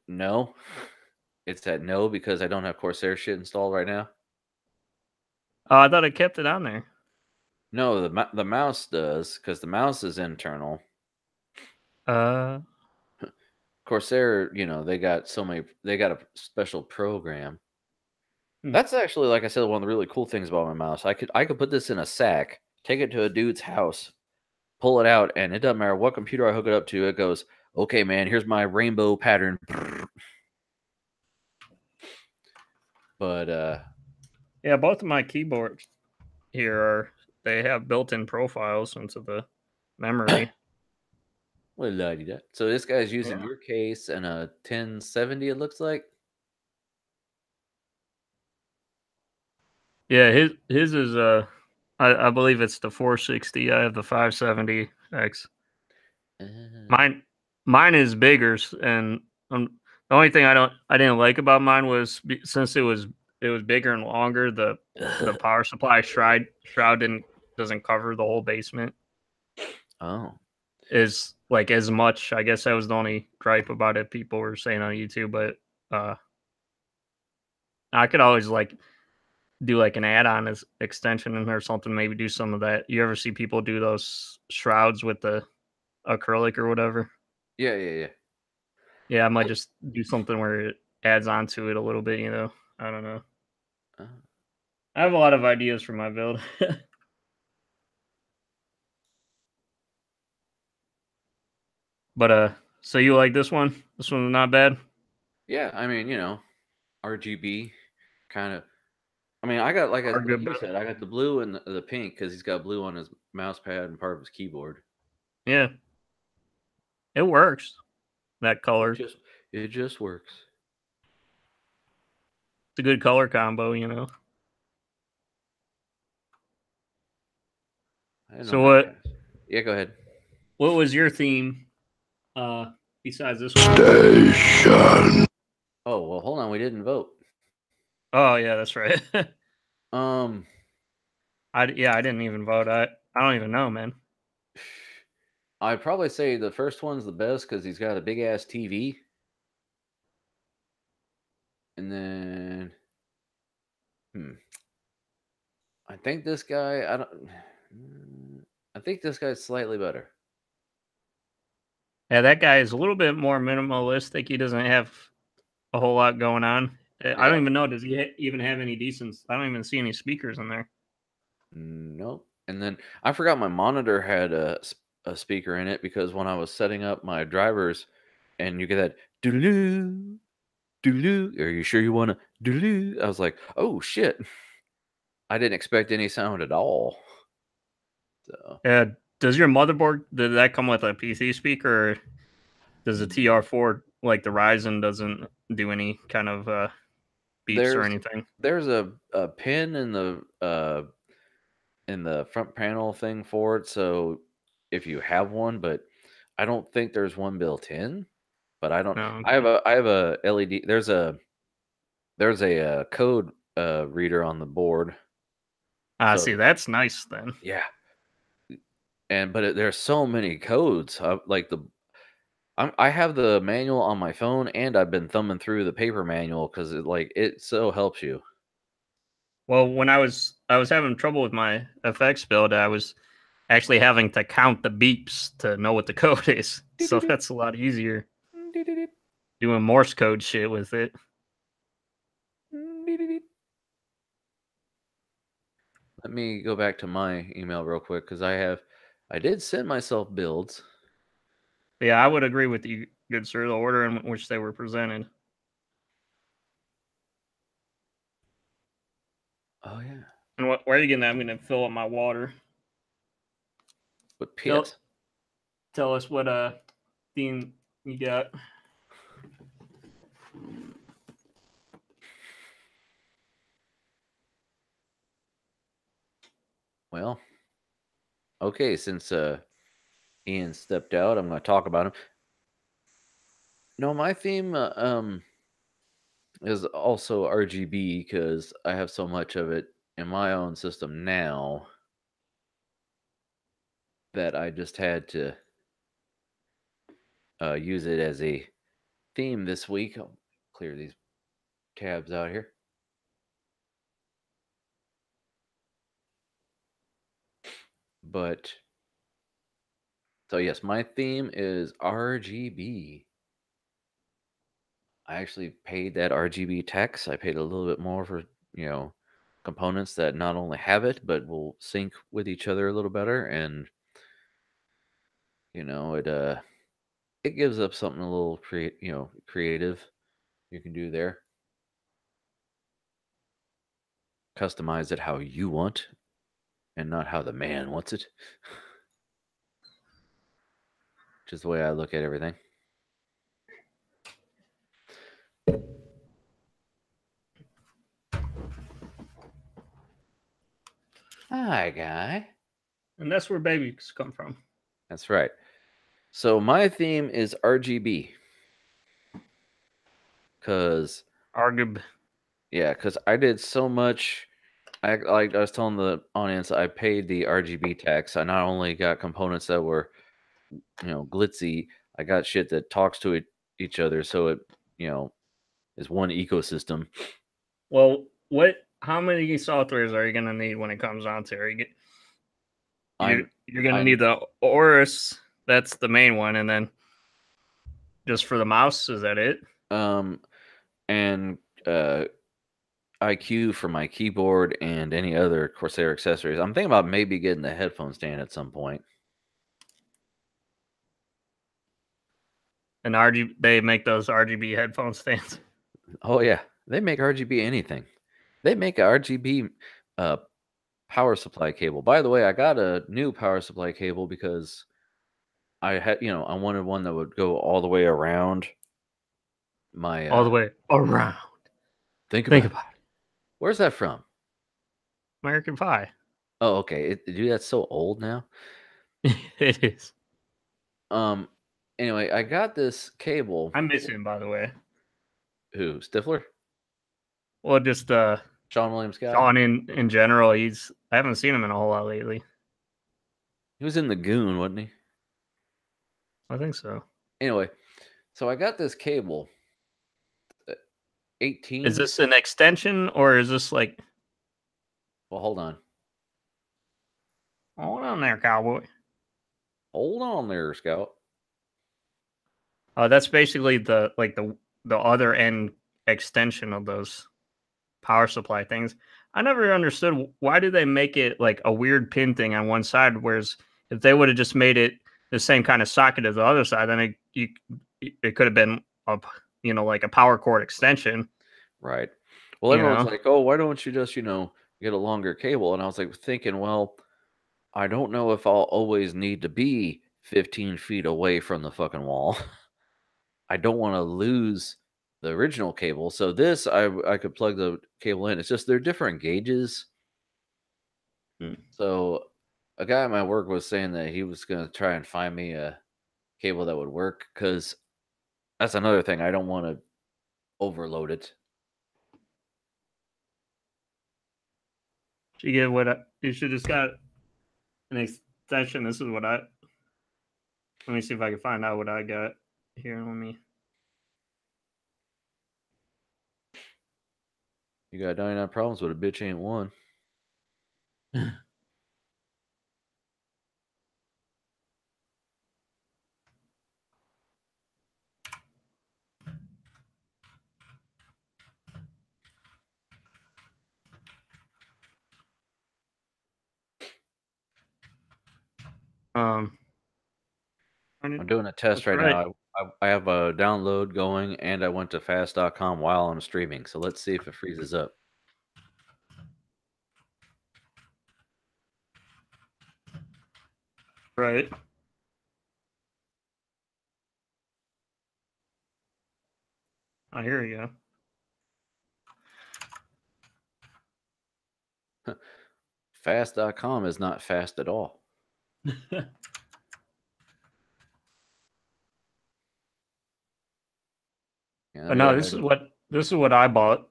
S2: No. It's at no because I don't have Corsair shit installed right now.
S3: Oh, I thought I kept it on there.
S2: No, the mouse does because the mouse is internal. Corsair, they got a special program. That's actually, like I said, one of the really cool things about my mouse. I could put this in a sack, take it to a dude's house, pull it out, and it doesn't matter what computer I hook it up to. It goes, okay, man, here's my rainbow pattern. But
S3: yeah, both of my keyboards here they have built-in profiles into the memory.
S2: So this guy's using your case and a 1070, it looks like.
S3: Yeah, his is I believe it's the 460. I have the 570X. Mine is bigger, and the only thing I didn't like about mine was since it was bigger and longer. The power supply shroud doesn't cover the whole basement.
S2: Oh,
S3: is like as much. I guess that was the only gripe about it people were saying on YouTube, but I could always do like an add-on as extension in or something. Maybe do some of that. You ever see people do those shrouds with the acrylic or whatever?
S2: Yeah.
S3: Yeah, I might just do something where it adds on to it a little bit. I don't know. I have a lot of ideas for my build. But so you like this one? This one's not bad.
S2: Yeah, I mean, RGB kind of. I mean, I got like you said, I got the blue and the pink because he's got blue on his mouse pad and part of his keyboard.
S3: Yeah, it works. That color,
S2: it just works.
S3: It's a good color combo, So what?
S2: Yeah, go ahead.
S3: What was your theme? Besides this one.
S5: Station.
S2: Oh well, hold on. We didn't vote.
S3: Oh yeah, that's right.
S2: I
S3: didn't even vote. I don't even know, man.
S2: I'd probably say the first one's the best because he's got a big ass TV. And then, I think this guy. I think this guy's slightly better.
S3: Yeah, that guy is a little bit more minimalistic. He doesn't have a whole lot going on. Yeah. I don't even know. Does he even have any decent? I don't even see any speakers in there.
S2: Nope. And then I forgot my monitor had a speaker in it because when I was setting up my drivers, and you get that doo-doo, doo-doo, are you sure you want to doo-doo? I was like, oh shit. I didn't expect any sound at all. So.
S3: Does your motherboard, did that come with a PC speaker, or does the TR4 like the Ryzen doesn't do any kind of beeps or anything.
S2: There's a pin in the front panel thing for it, so if you have one, but I don't think there's one built in. But I don't.
S3: No,
S2: I have a LED. There's a code reader on the board.
S3: see, that's nice then.
S2: Yeah. But there's so many codes. I have the manual on my phone, and I've been thumbing through the paper manual because it so helps you.
S3: Well, when I was having trouble with my FX build, I was actually having to count the beeps to know what the code is. So that's a lot easier. Doing Morse code shit with it.
S2: Let me go back to my email real quick because I did send myself builds.
S3: Yeah, I would agree with you, good sir, the order in which they were presented.
S2: Oh yeah.
S3: And where are you getting that? I'm going to fill up my water.
S2: What pit?
S3: Tell us what theme you got.
S2: Well, okay, since Ian stepped out, I'm going to talk about him. No, my theme is also RGB because I have so much of it in my own system now that I just had to use it as a theme this week. I'll clear these tabs out here. But so yes, my theme is RGB. I actually paid that RGB tax. I paid a little bit more for, components that not only have it but will sync with each other a little better, and it gives up something a little creative you can do there. Customize it how you want and not how the man wants it. Which is the way I look at everything. Hi, guy.
S3: And that's where babies come from.
S2: That's right. So my theme is RGB. Because I did so much. Like I was telling the audience, I paid the RGB tax. I not only got components that were, glitzy, I got shit that talks to each other, so it, is one ecosystem.
S3: Well, how many softwares are you gonna need when it comes down to it? You're gonna need the Oris. That's the main one, and then just for the mouse, is that it?
S2: And IQ for my keyboard and any other Corsair accessories. I'm thinking about maybe getting the headphone stand at some point.
S3: And they make those RGB headphone stands.
S2: Oh yeah, they make RGB anything. They make a RGB power supply cable. By the way, I got a new power supply cable because I had, I wanted one that would go all the way around my
S3: all the way around.
S2: Think about it. Where's that from?
S3: American Pie.
S2: Oh, okay. Dude, that's so old now.
S3: It is.
S2: Anyway, I got this cable.
S3: I miss him, by the way.
S2: Who? Stifler?
S3: Well, just
S2: Sean William Scott.
S3: Sean in general. I haven't seen him in a whole lot lately.
S2: He was in the Goon, wasn't he?
S3: I think so.
S2: Anyway, so I got this cable. 18.
S3: Is this an extension or is this like?
S2: Well, hold on.
S3: Hold on there, cowboy.
S2: Hold on there, Scout.
S3: That's basically the other end extension of those power supply things. I never understood why do they make it like a weird pin thing on one side, whereas if they would have just made it the same kind of socket as the other side, then it could have been like a power cord extension.
S2: Right. Well, everyone's like, oh, why don't you just, get a longer cable? And I was like thinking, well, I don't know if I'll always need to be 15 feet away from the fucking wall. I don't want to lose the original cable. So this, I could plug the cable in. It's just they're different gauges. So a guy at my work was saying that he was going to try and find me a cable that would work, because that's another thing. I don't want to overload it.
S3: You get what you should just got an extension. This is what let me see if I can find out what I got here. Let me.
S2: You got 99 problems, but a bitch ain't one.
S3: Um,
S2: I'm doing a test right now. I have a download going, and I went to fast.com while I'm streaming. So let's see if it freezes up.
S3: Right. Oh, here you
S2: go. Fast.com is not fast at all.
S3: But no, this is what I bought.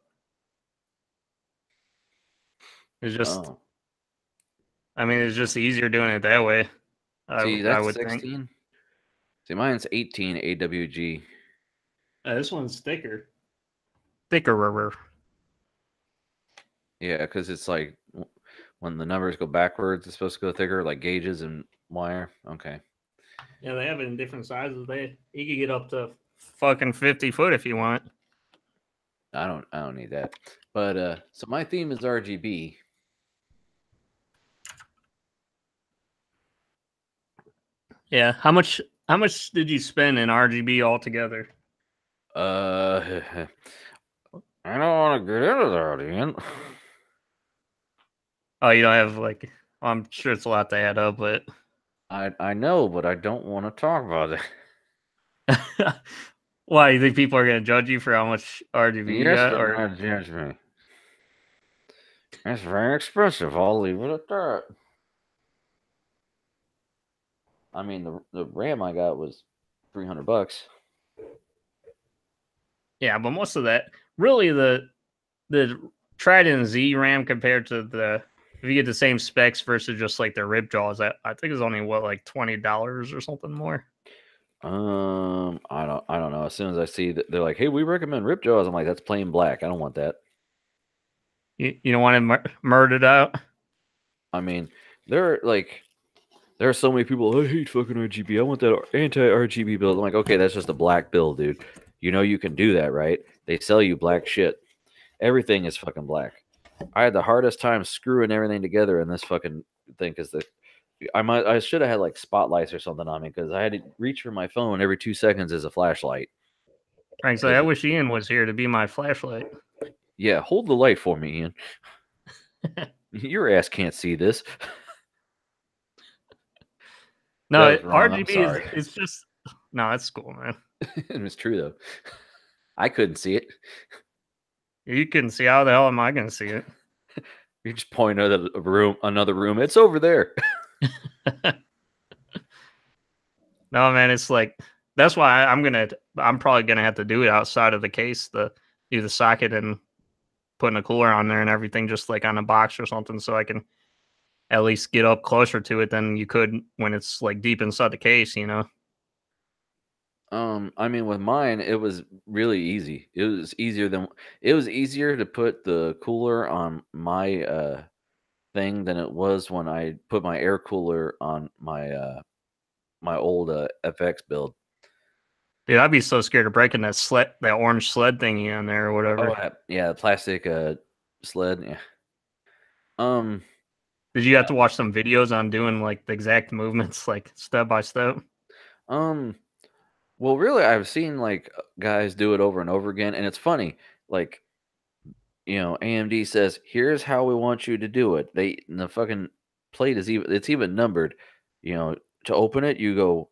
S3: It's just, I mean, it's just easier doing it that way.
S2: See, that's
S3: I would
S2: 16.
S3: think.
S2: See, mine's 18 AWG.
S3: This one's thicker. Thicker.
S2: Yeah, because it's like when the numbers go backwards, it's supposed to go thicker, like gauges and wire. Okay.
S3: Yeah, they have it in different sizes. You could get up to fucking 50 foot if you want.
S2: I don't need that. But so my theme is RGB.
S3: Yeah. How much did you spend in RGB altogether?
S2: I don't want to get into that, Ian.
S3: Oh, you don't have I'm sure it's a lot to add up, but
S2: I know, but I don't want to talk about
S3: it. Why, you think people are going to judge you for how much RGB you got?
S2: They're going to judge me. It's very expensive. I'll leave it at that. I mean, the RAM I got was $300.
S3: Yeah, but most of that, really, the Trident Z RAM compared to if you get the same specs versus just like the rip jaws, I think is only like $20 or something more.
S2: I don't know. As soon as I see that they're like, "Hey, we recommend rip jaws," I'm like, "That's plain black. I don't want that."
S3: You don't want it murdered out?
S2: I mean, there are so many people. I hate fucking RGB. I want that anti-RGB build. I'm like, okay, that's just a black build, dude. You know you can do that, right? They sell you black shit. Everything is fucking black. I had the hardest time screwing everything together in this fucking thing because I should have had like spotlights or something on me because I had to reach for my phone every 2 seconds as a flashlight.
S3: Frankly, I wish Ian was here to be my flashlight.
S2: Yeah, hold the light for me, Ian. Your ass can't see this.
S3: No, RGB is just no. That's cool, man.
S2: It's true though. I couldn't see it.
S3: You couldn't see. How the hell am I going to see it?
S2: You just point out another room. It's over there.
S3: No, man. It's like that's why I'm probably gonna have to do it outside of the case. Do the socket and putting a cooler on there and everything, just like on a box or something, so I can at least get up closer to it than you could when it's like deep inside the case, you know.
S2: I mean, with mine, it was really easy. It was easier to put the cooler on my thing than it was when I put my air cooler on my my old FX build.
S3: Dude, I'd be so scared of breaking that orange sled thingy on there or whatever.
S2: Oh, yeah, the plastic sled. Yeah.
S3: Did you have to watch some videos on doing like the exact movements, like step by step?
S2: Well, really, I've seen like guys do it over and over again, and it's funny. Like, AMD says, "Here's how we want you to do it." The fucking plate it's even numbered. To open it, you go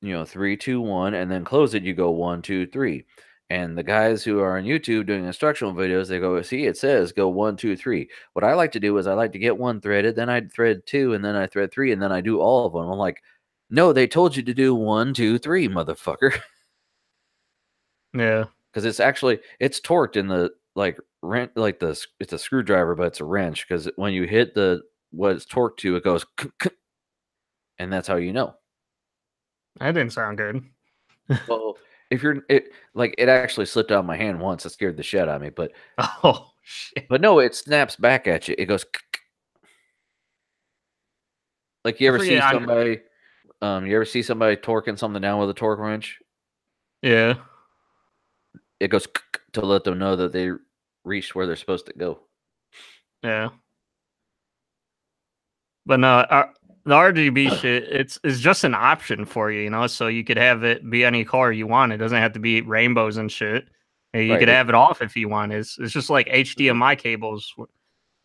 S2: 3, 2, 1, and then close it. You go 1, 2, 3. And the guys who are on YouTube doing instructional videos, they go, see, it says go 1, 2, 3. What I like to do is I like to get one threaded, then I thread 2, and then I thread 3, and then I do all of them. I'm like, no, they told you to do 1, 2, 3, motherfucker.
S3: Yeah.
S2: Because it's torqued in the it's a screwdriver, but it's a wrench. Because when you hit what it's torqued to, it goes, and that's how you know.
S3: That didn't sound good.
S2: Well, it actually slipped out of my hand once. It scared the shit out of me. But
S3: oh shit!
S2: But no, it snaps back at you. It goes. Like you ever see somebody? You ever see somebody torquing something down with a torque wrench?
S3: Yeah.
S2: It goes to let them know that they reached where they're supposed to go.
S3: Yeah. But no, the RGB shit, it's just an option for you, so you could have it be any color you want. It doesn't have to be rainbows and shit. You could have it off if you want. It's just like HDMI cables.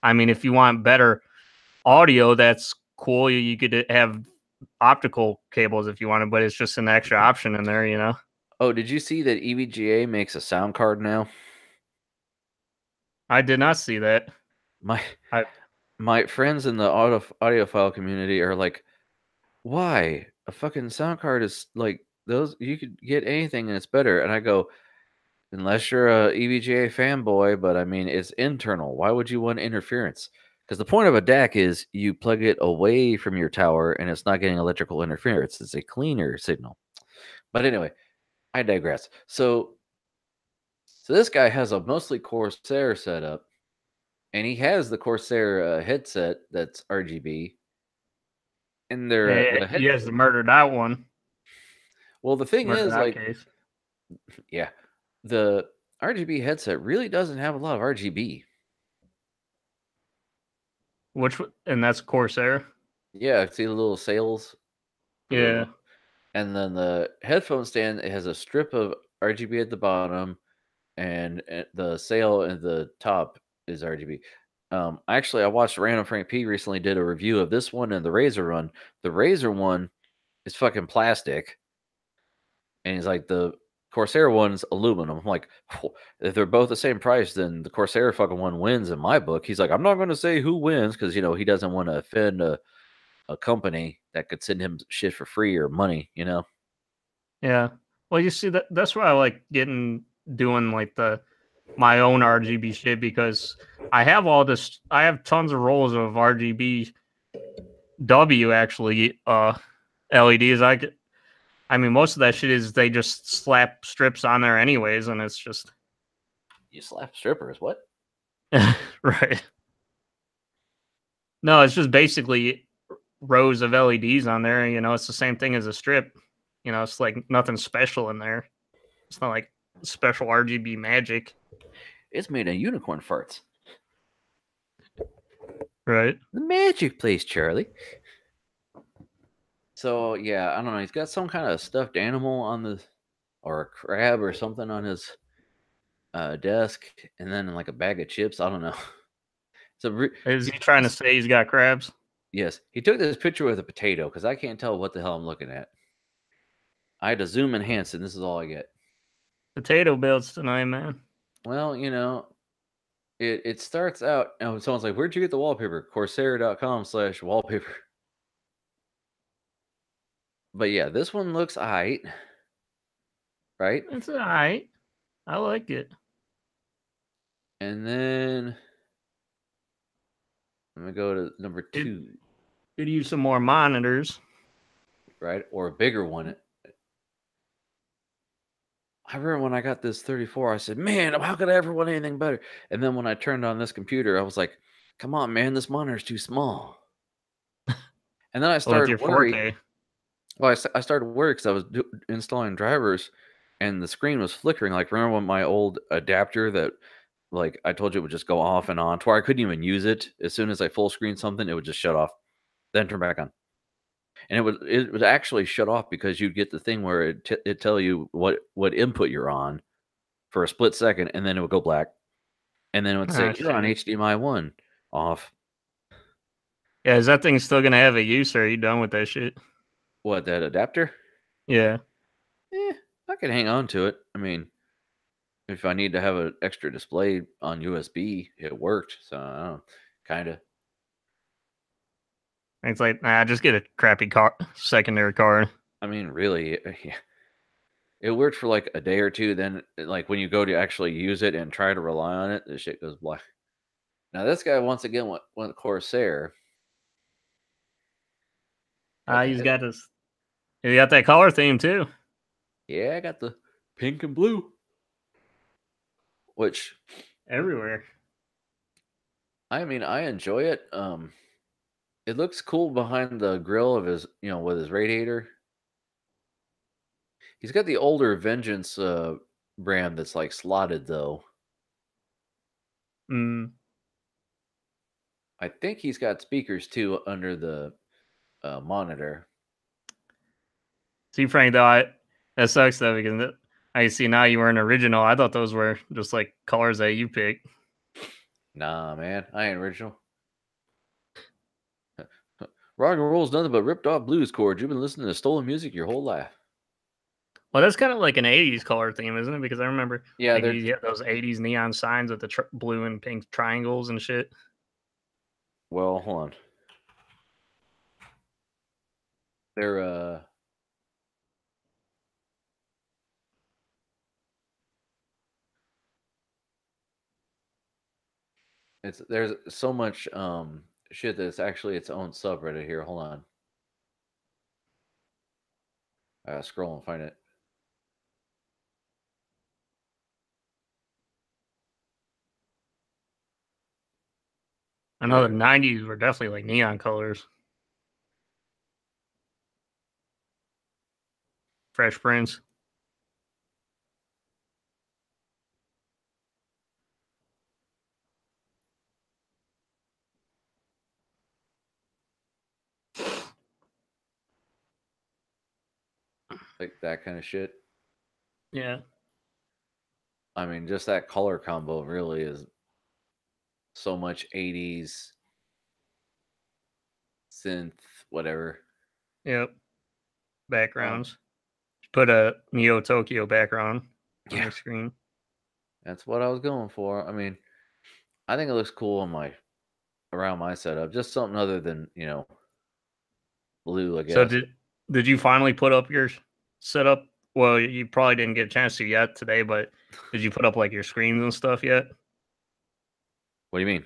S3: I mean, if you want better audio, that's cool. You could have optical cables if you wanted, but it's just an extra option in there.
S2: Oh, did you see that EVGA makes a sound card now?
S3: I did not see that.
S2: My friends in the audiophile community are like, why? A fucking sound card is like those, you could get anything and it's better. And I go, unless you're a EVGA fanboy, but I mean, it's internal. Why would you want interference? Because the point of a DAC is you plug it away from your tower and it's not getting electrical interference. It's a cleaner signal. But anyway, I digress. So this guy has a mostly Corsair setup, and he has the Corsair headset that's RGB. And
S3: he has the murdered out one.
S2: Well, the thing is, yeah, the RGB headset really doesn't have a lot of RGB.
S3: And that's Corsair?
S2: Yeah, see the little sails?
S3: Yeah.
S2: And then the headphone stand, it has a strip of RGB at the bottom, and the sail at the top is RGB. Actually, I watched Random Frank P recently did a review of this one and the Razer one. The Razer one is fucking plastic, and he's like, the Corsair one's aluminum. I'm like, if they're both the same price, then the Corsair fucking one wins in my book. He's like, I'm not going to say who wins because he doesn't want to offend a company that could send him shit for free or money.
S3: Yeah. Well, you see that's why I like doing like my own RGB shit, because I have all this. I have tons of rolls of RGB actually LEDs. I mean, most of that shit is they just slap strips on there anyways, and it's just
S2: you slap strippers. What?
S3: Right. No, it's just basically rows of LEDs on there. It's the same thing as a strip. It's like nothing special in there. It's not like special RGB magic.
S2: It's made of unicorn farts.
S3: Right.
S2: The magic place, Charlie. So, yeah, I don't know. He's got some kind of stuffed animal or a crab or something on his desk, and then like a bag of chips. I don't know.
S3: Is he trying to say he's got crabs?
S2: Yes. He took this picture with a potato because I can't tell what the hell I'm looking at. I had to zoom enhance, and this is all I get.
S3: Potato builds tonight, man.
S2: Well, it starts out, and someone's like, where'd you get the wallpaper? Corsair.com/wallpaper. But yeah, this one looks aight. Right?
S3: It's aight. I like it.
S2: And then I'm going to go to number 2.
S3: Could use some more monitors.
S2: Right? Or a bigger one. I remember when I got this 34, I said, man, how could I ever want anything better? And then when I turned on this computer, I was like, come on, man, this monitor's too small. And then I started worrying. Well, I started worrying because I was installing drivers, and the screen was flickering. Like, remember when my old adapter that, like, I told you it would just go off and on to where I couldn't even use it. As soon as I full screen something, it would just shut off, then turn back on. And it would actually shut off because you'd get the thing where it tell you what input you're on for a split second, and then it would go black, and then it would say you're on HDMI 1 off.
S3: Yeah, is that thing still gonna have a use, or are you done with that shit?
S2: What, that adapter?
S3: Yeah.
S2: I can hang on to it. I mean, if I need to have an extra display on USB, it worked. So I don't know, kind of.
S3: It's like, nah, just get a crappy secondary card.
S2: I mean, really, it worked for like a day or two. Then, like when you go to actually use it and try to rely on it, the shit goes black. Now this guy once again went Corsair. Got the
S3: He's
S2: head.
S3: got this. He got that color theme too.
S2: Yeah, I got the pink and blue, which
S3: Everywhere.
S2: I mean I enjoy it. It looks cool behind the grill of his, with his radiator. He's got the older Vengeance brand that's like slotted though.
S3: Mm.
S2: I think he's got speakers too under the monitor.
S3: See, Frank, though, that sucks though because I see now you were an original. I thought those were just like colors that you picked.
S2: Nah, man, I ain't original. Rock and roll's nothing but ripped off blues chords. You've been listening to stolen music your whole life.
S3: Well, that's kind of like an '80s color theme, isn't it? Because I remember,
S2: Yeah,
S3: like,
S2: they're
S3: you get those '80s neon signs with the blue and pink triangles and shit.
S2: well, hold on. They're there's so much shit that it's actually its own subreddit here. Hold on. Scroll and find it.
S3: I know the '90s were definitely like neon colors. Fresh Prince.
S2: Like that kind of shit.
S3: Yeah.
S2: I mean, just that color combo really is so much 80s synth, whatever.
S3: Yep. Backgrounds. Put a Neo Tokyo background on
S2: Yeah.
S3: your screen.
S2: That's what I was going for. I mean, I think it looks cool on around my setup. Just something other than, blue, I
S3: So
S2: guess.
S3: did you finally put up your setup? Well, you probably didn't get a chance to yet today, but did you put up like your screens and stuff yet?
S2: What do you mean?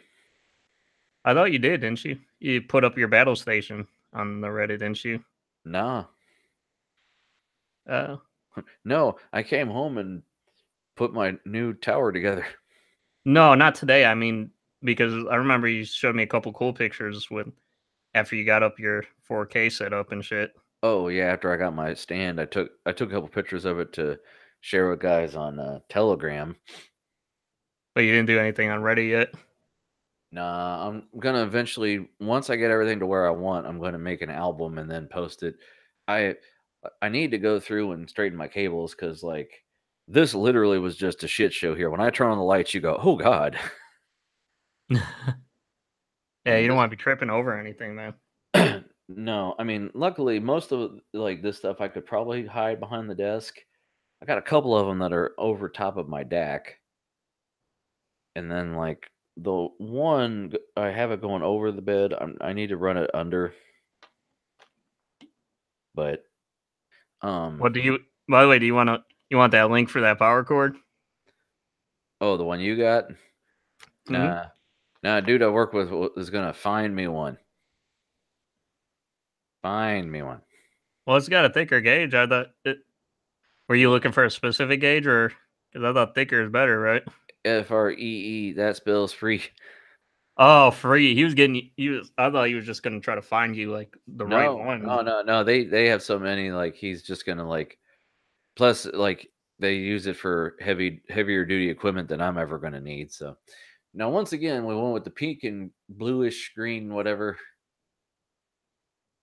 S3: I thought you did, didn't you? You put up your battle station on the Reddit, didn't you?
S2: Nah.
S3: Uh,
S2: No, I came home and put my new tower together.
S3: no, not today. I mean, because I remember you showed me a couple cool pictures with after you got up your 4K setup and shit.
S2: Oh yeah, after I got my stand, I took a couple pictures of it to share with guys on Telegram.
S3: But you didn't do anything on Reddit yet.
S2: Nah, I'm gonna eventually, once I get everything to where I want, I'm gonna make an album and then post it. I I need to go through and straighten my cables because like this literally was just a shit show here. When I turn on the lights, you go, "Oh God!" I
S3: Yeah, you
S2: mean,
S3: don't want to be tripping over anything, man.
S2: no, I mean, luckily, most of like this stuff I could probably hide behind the desk. I got a couple of them that are over top of my DAC, and then like the one I have it going over the bed. I need to run it under, but
S3: What do you? By the way, do you want that link for that power cord?
S2: oh, the one you got?
S3: Mhm.
S2: Nah, dude I work with is gonna find me one. Find me one.
S3: Well, it's got a thicker gauge. I thought. Were you looking for a specific gauge, or because I thought thicker is better, right?
S2: FREE, that spells free.
S3: Oh, free. He was getting. He was. I thought he was just gonna try to find you like the right one.
S2: No. They have so many. Like he's just gonna like. Plus, like they use it for heavier duty equipment than I'm ever gonna need. So now, once again, we went with the pink and bluish green, whatever.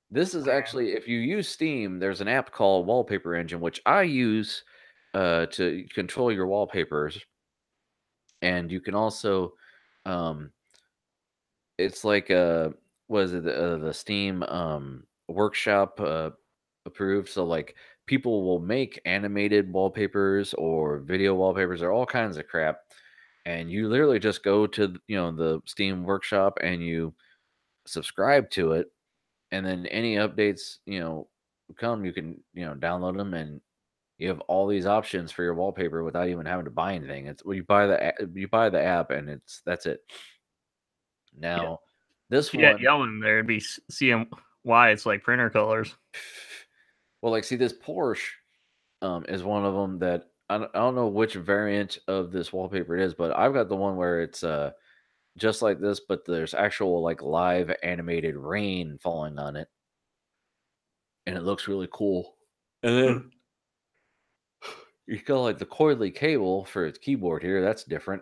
S2: This is actually, if you use Steam, there's an app called Wallpaper Engine, which I use to control your wallpapers, and you can also, um, it's like what is it, the Steam Workshop approved. So like people will make animated wallpapers or video wallpapers or all kinds of crap, and you literally just go to the Steam Workshop and you subscribe to it, and then any updates come, you can download them, and you have all these options for your wallpaper without even having to buy anything. It's you buy the app, and that's it. Now, this
S3: If you had
S2: one,
S3: yelling there, it'd be CMY. It's like printer colors.
S2: well, like, see, this Porsche is one of them that I don't know which variant of this wallpaper it is, but I've got the one where it's just like this, but there's actual like live animated rain falling on it, and it looks really cool. And then you got like the coily cable for its keyboard here. That's different.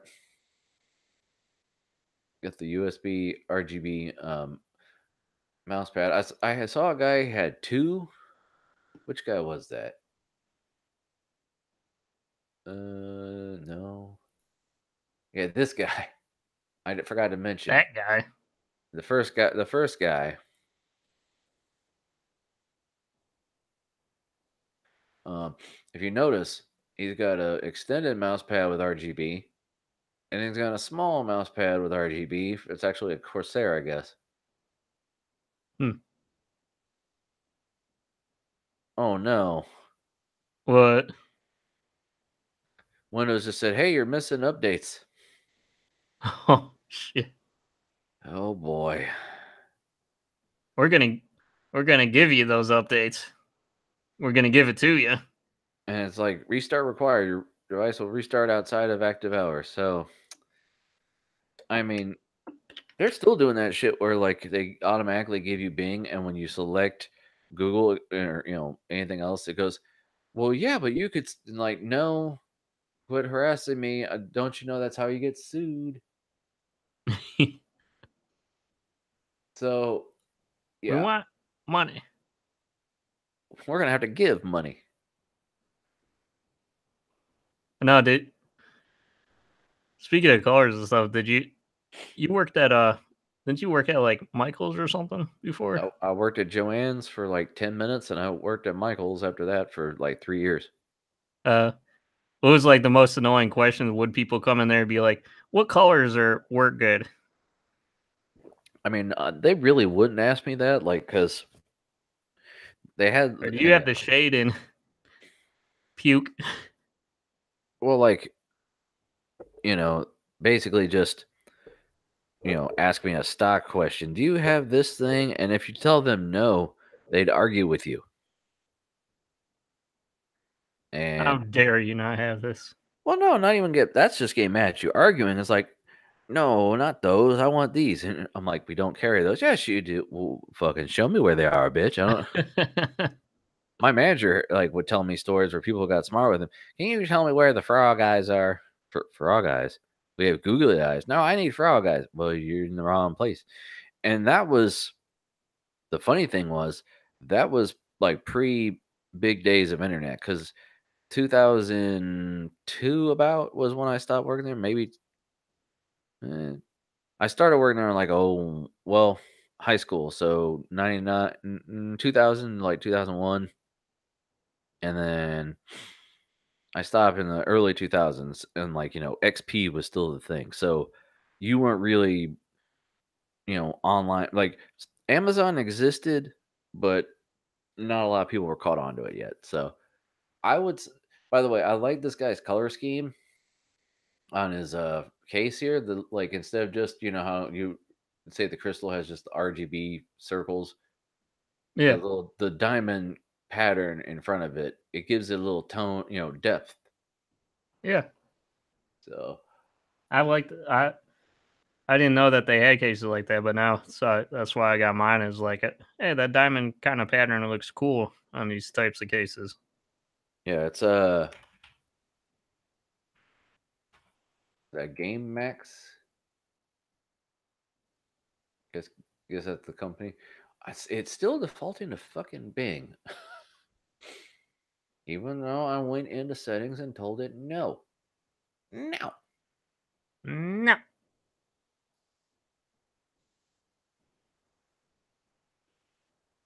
S2: Got the USB RGB mouse pad. I saw a guy had two. Which guy was that? No. Yeah, this guy. I forgot to mention
S3: That guy.
S2: the first guy. The first guy. If you notice, he's got a extended mouse pad with RGB, and he's got a small mouse pad with RGB. It's actually a Corsair, I guess. Oh no.
S3: What?
S2: Windows just said, "Hey, you're missing updates."
S3: Oh shit.
S2: Oh boy.
S3: We're gonna give you those updates. We're gonna give it to you.
S2: And it's like restart required. Your device will restart outside of active hours. So, I mean, they're still doing that shit where like they automatically give you Bing, and when you select Google or anything else, it goes, "Well, yeah, but you could like no, quit harassing me. Don't you know that's how you get sued?" So,
S3: We
S2: yeah,
S3: want money.
S2: we're gonna have to give money.
S3: No, dude. Speaking of colors and stuff, you worked at didn't you work at like Michael's or something before?
S2: I worked at Joann's for like 10 minutes, and I worked at Michael's after that for like 3 years.
S3: What was like the most annoying question? Would people come in there and be like, "What colors work good?"
S2: I mean, they really wouldn't ask me that, like, because they had,
S3: Or do you have the shade in puke?
S2: well, like, basically just, ask me a stock question. Do you have this thing? And if you tell them no, they'd argue with you.
S3: How
S2: And,
S3: dare you not have this?
S2: well, no, not even that's just getting mad at you. Arguing is like, no, not those. I want these. And I'm like, we don't carry those. Yes, you do. Well, fucking show me where they are, bitch. I don't. My manager like would tell me stories where people got smart with him. Can you tell me where the frog eyes are? For frog eyes, we have googly eyes. No, I need frog eyes. Well, you're in the wrong place. And that was the funny thing was that was like pre big days of internet, because 2002 about was when I stopped working there. Maybe I started working there in like high school. So 99 2000, like 2001. And then I stopped in the early 2000s, and like, XP was still the thing. So you weren't really, online. Like Amazon existed, but not a lot of people were caught onto it yet. So I would, by the way, I like this guy's color scheme on his case here. The like, instead of just, how you say the crystal has just the RGB circles,
S3: Yeah,
S2: the diamond pattern in front of it, it gives it a little tone, depth.
S3: yeah.
S2: So
S3: I liked. I didn't know that they had cases like that, but now so that's why I got mine. Is like, hey, that diamond kind of pattern looks cool on these types of cases.
S2: yeah, it's that Game Max. Guess guess that's the company. It's still defaulting to fucking Bing, even though I went into settings and told it no, no.
S3: No.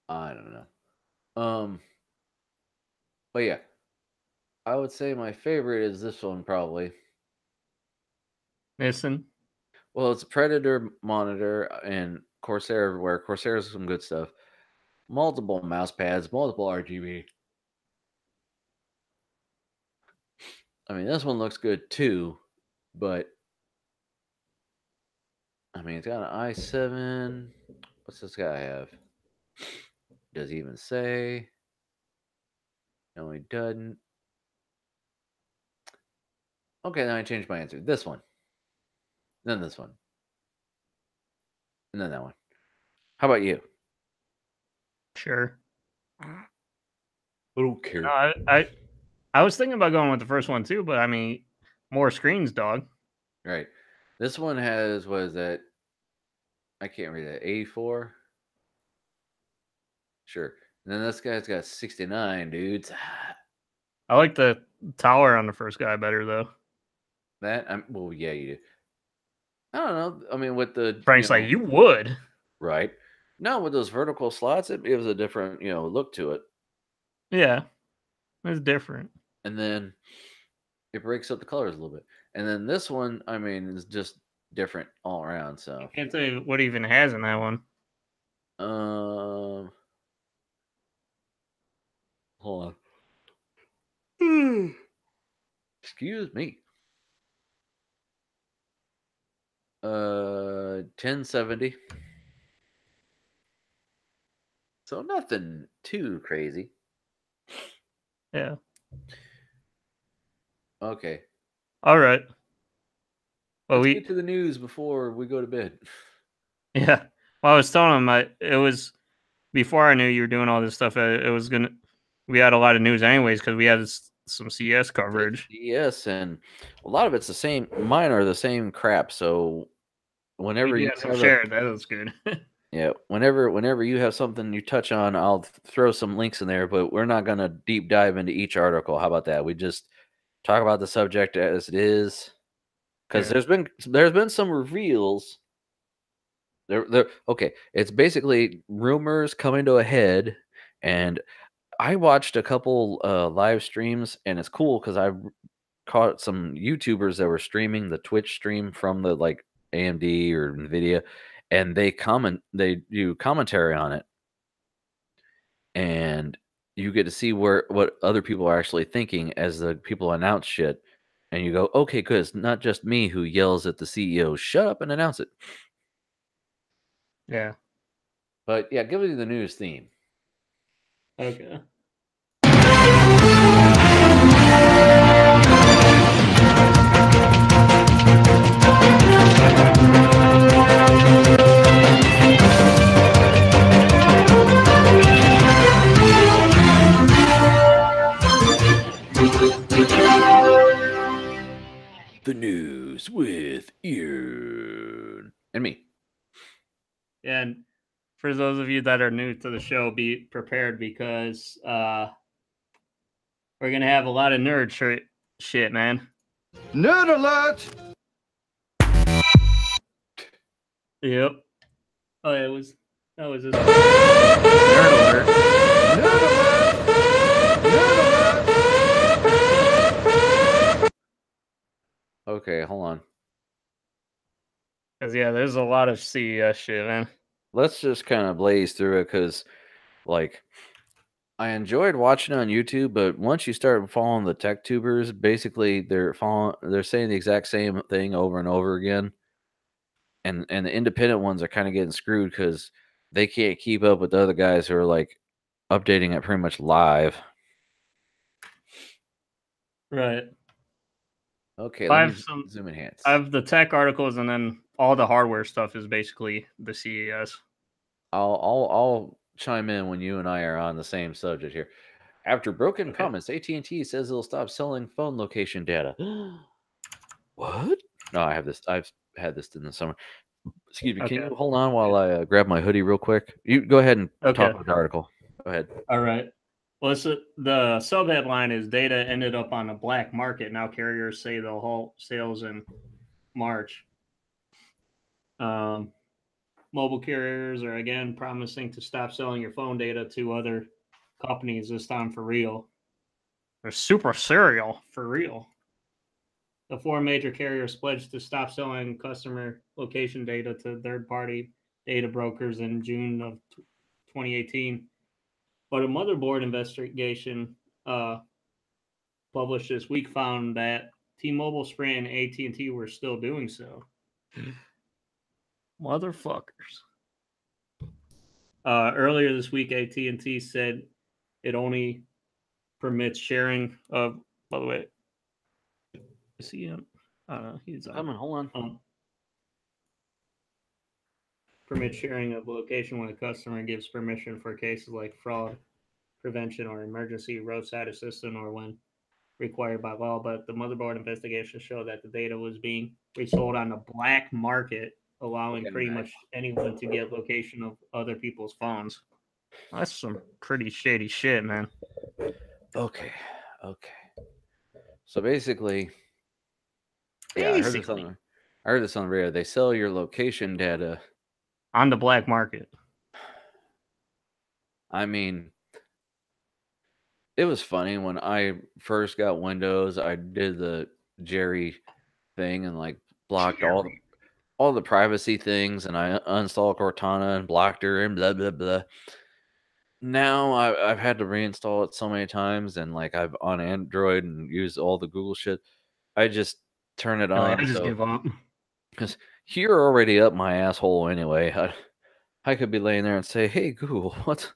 S2: I don't know. But yeah, I would say my favorite is this one probably.
S3: Missing.
S2: Well, it's a Predator monitor and Corsair everywhere. Corsair is some good stuff. Multiple mouse pads, multiple RGB. I mean, this one looks good too, but I mean, it's got an i7. What's this guy have? Does he even say? No, he doesn't. Okay, then I changed my answer. This one. Then this one. And then that one. How about you?
S3: Sure.
S2: I don't care.
S3: No, I was thinking about going with the first one too, but I mean, more screens, dog.
S2: Right. This one has, what is that? I can't read that. 84? Sure. And then this guy's got 69, dudes.
S3: I like the tower on the first guy better though.
S2: Well, yeah, you do. I don't know. I mean, with the
S3: Frank's like, you would.
S2: right. No, with those vertical slots, it gives a different, look to it.
S3: Yeah, it's different.
S2: And then it breaks up the colors a little bit. And then this one, I mean, is just different all around. So
S3: I can't tell you what even has in that one.
S2: Hold on. Excuse me. 1070. So nothing too crazy.
S3: Yeah.
S2: Okay.
S3: All right. Well,
S2: Let's get to the news before we go to bed.
S3: Yeah. Well, I was telling him it was before I knew you were doing all this stuff. It was gonna. We had a lot of news anyways because we had some CS coverage.
S2: Yes, and a lot of it's the same. Mine are the same crap. So whenever you
S3: have shared, that was good.
S2: Yeah, whenever you have something you touch on, I'll throw some links in there, but we're not going to deep dive into each article. How about that? We just talk about the subject as it is, because there's been some reveals. Okay. It's basically rumors coming to a head, and I watched a couple live streams, and it's cool because I caught some YouTubers that were streaming the Twitch stream from the AMD or Nvidia, and they do commentary on it, and you get to see what other people are actually thinking as the people announce shit, and you go, okay, good, it's not just me who yells at the CEO, shut up and announce it.
S3: Yeah.
S2: But yeah, give me the news theme.
S3: Okay.
S2: The news with Ian and me.
S3: And for those of you that are new to the show, be prepared because we're gonna have a lot of nerd shit, man.
S5: Nerd alert!
S3: Yep. Oh, that was this nerd alert.
S5: Nerd alert! Nerd alert!
S2: Okay, hold on.
S3: Because yeah, there's a lot of CES shit, man.
S2: Let's just kind of blaze through it because, I enjoyed watching it on YouTube, but once you start following the tech tubers, basically they're saying the exact same thing over and over again, and the independent ones are kind of getting screwed because they can't keep up with the other guys who are updating it pretty much live.
S3: Right.
S2: Okay,
S3: I
S2: let
S3: have
S2: me zoom enhance.
S3: I have the tech articles, and then all the hardware stuff is basically the CES.
S2: I'll chime in when you and I are on the same subject here. After broken promise, AT&T says it'll stop selling phone location data. What? No, I have this. I've had this in the summer. Excuse me. Can you hold on while I grab my hoodie real quick? You go ahead and talk about the article. Go ahead.
S3: All right. Well, the sub-headline is data ended up on the black market. Now carriers say they'll halt sales in March. Mobile carriers are again promising to stop selling your phone data to other companies, this time for real. They're super serial for real. The 4 major carriers pledged to stop selling customer location data to third-party data brokers in June of 2018. But a motherboard investigation published this week found that T-Mobile, Sprint, and AT&T were still doing so. Motherfuckers. Earlier this week, AT&T said it only permits sharing of. By the way, is he? He's
S2: Coming, hold on.
S3: Permit sharing of location when a customer gives permission for cases like fraud prevention or emergency roadside assistance, or when required by law. But the motherboard investigation showed that the data was being resold on the black market, allowing pretty much anyone to get location of other people's phones. That's some pretty shady shit, man.
S2: Okay. So basically, yeah, I heard this on the radio. They sell your location data
S3: on the black market.
S2: I mean, it was funny when I first got Windows. I did the Jerry thing and like blocked all the privacy things, and I uninstalled Cortana and blocked her and blah blah blah. Now I've had to reinstall it so many times, and like I've on Android and use all the Google shit. I just turn it on.
S3: I just give up
S2: because you're already up my asshole anyway. I could be laying there and say, "Hey Google, what's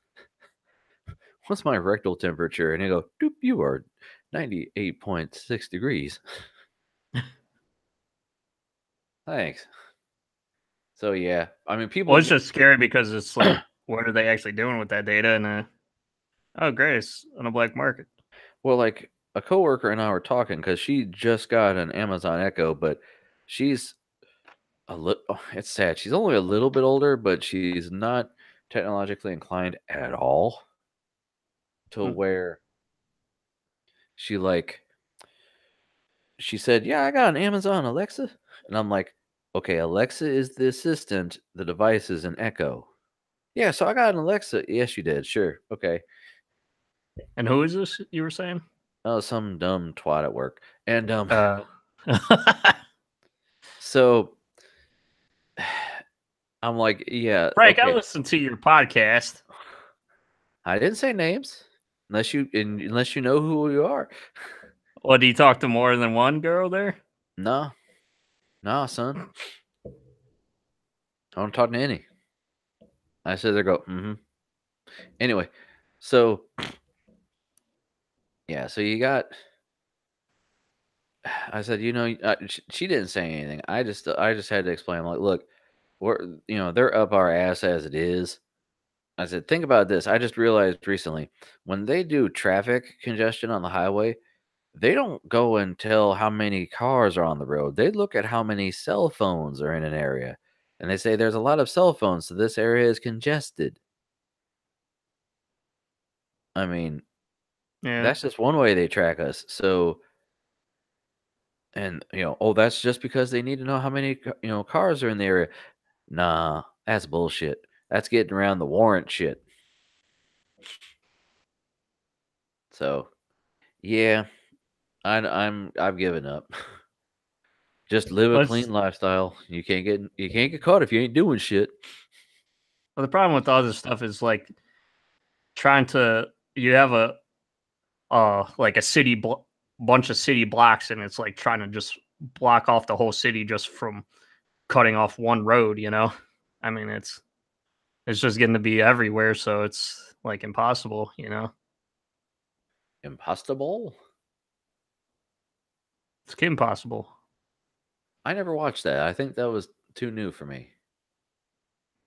S2: my rectal temperature?" And you go, "Doop, you are 98.6 degrees." Thanks. So yeah, I mean, people.
S3: Well, it's just scary because it's like, what are they actually doing with that data? And oh, great, it's on a black market.
S2: Well, like a coworker and I were talking because she just got an Amazon Echo, but she's a little. It's sad. She's only a little bit older, but she's not technologically inclined at all. To where she said, "Yeah, I got an Amazon Alexa," and I'm like, "Okay, Alexa is the assistant. The device is an Echo." Yeah, so I got an Alexa. Yes, you did. Sure. Okay.
S3: And who is this you were saying?
S2: Oh, some dumb twat at work. And so I'm like, yeah.
S3: Frank,
S2: okay.
S3: I listened to your podcast.
S2: I didn't say names unless you know who you are.
S3: Well, do you talk to more than one girl there?
S2: No, son. I don't talk to any. I said they go, mm-hmm. Anyway, so yeah, so you got. I said, she didn't say anything. I just had to explain. I'm like, look, they're up our ass as it is. I said, think about this. I just realized recently when they do traffic congestion on the highway, they don't go and tell how many cars are on the road. They look at how many cell phones are in an area. And they say there's a lot of cell phones, so this area is congested. I mean, that's just one way they track us. So, and, that's just because they need to know how many, cars are in the area. Nah, that's bullshit. That's getting around the warrant shit. So, yeah, I've given up. Just live a clean lifestyle. You can't get caught if you ain't doing shit.
S3: Well, the problem with all this stuff is like you have a like a city bunch of city blocks, and it's like trying to just block off the whole city just from cutting off one road. I mean, it's just getting to be everywhere, so it's like impossible.
S2: Impossible?
S3: It's impossible.
S2: I never watched that. I think that was too new for me.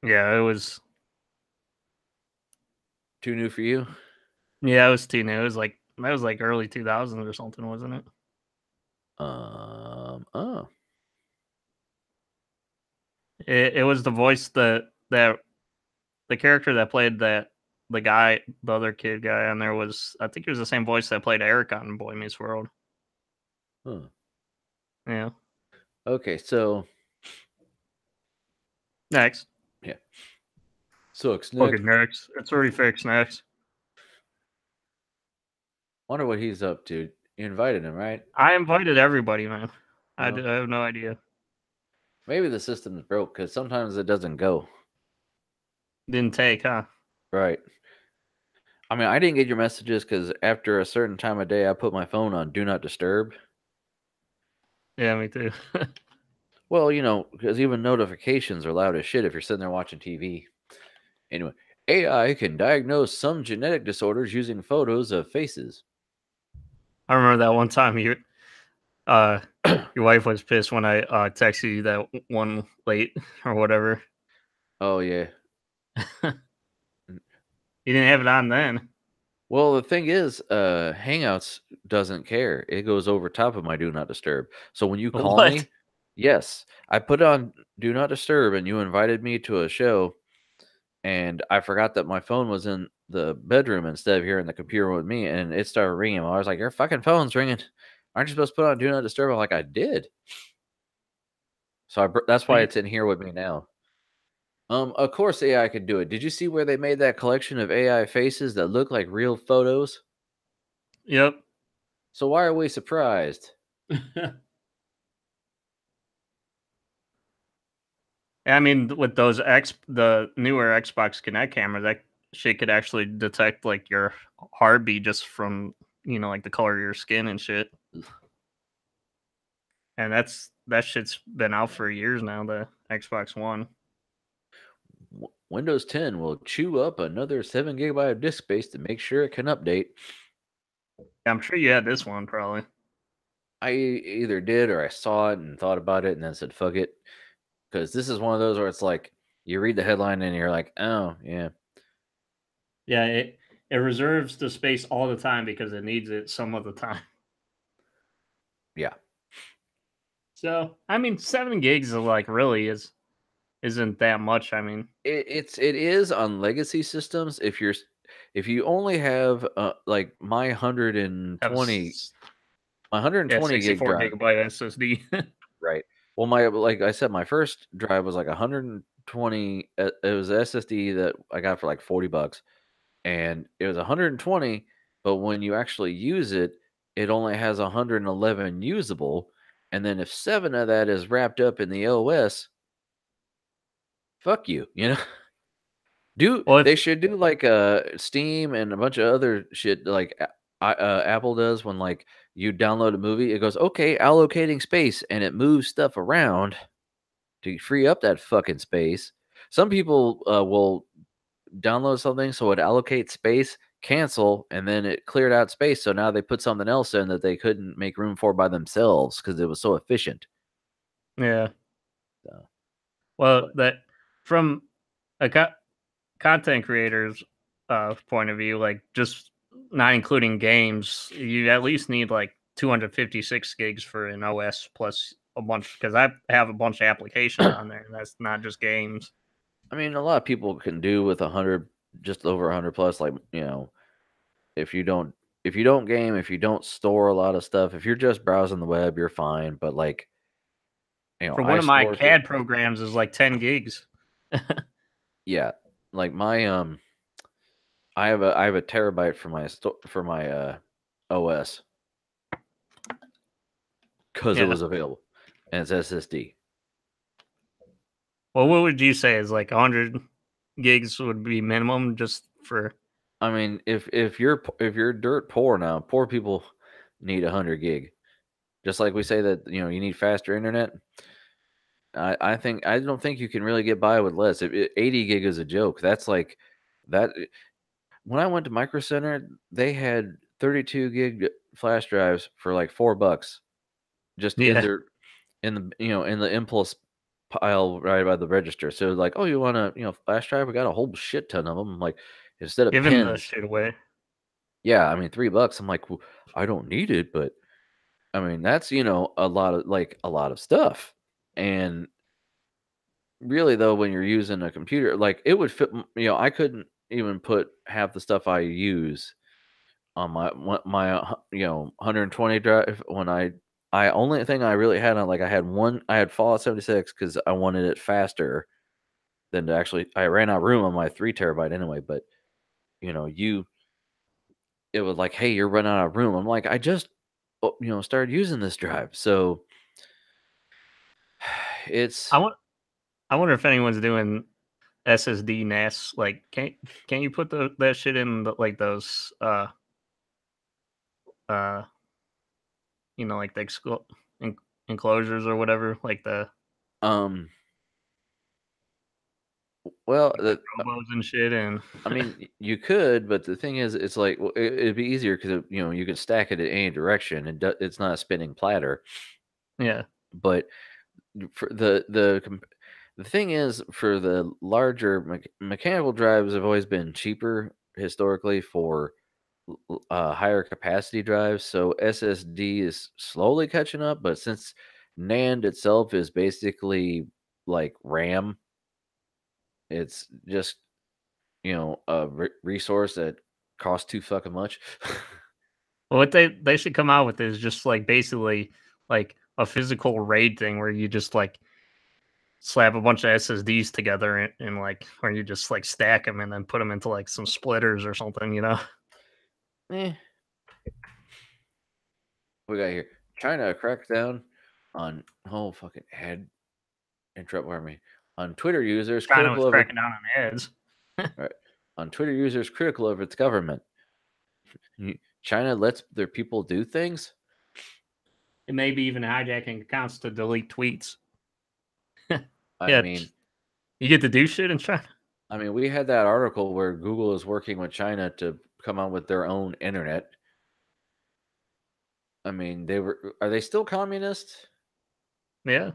S3: Yeah, it was
S2: too new for you.
S3: Yeah, it was too new. It was like that was like early 2000s or something, wasn't it?
S2: Oh.
S3: It was the voice that the character that played the other kid guy on there was, I think it was the same voice that played Eric on Boy Meets World.
S2: Huh.
S3: Yeah.
S2: Okay, so
S3: next.
S2: Yeah. Sucks. Next.
S3: Okay, next. It's already fixed. Next.
S2: Wonder what he's up to. You invited him, right?
S3: I invited everybody, man. I
S2: Well,
S3: have no idea.
S2: maybe the system's broke because sometimes it doesn't go.
S3: Didn't take, huh?
S2: Right. I mean, I didn't get your messages because after a certain time of day, I put my phone on Do Not Disturb.
S3: Yeah, me too.
S2: Well, because even notifications are loud as shit if you're sitting there watching TV. Anyway, AI can diagnose some genetic disorders using photos of faces.
S3: I remember that one time your wife was pissed when I texted you that one late or whatever.
S2: Oh, yeah.
S3: You didn't have it on then.
S2: Well, the thing is, Hangouts doesn't care. It goes over top of my Do Not Disturb. So when you call
S3: What?
S2: me, yes, I put on Do Not Disturb and you invited me to a show, and I forgot that my phone was in the bedroom instead of here in the computer with me, and it started ringing. I was like, "Your fucking phone's ringing. Aren't you supposed to put on Do Not Disturb?" I'm like, "I did." So that's why it's in here with me now. Of course AI could do it. Did you see where they made that collection of AI faces that look like real photos?
S3: Yep.
S2: So why are we surprised?
S3: I mean, with those the newer Xbox Kinect cameras, that shit could actually detect like your heartbeat just from like the color of your skin and shit. And that shit's been out for years now. The Xbox One.
S2: Windows 10 will chew up another 7 gigabyte of disk space to make sure it can update.
S3: I'm sure you had this one probably.
S2: I either did or I saw it and thought about it and then said, fuck it. Because this is one of those where it's like, you read the headline and you're like, oh, yeah.
S3: Yeah, it reserves the space all the time because it needs it some of the time.
S2: Yeah.
S3: So, I mean, 7 gigs is like really isn't that much. I mean,
S2: It is on legacy systems. If you only have like my 120 gig
S3: 64
S2: drive,
S3: gigabyte SSD.
S2: right? Well, like I said, my first drive was like 120. It was an SSD that I got for like $40, and it was 120. But when you actually use it, it only has 111 usable. And then if 7 of that is wrapped up in the OS, fuck you,
S3: Well,
S2: They should do like Steam and a bunch of other shit like Apple does when like you download a movie. It goes, okay, allocating space, and it moves stuff around to free up that fucking space. Some people will download something so it allocates space, cancel, and then it cleared out space. So now they put something else in that they couldn't make room for by themselves because it was so efficient.
S3: yeah.
S2: So,
S3: Well,
S2: but
S3: that from a content creator's point of view, like just not including games, you at least need like 256 gigs for an OS plus a bunch because I have a bunch of applications on there, and that's not just games.
S2: I mean, a lot of people can do with 100, just over 100 plus. Like if you don't game, if you don't store a lot of stuff, if you're just browsing the web, you're fine. But like
S3: For one
S2: I
S3: of my
S2: store shit.
S3: CAD programs is like 10 gigs.
S2: Yeah, like my I have a terabyte for my OS because it
S3: Yeah.
S2: was available, and it's SSD.
S3: Well, what would you say is like 100 gigs would be minimum just for?
S2: I mean, if you're dirt poor now, poor people need 100 gig. Just like we say that you need faster internet. I don't think you can really get by with less. 80 gig is a joke. That's like that. When I went to Micro Center, they had 32 gig flash drives for like $4, just
S3: Yeah.
S2: in the impulse pile right by the register. So like, oh, you want a flash drive? We got a whole shit ton of them. I'm like, instead of
S3: Giving the
S2: pins,
S3: shit away.
S2: yeah, I mean $3. I'm like, well, I don't need it, but I mean that's a lot of stuff. And really though, when you're using a computer, like it would fit. I couldn't even put half the stuff I use on my 120 drive when I only thing I really had on, like I had Fallout 76 because I wanted it faster than to actually. I ran out of room on my 3 terabyte anyway, but you it was like, hey, you're running out of room. I'm like, I just started using this drive, so it's
S3: I wonder if anyone's doing SSD NAS. Like, can you put that shit in like those uh like the enclosures or whatever, like the
S2: um well
S3: robos and shit, and
S2: I mean, you could, but the thing is, it's like it'd be easier because you can stack it in any direction. It's not a spinning platter.
S3: yeah.
S2: But for the thing is, for the larger mechanical drives have always been cheaper historically for higher capacity drives. So SSD is slowly catching up, but since NAND itself is basically like RAM, it's just a resource that costs too fucking much.
S3: Well, what they should come out with is just like basically like a physical RAID thing where you just like slap a bunch of SSDs together and like, or you just like stack them and then put them into like some splitters or something, you know?
S2: Eh. We got here. China cracks down on fucking head interrupt me. On Twitter users
S3: China
S2: critical
S3: was
S2: of
S3: cracking down on ads.
S2: right. On Twitter users critical of its government. China lets their people do things?
S3: It may be even hijacking accounts to delete tweets.
S2: I mean,
S3: you get to do shit in China.
S2: I mean, we had that article where Google is working with China to come out with their own internet. I mean, are they still communist?
S3: Yeah.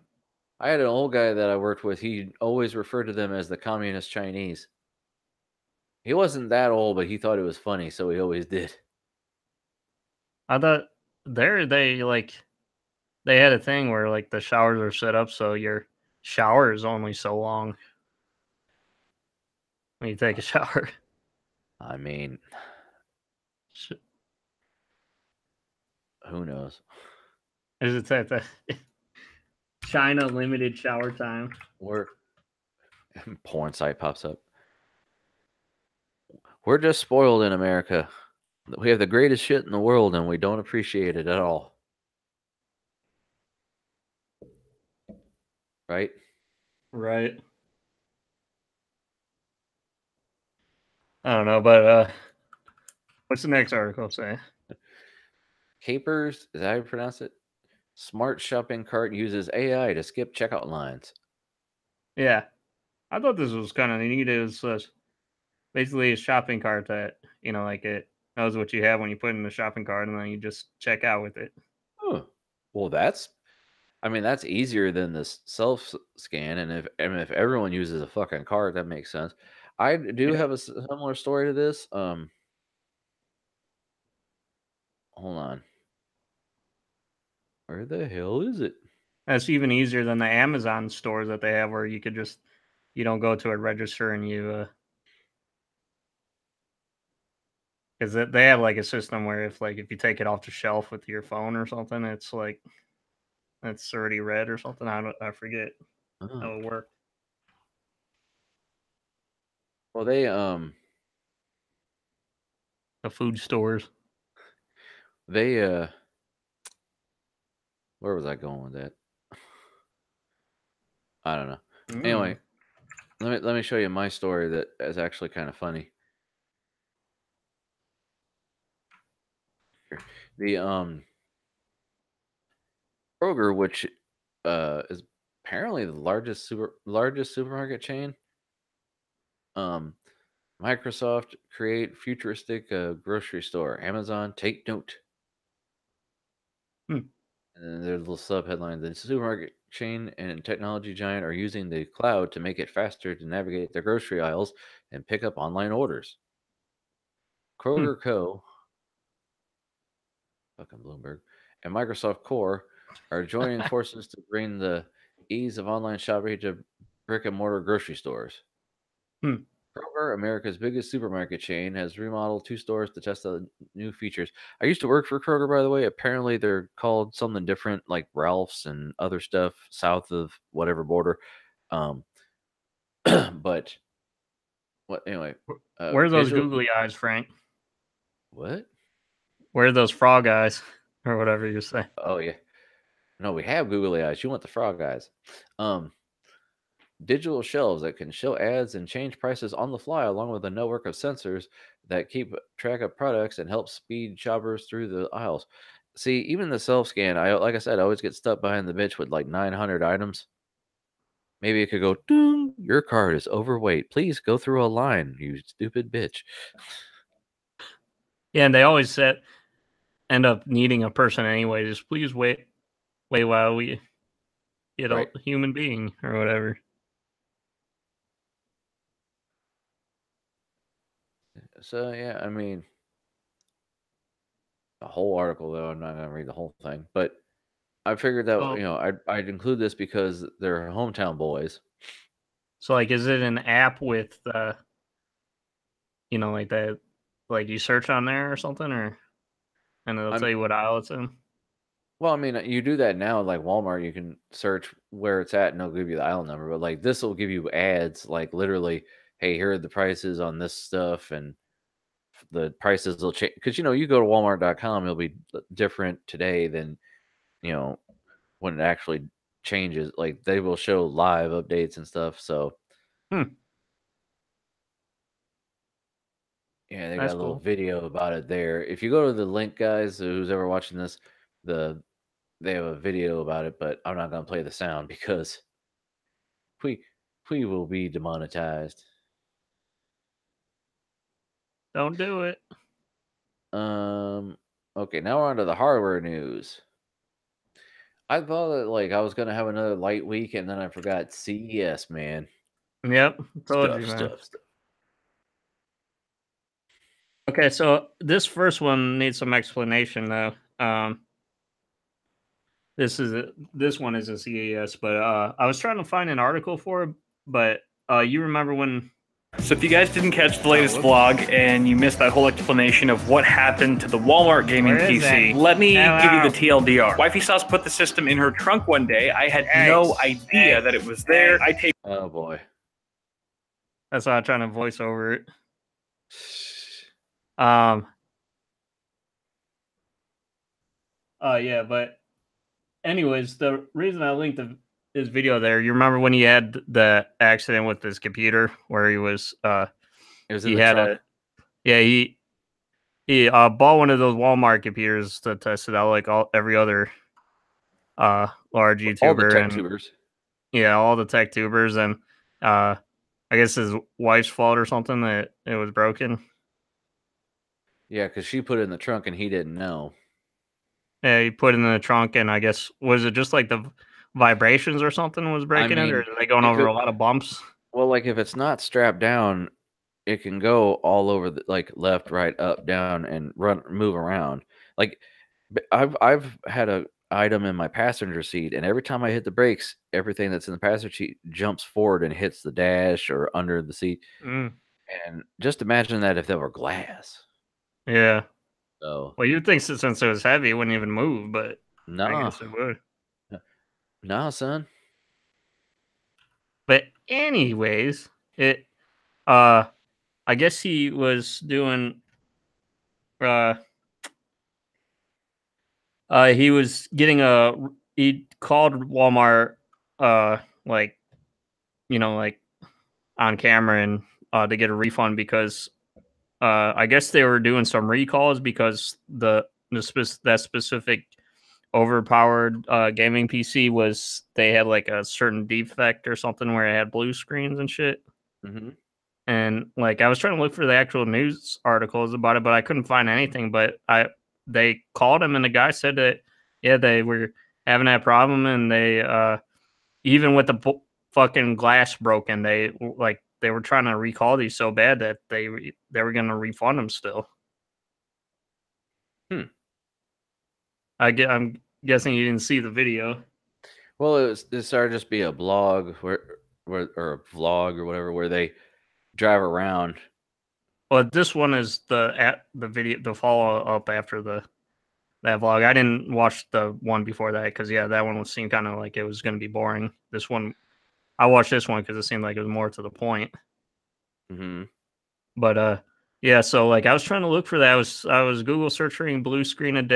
S2: I had an old guy that I worked with. He always referred to them as the communist Chinese. He wasn't that old, but he thought it was funny, so he always did.
S3: I thought they had a thing where like the showers are set up so your shower is only so long when you take a shower.
S2: I mean, who knows?
S3: Is it that the China limited shower time?
S2: Or porn site pops up. We're just spoiled in America. We have the greatest shit in the world, and we don't appreciate it at all. Right?
S3: Right. I don't know, but what's the next article say?
S2: Capers, is that how you pronounce it? Smart shopping cart uses AI to skip checkout lines.
S3: Yeah. I thought this was kind of neat. It was basically a shopping cart that, like it knows what you have when you put it in the shopping cart and then you just check out with it.
S2: Oh, well, that's easier than this self scan. And if everyone uses a fucking cart, that makes sense. I do have a similar story to this. Hold on. Where the hell is it?
S3: That's even easier than the Amazon stores that they have where you could just, you don't go to a register and you, because they have like a system where if you take it off the shelf with your phone or something, it's like, it's already red or something. I forget how it worked.
S2: Well, they
S3: the food stores.
S2: They where was I going with that? I don't know. Anyway, let me show you my story that is actually kind of funny. The Kroger, which is apparently the largest supermarket chain. Microsoft create futuristic grocery store. Amazon take note. And then there's a little sub headline: the supermarket chain and technology giant are using the cloud to make it faster to navigate their grocery aisles and pick up online orders. Kroger Co. Fucking Bloomberg and Microsoft Core are joining forces to bring the ease of online shopping to brick and mortar grocery stores. Kroger, America's biggest supermarket chain, has remodeled 2 stores to test the new features. I used to work for Kroger, by the way. Apparently, they're called something different, like Ralph's and other stuff south of whatever border. But what anyway?
S3: Where are those googly eyes, Frank?
S2: What?
S3: where are those frog eyes or whatever you say?
S2: Oh yeah. No, we have googly eyes. You want the frog eyes. Digital shelves that can show ads and change prices on the fly, along with a network of sensors that keep track of products and help speed shoppers through the aisles. See, even the self scan, like I said, I always get stuck behind the bitch with like 900 items. Maybe it could go, ding, your card is overweight. Please go through a line, you stupid bitch.
S3: Yeah, and they always end up needing a person anyway. Just please wait while we get
S2: Right.
S3: a human being or whatever.
S2: So yeah, I mean, the whole article though, I'm not gonna read the whole thing, but I figured that
S3: Oh.
S2: I'd include this because they're hometown boys.
S3: So like, is it an app with like that, like you search on there or something, and it'll tell you what aisle it's in?
S2: Well, I mean, you do that now, like Walmart. You can search where it's at, and it'll give you the aisle number. But like this will give you ads, like literally, hey, here are the prices on this stuff, and the prices will change. Because you go to Walmart.com, it'll be different today than when it actually changes. Like they will show live updates and stuff. So yeah, they got
S3: That's
S2: a little
S3: cool.
S2: video about it there. If you go to the link, guys, who's ever watching this, they have a video about it, but I'm not gonna play the sound because we will be demonetized.
S3: Don't do it.
S2: Okay, now we're on to the hardware news. I thought that like I was gonna have another light week, and then I forgot CES, man.
S3: Yep, told you, man.
S2: Stuff.
S3: Okay, so this first one needs some explanation though. This one is a CES, but I was trying to find an article for it, but you remember when?
S6: So if you guys didn't catch the latest vlog and you missed that whole explanation of what happened to the Walmart gaming PC, let me give you the TLDR. Wifey saw us put the system in her trunk one day. I had no idea that it was there.
S2: Oh boy.
S3: That's why I'm trying to voice over it. Yeah, but anyways, the reason I linked his video there, you remember when he had the accident with his computer where he was
S2: it was in
S3: he
S2: the
S3: had
S2: trunk.
S3: he bought one of those Walmart computers to test it out like every other large YouTuber,
S2: all the tech tubers.
S3: Yeah, all the tech tubers, and I guess his wife's fault or something that it was broken.
S2: Yeah, because she put it in the trunk and he didn't know.
S3: Yeah, he put it in the trunk, and I guess was it just like the vibrations or something was breaking it, or are they going over a lot of bumps?
S2: Well, like if it's not strapped down, it can go all over the like left, right, up, down, and move around. Like I've had a item in my passenger seat, and every time I hit the brakes, everything that's in the passenger seat jumps forward and hits the dash or under the seat. And just imagine that if that were glass.
S3: Yeah.
S2: So
S3: well, you'd think since it was heavy, it wouldn't even move, but I guess it would.
S2: Nah, son.
S3: But anyways, I guess he was doing he was getting he called Walmart like on camera and to get a refund because I guess they were doing some recalls because that specific overpowered gaming PC they had like a certain defect or something where it had blue screens and shit. And like I was trying to look for the actual news articles about it, but I couldn't find anything. But they called him and the guy said that they were having that problem, and they even with the fucking glass broken, they were trying to recall these so bad that they were going to refund them still. I'm guessing you didn't see the video.
S2: Well, it started just be a blog or a vlog or whatever where they drive around.
S3: Well, this one is the video, the follow up after that vlog. I didn't watch the one before that because that one seemed kind of like it was going to be boring. This one, I watched this one because it seemed like it was more to the point. But Yeah, so like I was trying to look for that. I was Google searching blue screen of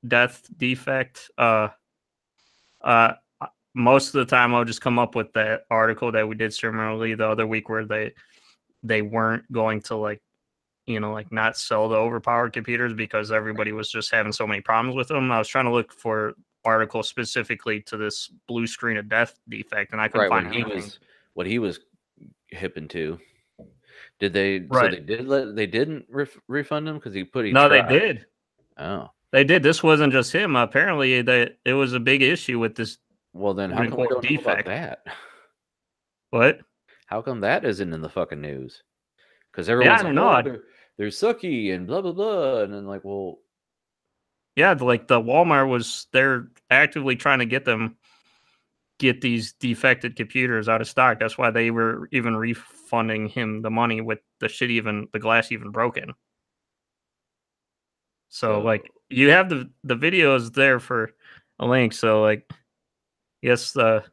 S3: death defect. Uh, most of the time I'll just come up with that article that we did similarly the other week where they weren't going to like like not sell the overpowered computers because everybody was just having so many problems with them. I was trying to look for articles specifically to this blue screen of death defect, and I couldn't
S2: Right,
S3: find anything.
S2: what he was hip into. Did they? So
S3: Right.
S2: they didn't refund him because he
S3: No,
S2: tried.
S3: they did.
S2: Oh,
S3: They did. This wasn't just him. Apparently, it was a big issue with this.
S2: well then how come we don't know about that?
S3: What?
S2: How come that isn't in the fucking news? Because
S3: Yeah,
S2: everyone's
S3: I
S2: like,
S3: don't
S2: oh,
S3: know.
S2: they're sucky and blah blah blah, and then like, well,
S3: Yeah, like the Walmart they're actively trying to get these defected computers out of stock. That's why they were even refunding him the money with the glass even broken. So like you have the videos there for a link. So like, yes, maybe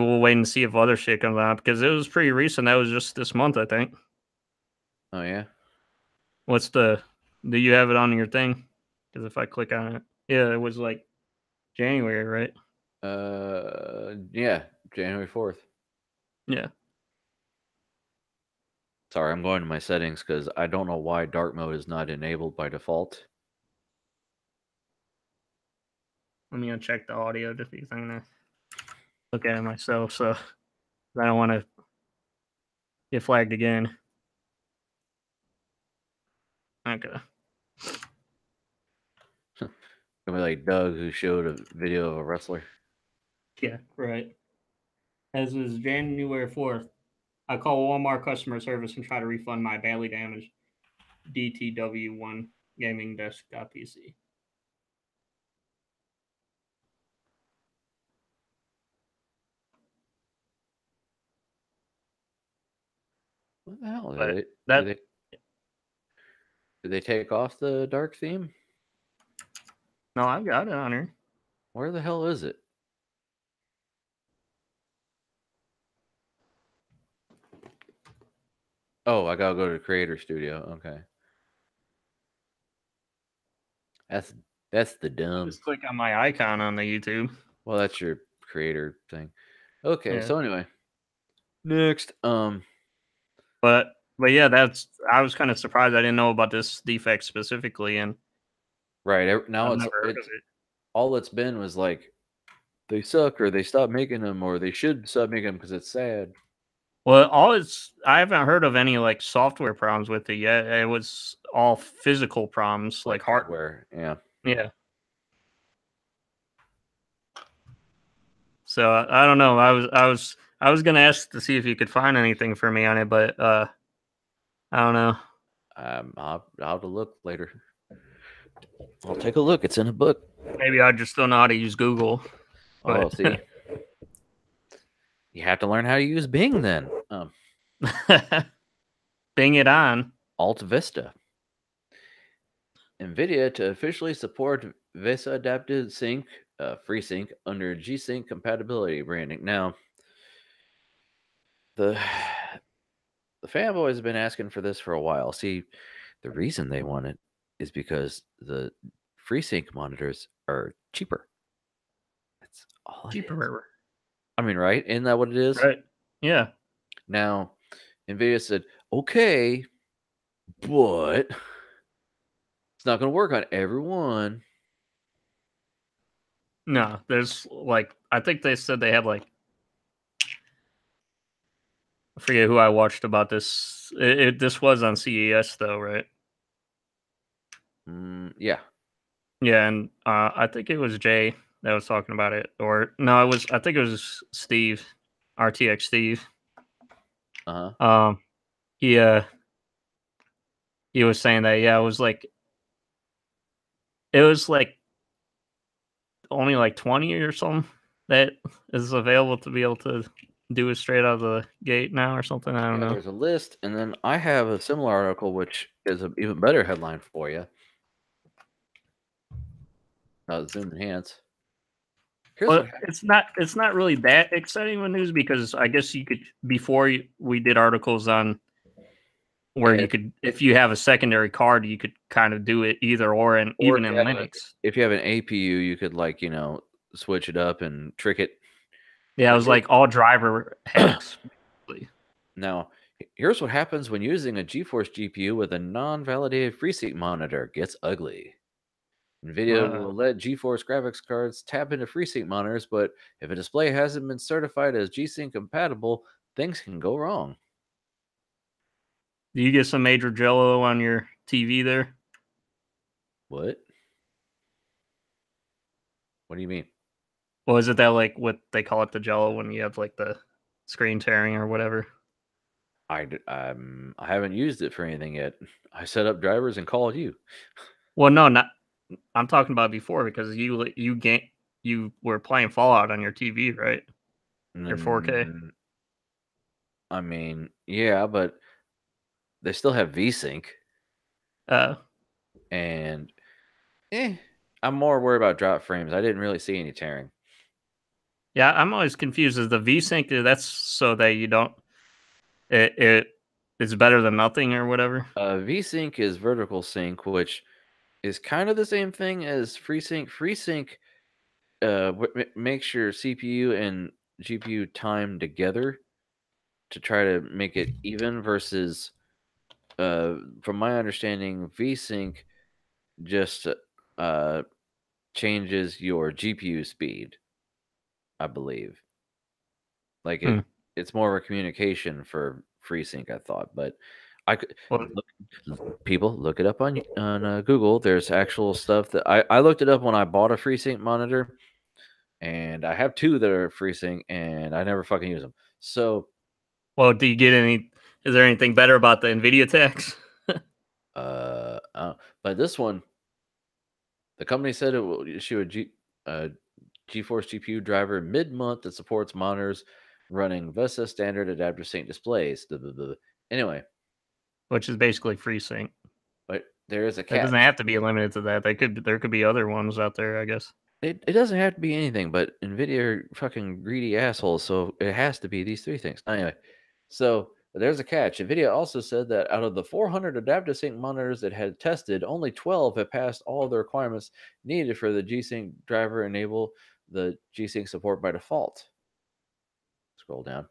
S3: we'll wait and see if other shit comes out because it was pretty recent. That was just this month, I think.
S2: oh yeah.
S3: Do you have it on your thing? Because if I click on it, yeah, it was like January, right?
S2: Yeah, January 4th.
S3: Yeah.
S2: Sorry, I'm going to my settings because I don't know why dark mode is not enabled by default.
S3: I'm gonna check the audio just because I'm gonna look at it myself, so I don't want to get flagged again. Okay.
S2: Gonna be like Doug who showed a video of a wrestler.
S3: Yeah, right. As is January 4th, I call Walmart customer service and try to refund my badly damaged DTW1 gaming desktop PC.
S2: What the hell?
S3: But
S2: Did they take off the dark theme?
S3: No, I've got it on here.
S2: Where the hell is it? Oh, I gotta go to the Creator Studio. Okay. That's the dumb.
S3: Just click on my icon on the YouTube.
S2: Well, that's your creator thing. Okay,
S3: Yeah.
S2: so anyway. Next.
S3: But yeah, I was kind of surprised I didn't know about this defect specifically, and
S2: right now
S3: I've
S2: it's
S3: never heard of it.
S2: all it's been was like they suck or they stopped making them or they should stop making them because it's sad.
S3: Well, I haven't heard of any like software problems with it yet. It was all physical problems, like
S2: hardware. Yeah.
S3: Yeah. So I don't know. I was gonna ask to see if you could find anything for me on it, but I don't know.
S2: I'll have to look later. I'll take a look. It's in a book.
S3: Maybe I just don't know how to use Google.
S2: Oh, see. You have to learn how to use Bing then.
S3: Bing it on.
S2: Alt Vista. NVIDIA to officially support VESA Adaptive Sync, FreeSync under G-Sync compatibility branding. Now, the fanboys have been asking for this for a while. See, the reason they want it is because the FreeSync monitors are cheaper. That's all.
S3: Cheaper.
S2: I mean, right? Isn't that what it is?
S3: Right. Yeah.
S2: Now, NVIDIA said, okay, but it's not going to work on everyone.
S3: No, there's like, I think they said they had like, I forget who I watched about this. This was on CES though, right?
S2: Yeah.
S3: Yeah, and I think it was Jay that was talking about it, or no, I think it was Steve, RTX Steve. He was saying that it was like only like 20 or something that is available to be able to do it straight out of the gate now or something. I don't know.
S2: There's a list, and then I have a similar article which is an even better headline for you. Zoom enhance.
S3: Well, it's not really that exciting of news because I guess you could we did articles on where you could, if you have a secondary card, you could kind of do it either or, and even in Linux.
S2: If you have an APU, you could like switch it up and trick it.
S3: Yeah, it was like all driver hacks.
S2: Now, here's what happens when using a GeForce GPU with a non-validated FreeSync monitor. It gets ugly. NVIDIA will let GeForce graphics cards tap into FreeSync monitors, but if a display hasn't been certified as G-Sync compatible, things can go wrong.
S3: Do you get some major jello on your TV there?
S2: What? What do you mean?
S3: Well, is it that like what they call it, the jello, when you have like the screen tearing or whatever?
S2: I haven't used it for anything yet. I set up drivers and called you.
S3: Well, no, not. I'm talking about before, because you were playing Fallout on your TV, right? Your 4K.
S2: I mean, yeah, but they still have VSync. And I'm more worried about drop frames. I didn't really see any tearing.
S3: Yeah, I'm always confused. Is the VSync, that's so that you don't it's better than nothing or whatever?
S2: VSync is vertical sync, which is kind of the same thing as FreeSync. FreeSync makes your CPU and GPU time together to try to make it even, versus from my understanding, VSync just changes your GPU speed, I believe. Like it's more of a communication for FreeSync, I thought, but I could people look it up on Google. There's actual stuff that I looked it up when I bought a FreeSync monitor, and I have two that are FreeSync, and I never fucking use them. So,
S3: well, do you get any? Is there anything better about the NVIDIA tax?
S2: But this one, the company said it will issue a GeForce GPU driver mid-month that supports monitors running VESA standard adaptive sync displays. Anyway,
S3: which is basically FreeSync.
S2: But there is a catch.
S3: It doesn't have to be limited to that. There could be other ones out there, I guess.
S2: It doesn't have to be anything, but NVIDIA are fucking greedy assholes, so it has to be these three things. Anyway, so there's a catch. NVIDIA also said that out of the 400 adaptive sync monitors that had tested, only 12 have passed all the requirements needed for the G-Sync driver enable the G-Sync support by default. Scroll down.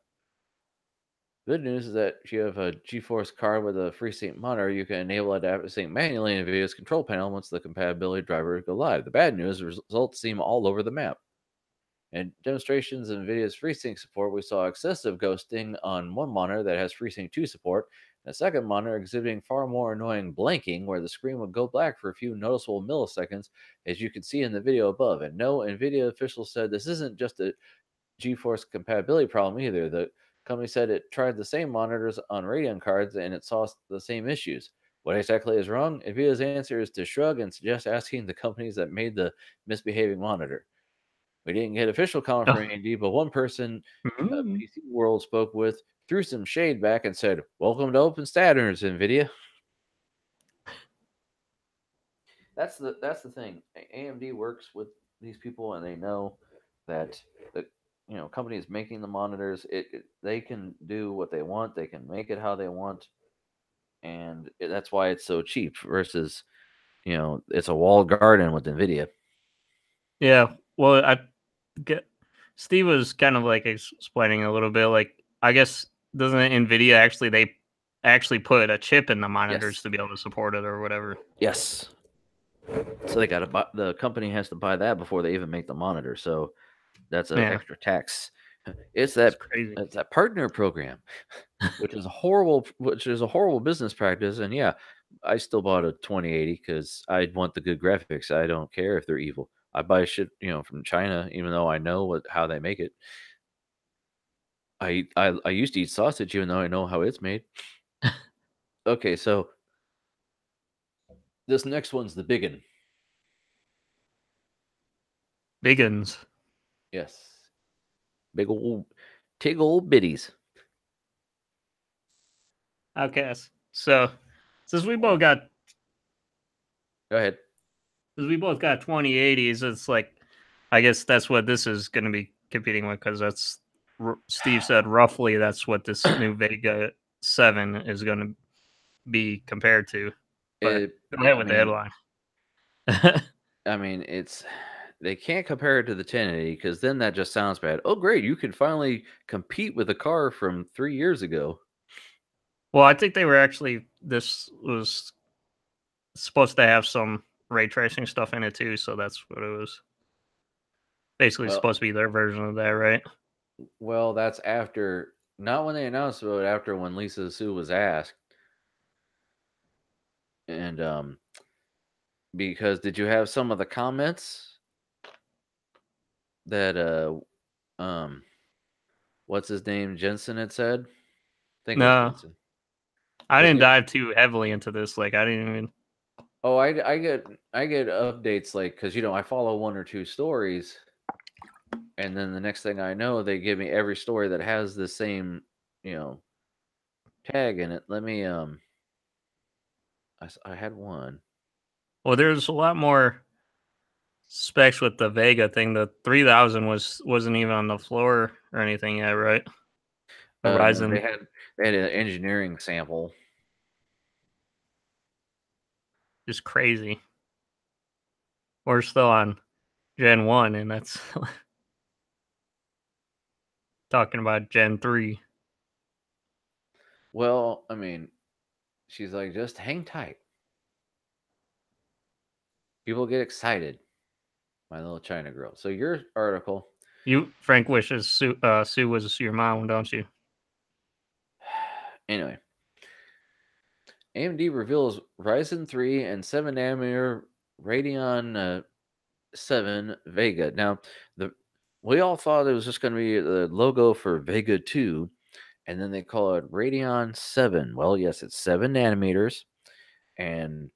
S2: Good news is that if you have a GeForce card with a FreeSync monitor, you can enable adaptive sync manually in NVIDIA's control panel once the compatibility drivers go live. The bad news, results seem all over the map. In demonstrations of NVIDIA's FreeSync support, we saw excessive ghosting on one monitor that has FreeSync 2 support, and a second monitor exhibiting far more annoying blanking, where the screen would go black for a few noticeable milliseconds, as you can see in the video above. And no NVIDIA official said this isn't just a GeForce compatibility problem either. The company said it tried the same monitors on Radeon cards and it saw the same issues. What exactly is wrong? NVIDIA's answer is to shrug and suggest asking the companies that made the misbehaving monitor. We didn't get official comment from AMD, but one person PC World spoke with threw some shade back and said, "Welcome to open standards, NVIDIA." That's the thing. AMD works with these people, and they know that the companies making the monitors, they can do what they want. They can make it how they want, and that's why it's so cheap. Versus, it's a walled garden with NVIDIA.
S3: Yeah, well, Steve was kind of like explaining a little bit. Like, I guess doesn't NVIDIA actually put a chip in the monitors to be able to support it or whatever?
S2: Yes. So they got to buy. The company has to buy that before they even make the monitor. So that's an extra tax. It's crazy. It's that partner program, which is a horrible business practice. And yeah, I still bought a 2080 because I want the good graphics. I don't care if they're evil. I buy shit, from China, even though I know how they make it. I used to eat sausage, even though I know how it's made. Okay, so this next one's the biggin.
S3: Biggins.
S2: Yes. Big old bitties.
S3: Okay, so since we both got,
S2: go ahead.
S3: Since we both got 2080s, it's like, I guess that's what this is going to be competing with, because that's Steve said roughly that's what this new Vega 7 is going to be compared to. But go
S2: I
S3: ahead with the
S2: mean,
S3: headline.
S2: I mean, they can't compare it to the 1080 because then that just sounds bad. Oh, great! You can finally compete with a car from 3 years ago.
S3: Well, I think they were actually. This was supposed to have some ray tracing stuff in it too, so that's what it was. Basically,
S2: Well,
S3: supposed to be their version of that, right?
S2: well, that's after not when they announced it, but after when Lisa Sue was asked, and because did you have some of the comments that um what's his name Jensen had said? I think it was
S3: No,
S2: Jensen.
S3: I
S2: 'Cause
S3: didn't dive too heavily into this. Like, I didn't even.
S2: Oh, I get updates like because I follow one or two stories, and then the next thing I know, they give me every story that has the same tag in it. Let me I had one.
S3: Well, there's a lot more specs with the Vega thing. The 3000 wasn't even on the floor or anything yet, right? The
S2: No,
S3: Ryzen.
S2: they had an engineering sample.
S3: Is crazy. We're still on Gen 1, and that's talking about Gen 3.
S2: Well, I mean, she's like, just hang tight. People get excited. My little China girl. So your article.
S3: Frank wishes Sue was your mom, don't you?
S2: Anyway, AMD reveals Ryzen 3 and 7 nanometer Radeon 7 Vega. Now, we all thought it was just going to be the logo for Vega 2, and then they call it Radeon 7. Well, yes, it's 7 nanometers, and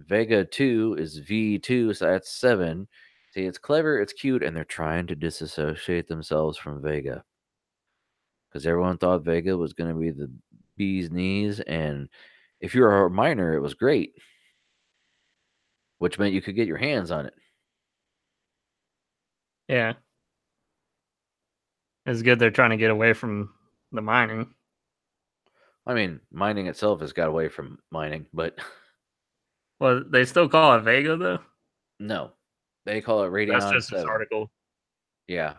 S2: Vega 2 is V2, so that's 7. See, it's clever, it's cute, and they're trying to disassociate themselves from Vega. Because everyone thought Vega was going to be the bee's knees, and if you were a miner, it was great, which meant you could get your hands on it.
S3: Yeah. It's good they're trying to get away from the mining.
S2: I mean, mining itself has got away from mining, but
S3: Well, they still call it Vega, though?
S2: no, they call it
S3: That's
S2: Radeon
S3: just this
S2: 7.
S3: article.
S2: Yeah,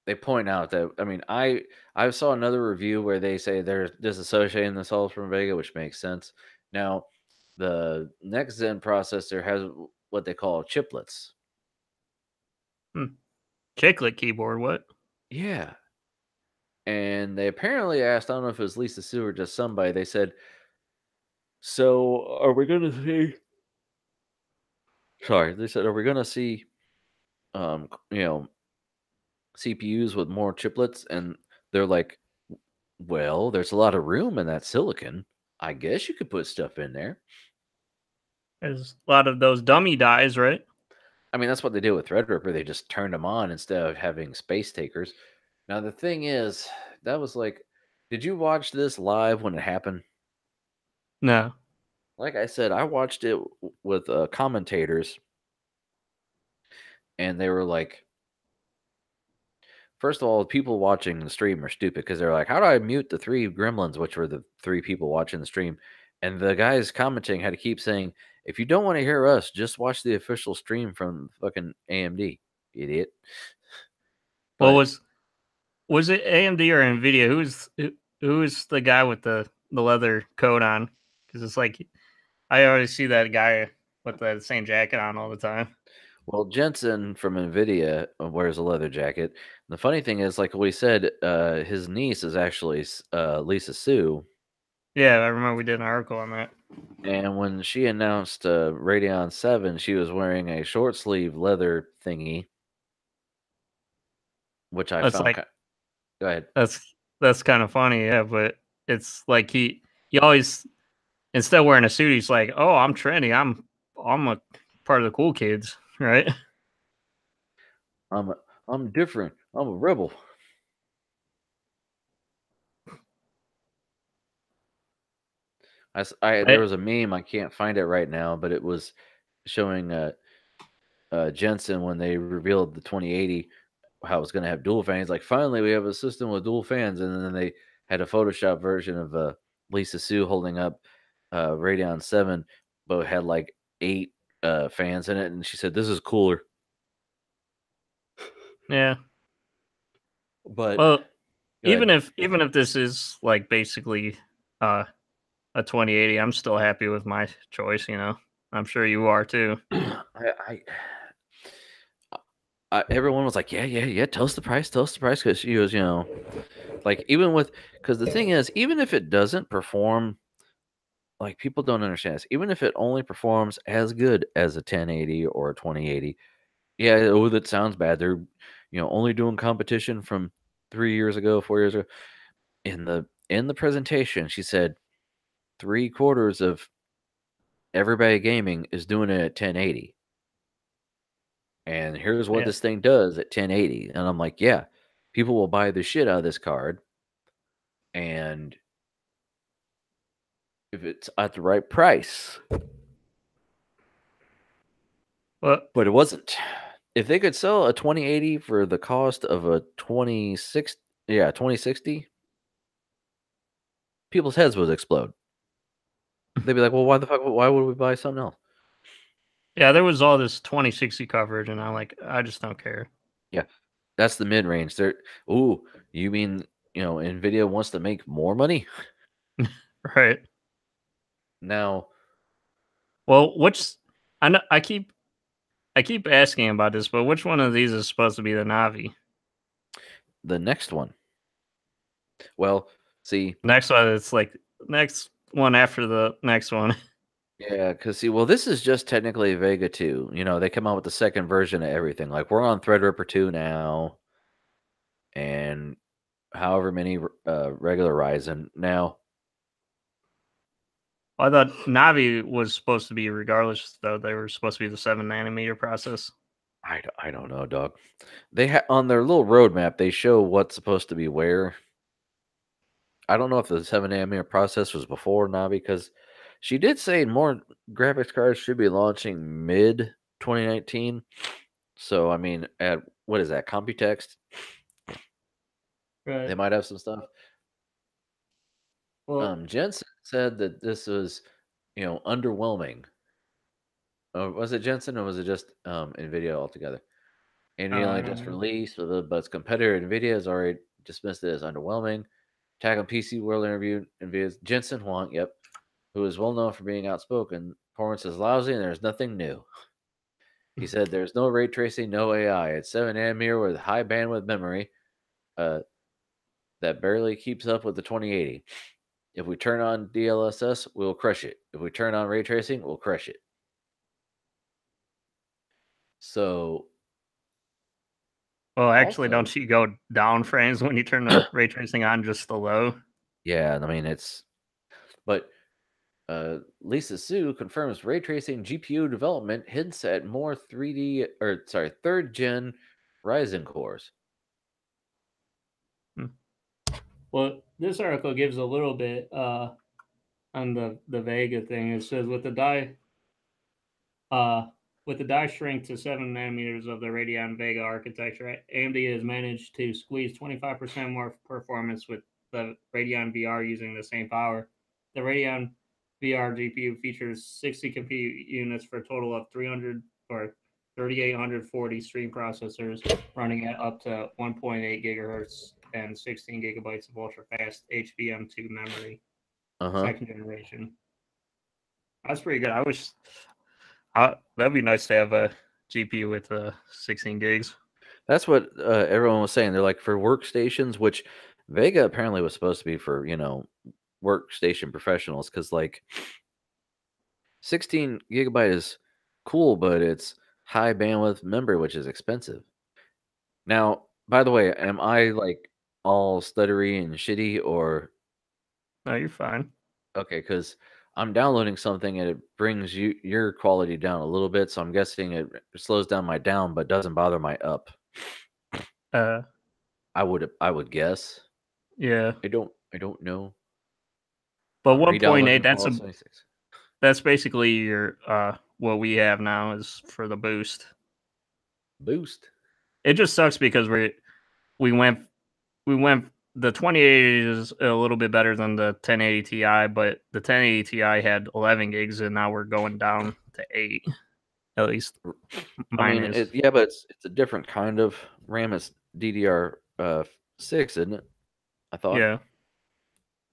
S2: they point out that I saw another review where they say they're disassociating themselves from Vega, which makes sense. Now, the next gen processor has what they call chiplets.
S3: Chiclet keyboard, what?
S2: Yeah, and they apparently asked, I don't know if it was Lisa Sue or just somebody. They said, "So are we going to see?" Sorry, they said, "Are we going to see, um, you know, CPUs with more chiplets?" And they're like, "Well, there's a lot of room in that silicon. I guess you could put stuff in there."
S3: There's a lot of those dummy dies, right?
S2: I mean, that's what they did with Threadripper. They just turned them on instead of having space takers. Now, the thing is, that was like, did you watch this live when it happened?
S3: No.
S2: Like I said, I watched it with commentators, and they were like, first of all, people watching the stream are stupid because they're like, how do I mute the three gremlins, which were the three people watching the stream? And the guys commenting had to keep saying, if you don't want to hear us, just watch the official stream from fucking AMD, idiot.
S3: Well,
S2: But
S3: was it AMD or Nvidia? Who's the guy with the leather coat on? Because it's like I always see that guy with the same jacket on all the time.
S2: well, Jensen from NVIDIA wears a leather jacket. The funny thing is, like we said, his niece is actually Lisa Sue.
S3: Yeah, I remember we did an article on that.
S2: And when she announced Radeon 7, she was wearing a short sleeve leather thingy, which I
S3: That's
S2: found.
S3: like
S2: Go ahead.
S3: that's kind of funny, yeah. But it's like he always, instead of wearing a suit, he's like, "Oh, I'm trendy. I'm a part of the cool kids, right?"
S2: I'm different. I'm a rebel. There was a meme. I can't find it right now, but it was showing Jensen when they revealed the 2080, how it was going to have dual fans. Like, finally, we have a system with dual fans, and then they had a Photoshop version of Lisa Sue holding up Radeon 7, but had like 8 fans in it, and she said this is cooler.
S3: Yeah.
S2: But
S3: Well,
S2: go
S3: even
S2: ahead.
S3: if this is like basically a 2080, I'm still happy with my choice. You know, I'm sure you are too.
S2: Everyone was like, yeah, tell us the price, because she was, like, even with, because the thing is, even if it doesn't perform, like, people don't understand this, even if it only performs as good as a 1080 or a 2080, yeah, that sounds bad. They're, only doing competition from 3 years ago, 4 years ago. In the presentation, she said 3/4 of everybody gaming is doing it at 1080. And here's what
S3: Yeah.
S2: this thing does at 1080. And I'm like, yeah, people will buy the shit out of this card. And if it's at the right price.
S3: Well,
S2: But it wasn't. If they could sell a 2080 for the cost of a 2060, people's heads would explode. They'd be like, well, why would we buy something else?
S3: yeah, there was all this 2060 coverage, and I just don't care.
S2: Yeah. That's the mid range. Ooh, you mean, Nvidia wants to make more money?
S3: Right.
S2: Now,
S3: Well, I know I keep asking about this, but which one of these is supposed to be the Navi?
S2: the next one. Well, see,
S3: Next one, it's like next one after the next one.
S2: yeah, because well, this is just technically Vega 2. They come out with the second version of everything. Like, we're on Threadripper 2 now, and however many regular Ryzen. Now,
S3: I thought Navi was supposed to be, regardless, though, they were supposed to be the 7-nanometer process.
S2: I don't know, dog. They on their little roadmap, they show what's supposed to be where. I don't know if the 7-nanometer process was before Navi, because she did say more graphics cards should be launching mid 2019. So, I mean, at what is that, Computext?
S3: Right.
S2: They might have some stuff.
S3: Well,
S2: Jensen said that this was, underwhelming. Was it Jensen, or was it just Nvidia altogether? Nvidia only just released, but its competitor Nvidia has already dismissed it as underwhelming. Tag on PC World interviewed Nvidia's Jensen Huang, who is well known for being outspoken. Performance is lousy and there's nothing new. He said there's no ray tracing, no AI. It's 7-nanometer with high bandwidth memory that barely keeps up with the 2080. If we turn on DLSS, we'll crush it. If we turn on ray tracing, we'll crush it. So,
S3: well, actually,
S2: also,
S3: don't you go down frames when you turn the ray tracing on just the low?
S2: yeah, I mean, but Lisa Su confirms ray tracing GPU development hints at more 3rd gen Ryzen cores.
S3: Well, this article gives a little bit on the Vega thing. It says with the die shrink to 7 nanometers of the Radeon Vega architecture, AMD has managed to squeeze 25% more performance with the Radeon VR using the same power. The Radeon VR GPU features 60 compute units for a total of 300 or 3840 stream processors running at up to 1.8 gigahertz and 16 gigabytes of ultra fast HBM2 memory, second generation. That's pretty good. That'd be nice to have a GPU with 16 gigs.
S2: That's what everyone was saying. They're like, for workstations, which Vega apparently was supposed to be for, workstation professionals, because like 16 gigabyte is cool, but it's high bandwidth memory, which is expensive. Now, by the way, am I like all stuttery and shitty, or
S3: No, you're fine.
S2: okay? Because I'm downloading something and it brings your quality down a little bit, so I'm guessing it slows down my down, but doesn't bother my up. I would guess.
S3: Yeah.
S2: I don't know.
S3: But
S2: I'm
S3: 1.8,
S2: –
S3: that's basically your what we have now is for the boost.
S2: Boost.
S3: It just sucks because we went the 2080 is a little bit better than the 1080 Ti, but the 1080 Ti had 11 gigs, and now we're going down to 8. At least
S2: I
S3: mine
S2: mean,
S3: is.
S2: yeah, but it's a different kind of RAM. It's DDR6, isn't it? I thought.
S3: Yeah.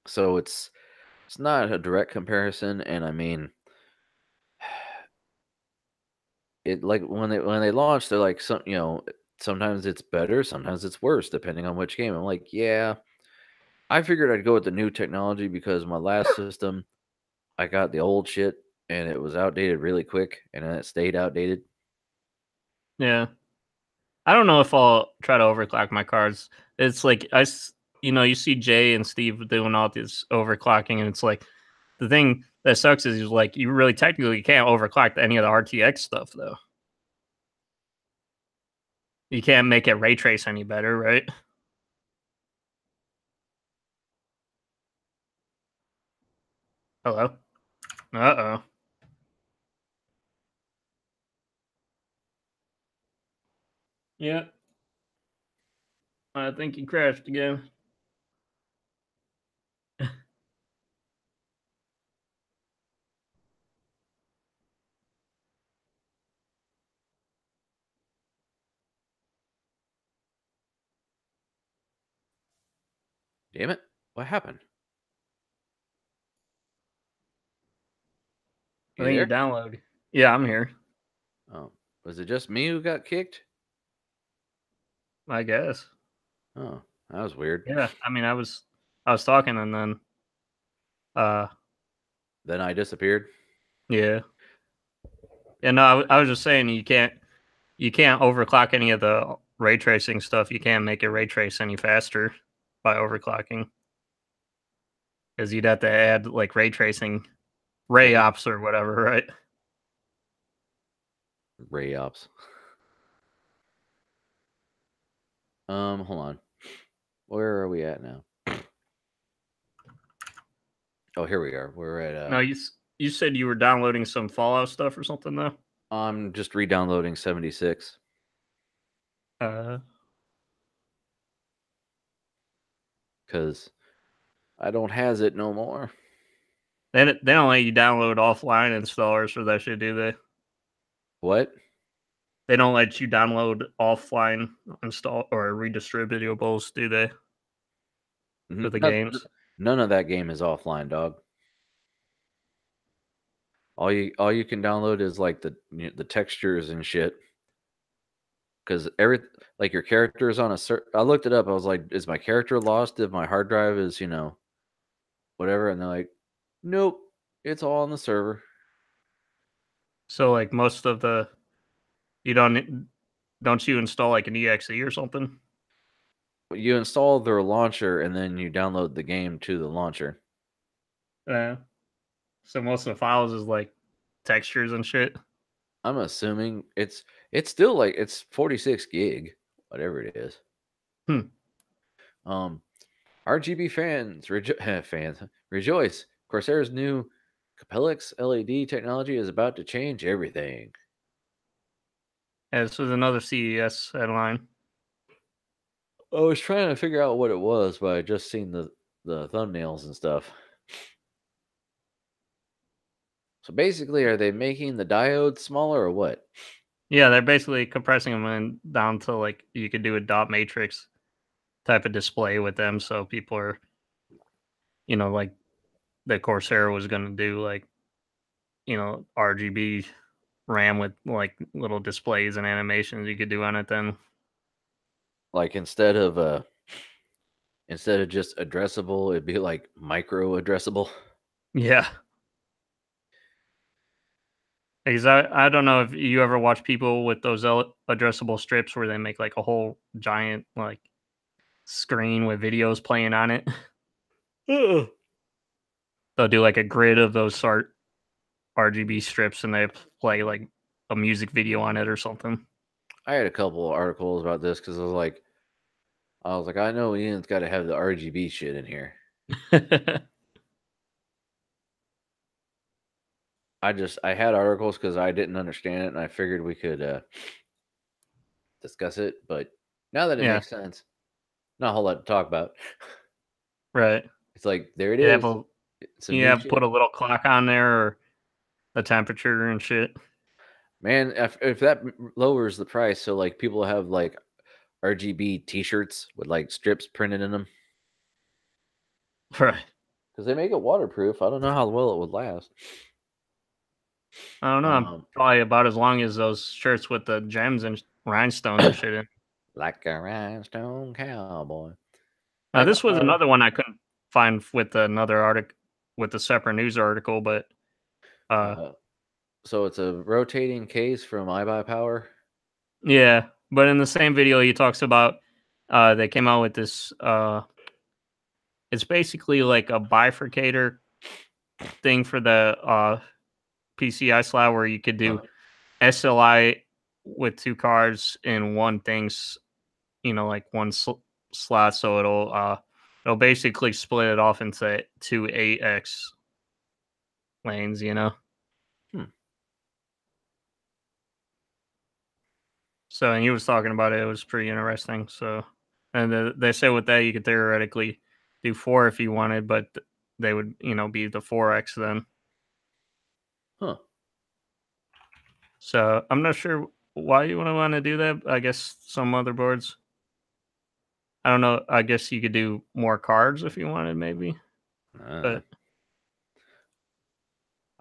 S2: So it's not a direct comparison, and I mean, it like when they launched, they're like sometimes it's better, sometimes it's worse, depending on which game. I'm like, yeah, I figured I'd go with the new technology because my last system, I got the old shit and it was outdated really quick, and then it stayed outdated.
S3: Yeah. I don't know if I'll try to overclock my cards. It's like you see Jay and Steve doing all this overclocking, and it's like the thing that sucks is like you really technically can't overclock any of the RTX stuff though. You can't make it ray trace any better, right? Hello? Uh-oh. Yeah. I think you crashed again.
S2: Damn it! What happened?
S3: I
S2: You
S3: think your
S2: there?
S3: download. Yeah, I'm here.
S2: Oh, was it just me who got kicked?
S3: I guess.
S2: Oh, that was weird.
S3: Yeah. I mean, I was talking and then
S2: Then I disappeared.
S3: yeah. Yeah, no, I was just saying you can't overclock any of the ray tracing stuff. You can't make it ray trace any faster by overclocking. Because you'd have to add like ray tracing, ray
S2: Well,
S3: ops or whatever, right?
S2: Ray ops. Hold on. Where are we at now? Oh, here we are. We're at.
S3: No, you said you were downloading some Fallout stuff or something though.
S2: I'm just re-downloading 76 because I don't has it no more.
S3: They don't let you download offline installers for that shit, do they?
S2: What?
S3: They don't let you download offline install or redistributables, do they? For the games.
S2: None of that game is offline, dog. All you can download is like the textures and shit. Because like your character is on a certain. I looked it up. I was like, is my character lost if my hard drive is whatever? And they're like, nope, it's all on the server.
S3: So like most of the you don't you install like an exe or something?
S2: You install their launcher and then you download the game to the launcher.
S3: Yeah. So most of the files is like textures and shit.
S2: I'm assuming it's still like it's 46 gig, whatever it is. RGB fans rejoice. Corsair's new Capellix LED technology is about to change everything.
S3: Yeah, this was another CES headline.
S2: I was trying to figure out what it was, but I just seen the thumbnails and stuff. So basically, are they making the diodes smaller or what?
S3: Yeah, they're basically compressing them down to like you could do a dot matrix type of display with them. So people are, like the Corsair was going to do like, RGB RAM with like little displays and animations you could do on it then.
S2: Like instead of just addressable, it'd be like micro addressable.
S3: Yeah. Because I don't know if you ever watch people with those addressable strips where they make like a whole giant like screen with videos playing on it. They'll do like a grid of those RGB strips and they play like a music video on it or something.
S2: I had a couple of articles about this because I was like, I know Ian's got to have the RGB shit in here. I had articles because I didn't understand it and I figured we could discuss it, but now that it makes sense. Not a whole lot to talk about.
S3: Right.
S2: It's like there it
S3: You
S2: is.
S3: have
S2: It's some
S3: you
S2: new
S3: have
S2: shit.
S3: put a little clock on there or the temperature and shit.
S2: Man, if that lowers the price, so like people have like RGB T-shirts with like strips printed in them
S3: Right.
S2: because they make it waterproof. I don't know how well it would last.
S3: I don't know. Probably about as long as those shirts with the gems and rhinestones and shit in.
S2: Like a rhinestone cowboy.
S3: Now, this was another one I couldn't find with another article, with a separate news article, but
S2: so it's a rotating case from iBuyPower.
S3: Yeah, but in the same video, he talks about they came out with this. It's basically like a bifurcator thing for the PCI slot where you could do SLI with two cards in one thing's, like one slot. So it'll basically split it off into two AX lanes. So, and he was talking about it. It was pretty interesting. So, and they say with that you could theoretically do 4 if you wanted, but they would, be the 4X then.
S2: Huh.
S3: So I'm not sure why you would want to do that. I guess some motherboards. I don't know. I guess you could do more cards if you wanted, maybe. But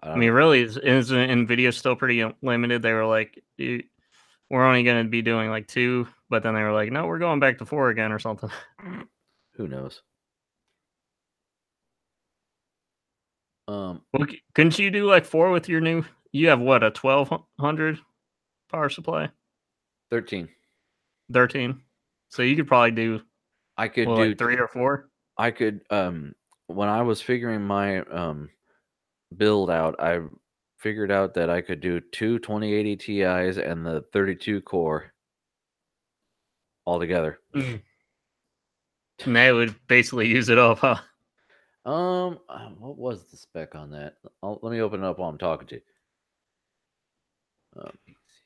S3: I mean, really, is NVIDIA still pretty limited? They were like, we're only going to be doing like 2, but then they were like, no, we're going back to 4 again or something.
S2: Who knows?
S3: Well, couldn't you do like 4 with your new? You have what, a 1200 power supply?
S2: 13.
S3: So you could probably do.
S2: I could do
S3: like 3 or 4.
S2: I could. When I was figuring my build out, I figured out that I could do 2 2080 Ti's and the 32 core all together.
S3: And that would basically use it up, huh?
S2: What was the spec on that? Let me open it up while I'm talking to you.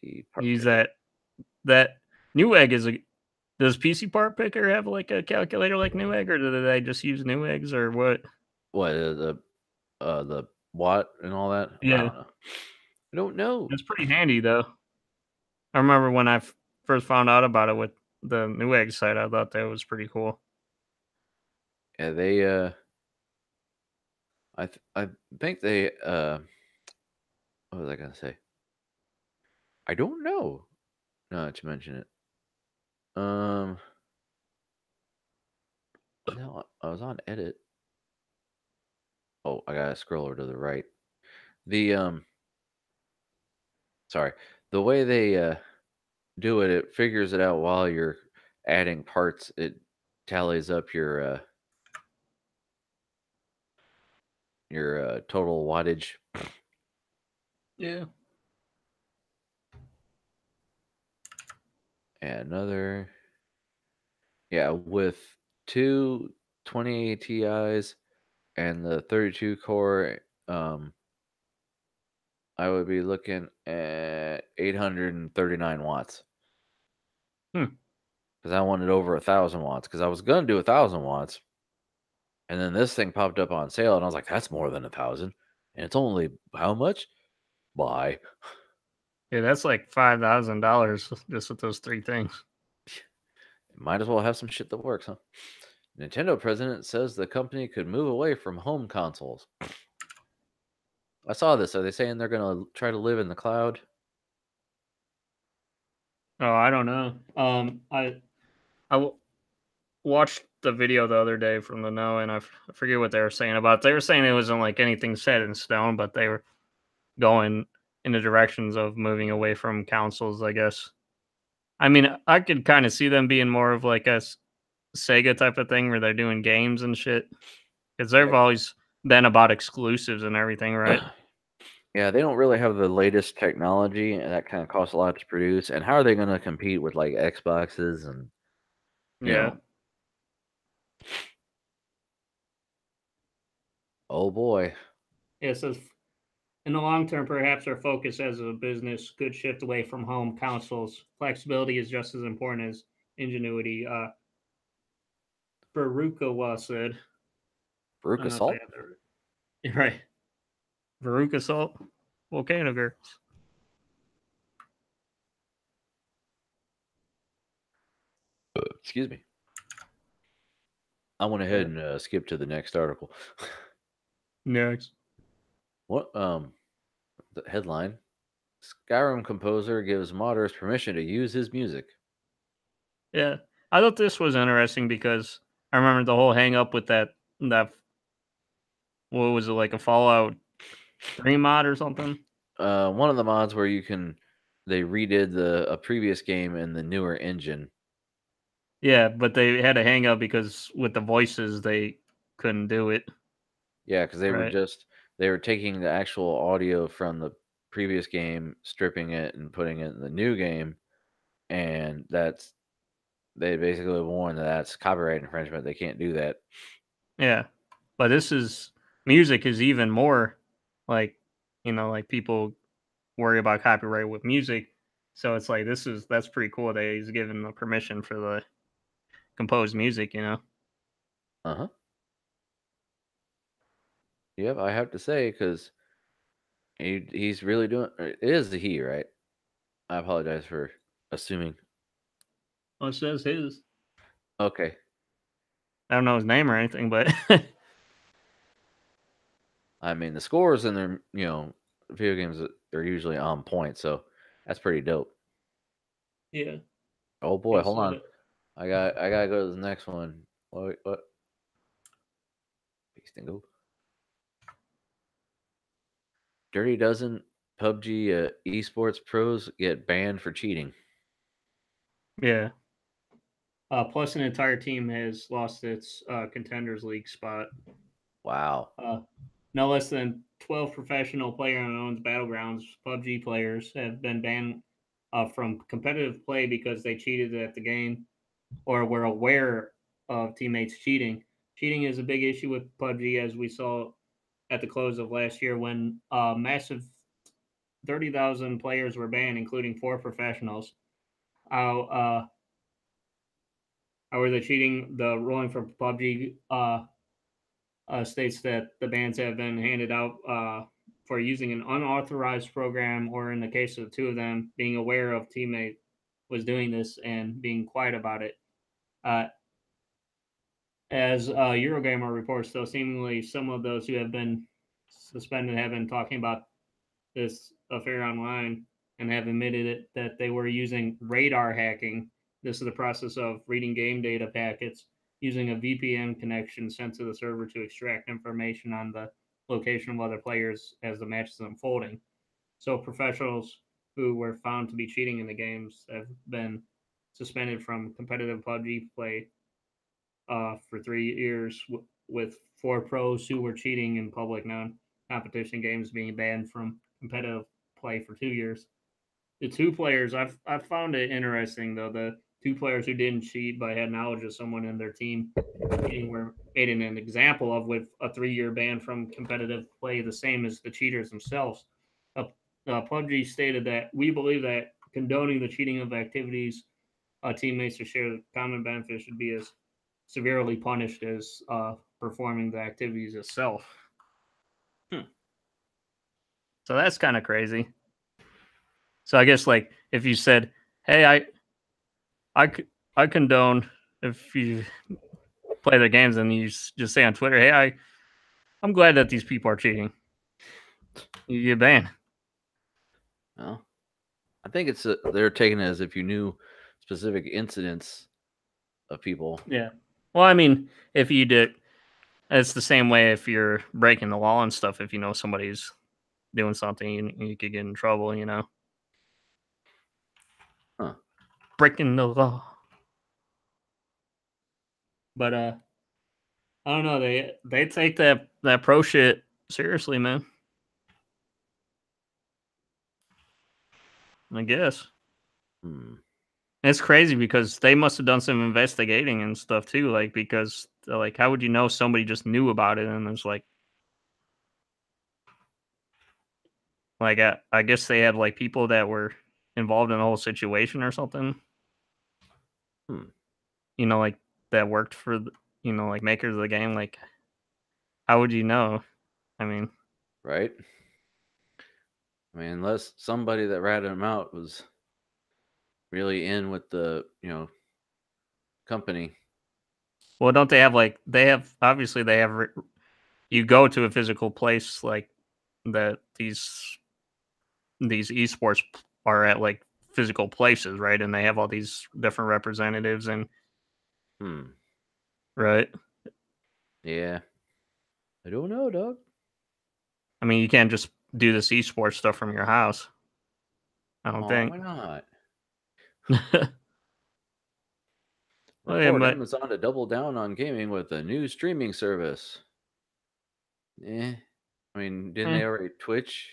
S2: PC part
S3: Use
S2: picker.
S3: that Newegg is a. Does PC Part Picker have like a calculator like Newegg, or do they just use Newegg's, or what?
S2: What the watt and all that?
S3: Yeah,
S2: I don't know.
S3: It's pretty handy though. I remember when I first found out about it with the Newegg site, I thought that was pretty cool.
S2: Yeah, they I think they what was I gonna say? I don't know. No, to mention it. No, I was on edit. Oh, I gotta scroll over to the right. The sorry. The way they do it, it figures it out while you're adding parts. It tallies up your total wattage.
S3: Yeah.
S2: And with 2 2080 Ti's and the 32 core, I would be looking at 839 watts. Because I wanted over 1,000 watts. Because I was gonna do 1,000 watts, and then this thing popped up on sale, and I was like, "That's more than 1,000, and it's only how much?" Buy.
S3: Yeah, that's like $5,000 just with those 3 things.
S2: Might as well have some shit that works, huh? Nintendo president says the company could move away from home consoles. I saw this. Are they saying they're going to try to live in the cloud?
S3: Oh, I don't know. I watched the video the other day from the Know, and I forget what they were saying about it. They were saying it wasn't like anything set in stone, but they were going in the directions of moving away from consoles, I guess. I mean, I could kind of see them being more of like a Sega type of thing where they're doing games and shit. Because they've always been about exclusives and everything, right?
S2: Yeah, they don't really have the latest technology, and that kind of costs a lot to produce. And how are they going to compete with like Xboxes and you know? Oh boy.
S3: Yeah, it says in the long term, perhaps our focus as a business could shift away from home consoles. Flexibility is just as important as ingenuity. Barukawa said. I don't
S2: Veruca
S3: know if I
S2: Salt?
S3: have that right. You're right. Veruca Salt, Volcano Girls.
S2: Excuse me. I went ahead and skipped to the next article.
S3: Next.
S2: What? The headline: Skyrim composer gives modders permission to use his music.
S3: Yeah, I thought this was interesting because I remember the whole hang up with that what was it, like a Fallout 3 mod or something?
S2: One of the mods where they redid a previous game in the newer engine.
S3: Yeah, but they had a hang up because with the voices they couldn't do it.
S2: Yeah, because
S3: Right.
S2: they were taking the actual audio from the previous game, stripping it and putting it in the new game, and they basically warned that's copyright infringement. They can't do that.
S3: Yeah, but this is music is even more like, like people worry about copyright with music. So it's like that's pretty cool that he's given the permission for the composed music.
S2: Uh huh. Yep, I have to say because he's really doing. It is the he, right? I apologize for assuming.
S3: Well, it says his.
S2: Okay.
S3: I don't know his name or anything, but
S2: I mean, the scores in their video games they're usually on point, so that's pretty dope.
S3: yeah.
S2: Oh boy,
S3: He
S2: hold
S3: said
S2: on.
S3: it.
S2: I gotta go to the next one. What? Paste and go. Dirty Dozen PUBG esports pros get banned for cheating.
S3: Yeah. Plus, an entire team has lost its contenders league spot.
S2: Wow.
S3: No less than 12 professional player-owned battlegrounds PUBG players have been banned from competitive play because they cheated at the game or were aware of teammates cheating. Cheating is a big issue with PUBG, as we saw at the close of last year when massive 30,000 players were banned, including 4 professionals. How were they cheating? The ruling from PUBG states that the bans have been handed out for using an unauthorized program, or in the case of 2 of them, being aware of teammate was doing this and being quiet about it. As Eurogamer reports, though, seemingly some of those who have been suspended have been talking about this affair online and have admitted that they were using radar hacking. This is the process of reading game data packets using a VPN connection sent to the server to extract information on the location of other players as the match is unfolding. So professionals who were found to be cheating in the games have been suspended from competitive PUBG play for 3 years, with 4 pros who were cheating in public non-competition games being banned from competitive play for 2 years. The 2 players, I've found it interesting though. The 2 players who didn't cheat but had knowledge of someone in their team cheating were made an example of, with a 3-year ban from competitive play, the same as the cheaters themselves. PUBG stated that we believe that condoning the cheating of activities teammates to share the common benefits should be as severely punished as performing the activities itself. So that's kind of crazy. So I guess, like, if you said, "Hey, I condone if you play their games," and you just say on Twitter, "Hey, I'm glad that these people are cheating," you get banned.
S2: Well, I think they're taking it as if you knew specific incidents of people.
S3: Yeah. Well, I mean, if you did, it's the same way if you're breaking the law and stuff. If you know somebody's doing something, you could get in trouble.
S2: Huh.
S3: Breaking the law. But I don't know. They take that pro shit seriously, man. I guess. It's crazy because they must have done some investigating and stuff too. Like, because like, how would you know somebody just knew about it and it's like I guess they had like people that were involved in the whole situation or something. Like that worked for like makers of the game, like how would you know? I mean,
S2: right? I mean, unless somebody that ratted them out was really in with the company.
S3: well, don't they have obviously they have you go to a physical place like that these esports are at, like physical places, right? And they have all these different representatives and right.
S2: Yeah, I don't know, dog.
S3: I mean, you can't just do this esports stuff from your house. I don't think.
S2: Why not?
S3: Well, yeah,
S2: Report
S3: but
S2: Amazon to double down on gaming with a new streaming service. I mean, didn't they already Twitch?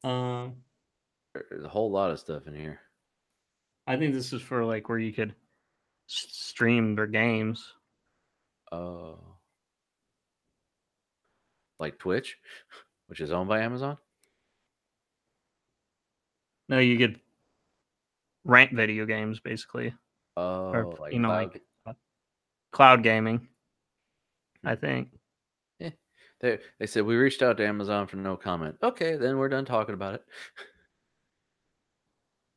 S2: There's a whole lot of stuff in here.
S3: I think this is for like where you could stream their games.
S2: Oh, like Twitch, which is owned by Amazon.
S3: No, you could rent video games basically, or
S2: Oh, like cloud.
S3: like cloud gaming. I think.
S2: Yeah. They said we reached out to Amazon for no comment. Okay, then we're done talking about it.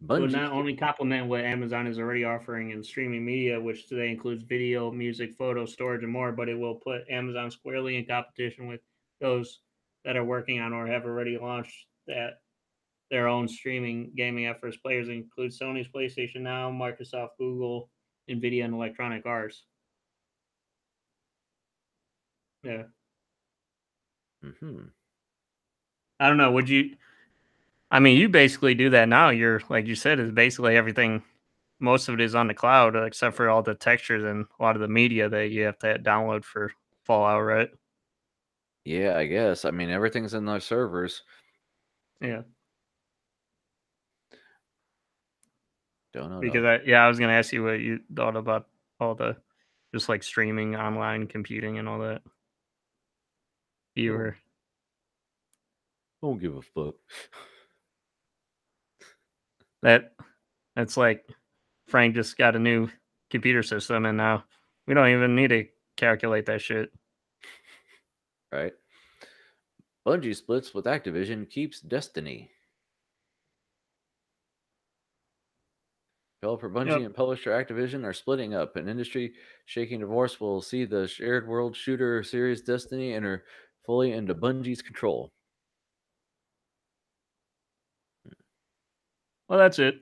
S3: It would not only complement what Amazon is already offering in streaming media, which today includes video, music, photo, storage, and more, but it will put Amazon squarely in competition with those that are working on or have already launched their own streaming gaming efforts. Players include Sony's PlayStation Now, Microsoft, Google, Nvidia, and Electronic Arts. Yeah. I don't know. Would you? I mean, you basically do that now. You're like you said, is basically everything. Most of it is on the cloud, except for all the textures and a lot of the media that you have to download for Fallout, right?
S2: Yeah, I guess. I mean, everything's in those servers.
S3: Yeah.
S2: Don't know.
S3: Because I was gonna ask you what you thought about all the just like streaming, online computing, and all that. You were.
S2: Don't give a fuck.
S3: That's like Frank just got a new computer system, and now we don't even need to calculate that shit.
S2: Right. Bungie splits with Activision, keeps Destiny. Developer Bungie and publisher Activision are splitting up. An industry-shaking divorce will see the shared world shooter series Destiny enter fully into Bungie's control.
S3: Well, that's it.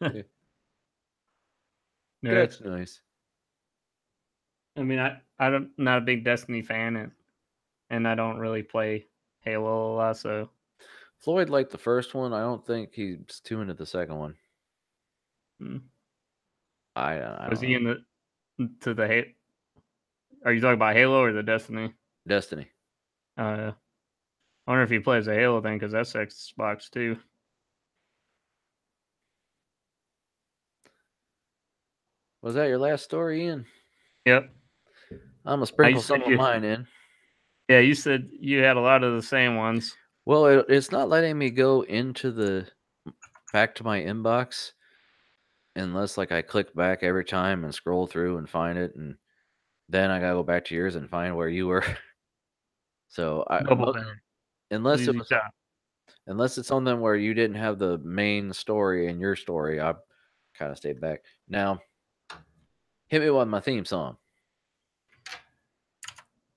S2: Yeah.
S3: Yeah.
S2: That's nice.
S3: I mean, I'm not a big Destiny fan, and I don't really play Halo a lot, so.
S2: Floyd liked the first one. I don't think he's too into the second one. I
S3: Was
S2: don't
S3: he
S2: know.
S3: to the Are you talking about Halo or the Destiny?
S2: Destiny.
S3: I wonder if he plays the Halo thing, because that's Xbox too.
S2: Was that your last story, Ian?
S3: Yep.
S2: I'm gonna sprinkle some of mine in.
S3: Yeah, you said you had a lot of the same ones.
S2: Well, it's not letting me go into back to my inbox unless like I click back every time and scroll through and find it, and then I gotta go back to yours and find where you were. So unless it's something where you didn't have the main story in your story, I kind of stayed back. Now, hit me with my theme song.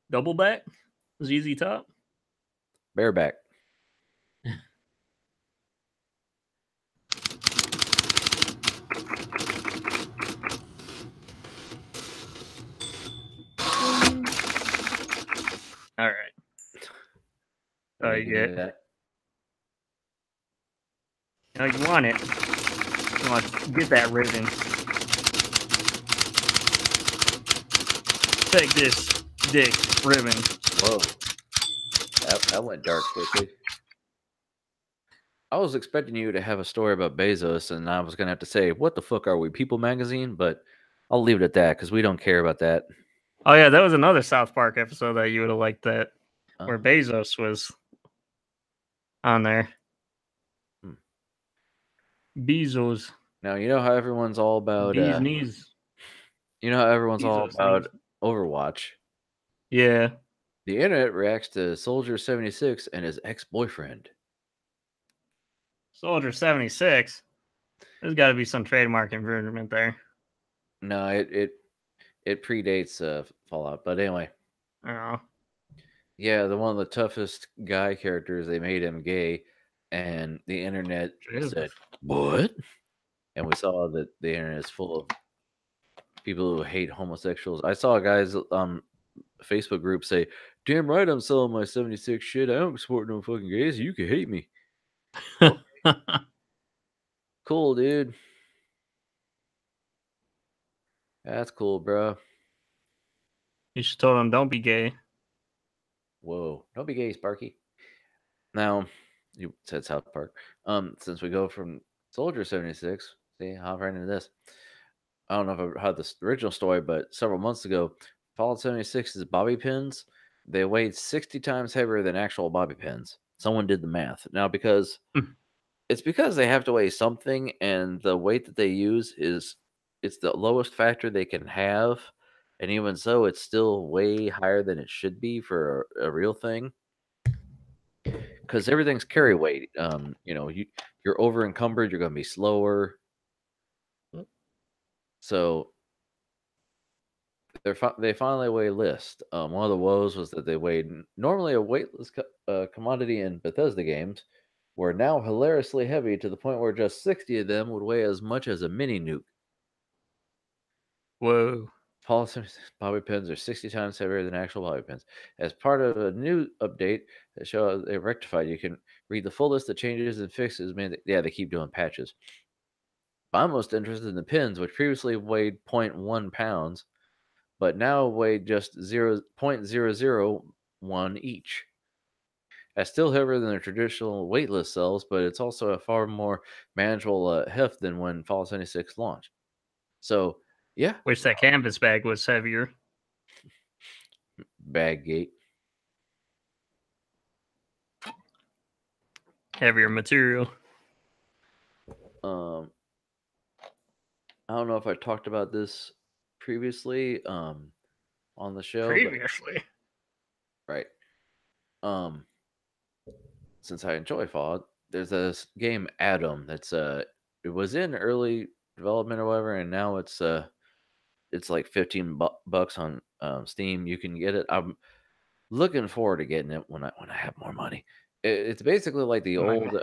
S3: Double back? ZZ Top?
S2: Bareback.
S3: All right. Oh, you get
S2: that.
S3: No, you want it. You want to get that ribbon. Take this, dick ribbon.
S2: Whoa. That went dark quickly. I was expecting you to have a story about Bezos, and I was going to have to say, what the fuck are we, People Magazine? But I'll leave it at that, because we don't care about that.
S3: Oh, yeah, that was another South Park episode that you would have liked, that where Bezos was on there. Bezos.
S2: Now you know how everyone's all about.
S3: These knees.
S2: You know how everyone's all
S3: Jesus,
S2: about
S3: knees.
S2: Overwatch.
S3: Yeah.
S2: The internet reacts to Soldier 76 and his ex-boyfriend.
S3: Soldier 76. There's got to be some trademark infringement there.
S2: No, it predates Fallout, but anyway.
S3: Oh.
S2: Yeah, the one of the toughest guy characters, they made him gay, and the internet
S3: Jesus.
S2: said, "What?" And we saw that the internet is full of people who hate homosexuals. I saw guys Facebook group say, "Damn right, I'm selling my 76 shit. I don't support no fucking gays. You can hate me." Cool, dude. That's cool, bro.
S3: You should told him don't be gay.
S2: Whoa, don't be gay, Sparky. Now, you said South Park. Since we go from Soldier 76, see, hop right into this. I don't know if I heard the original story, but several months ago, Fallout 76's bobby pins, they weighed 60 times heavier than actual bobby pins. Someone did the math. Now, because it's because they have to weigh something, and the weight that they use it's the lowest factor they can have, and even so, it's still way higher than it should be for a real thing. Because everything's carry weight. You're over encumbered, you're going to be slower. So they finally weigh list. One of the woes was that they weighed normally a weightless commodity in Bethesda games were now hilariously heavy to the point where just 60 of them would weigh as much as a mini nuke.
S3: Whoa.
S2: Fallout bobby pins are 60 times heavier than actual bobby pins. As part of a new update that show they rectified, you can read the full list of changes and fixes. Man, yeah, they keep doing patches. I'm most interested in the pins, which previously weighed 0.1 pounds, but now weigh just 0.001 each. That's still heavier than the traditional weightless cells, but it's also a far more manageable heft than when Fallout 76 launched. So, yeah.
S3: Wish that canvas bag was heavier.
S2: Bag gate.
S3: Heavier material.
S2: I don't know if I talked about this previously on the show.
S3: Previously.
S2: Right. Since I enjoy Fallout, there's this game Atom that's it was in early development or whatever, and now it's like 15 bucks on Steam. You can get it. I'm looking forward to getting it when I have more money. It's basically like the old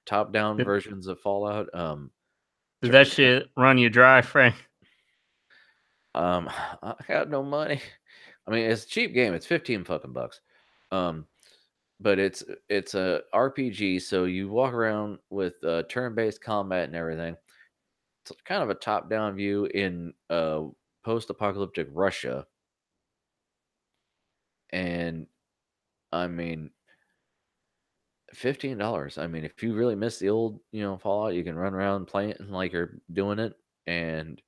S2: top down versions of Fallout.
S3: Did that shit run you dry, Frank?
S2: I got no money. I mean, it's a cheap game. It's 15 fucking bucks. But it's a RPG, so you walk around with turn-based combat and everything. It's kind of a top-down view in post-apocalyptic Russia. And I mean, $15. I mean, if you really miss the old, Fallout, you can run around playing it like you're doing it. And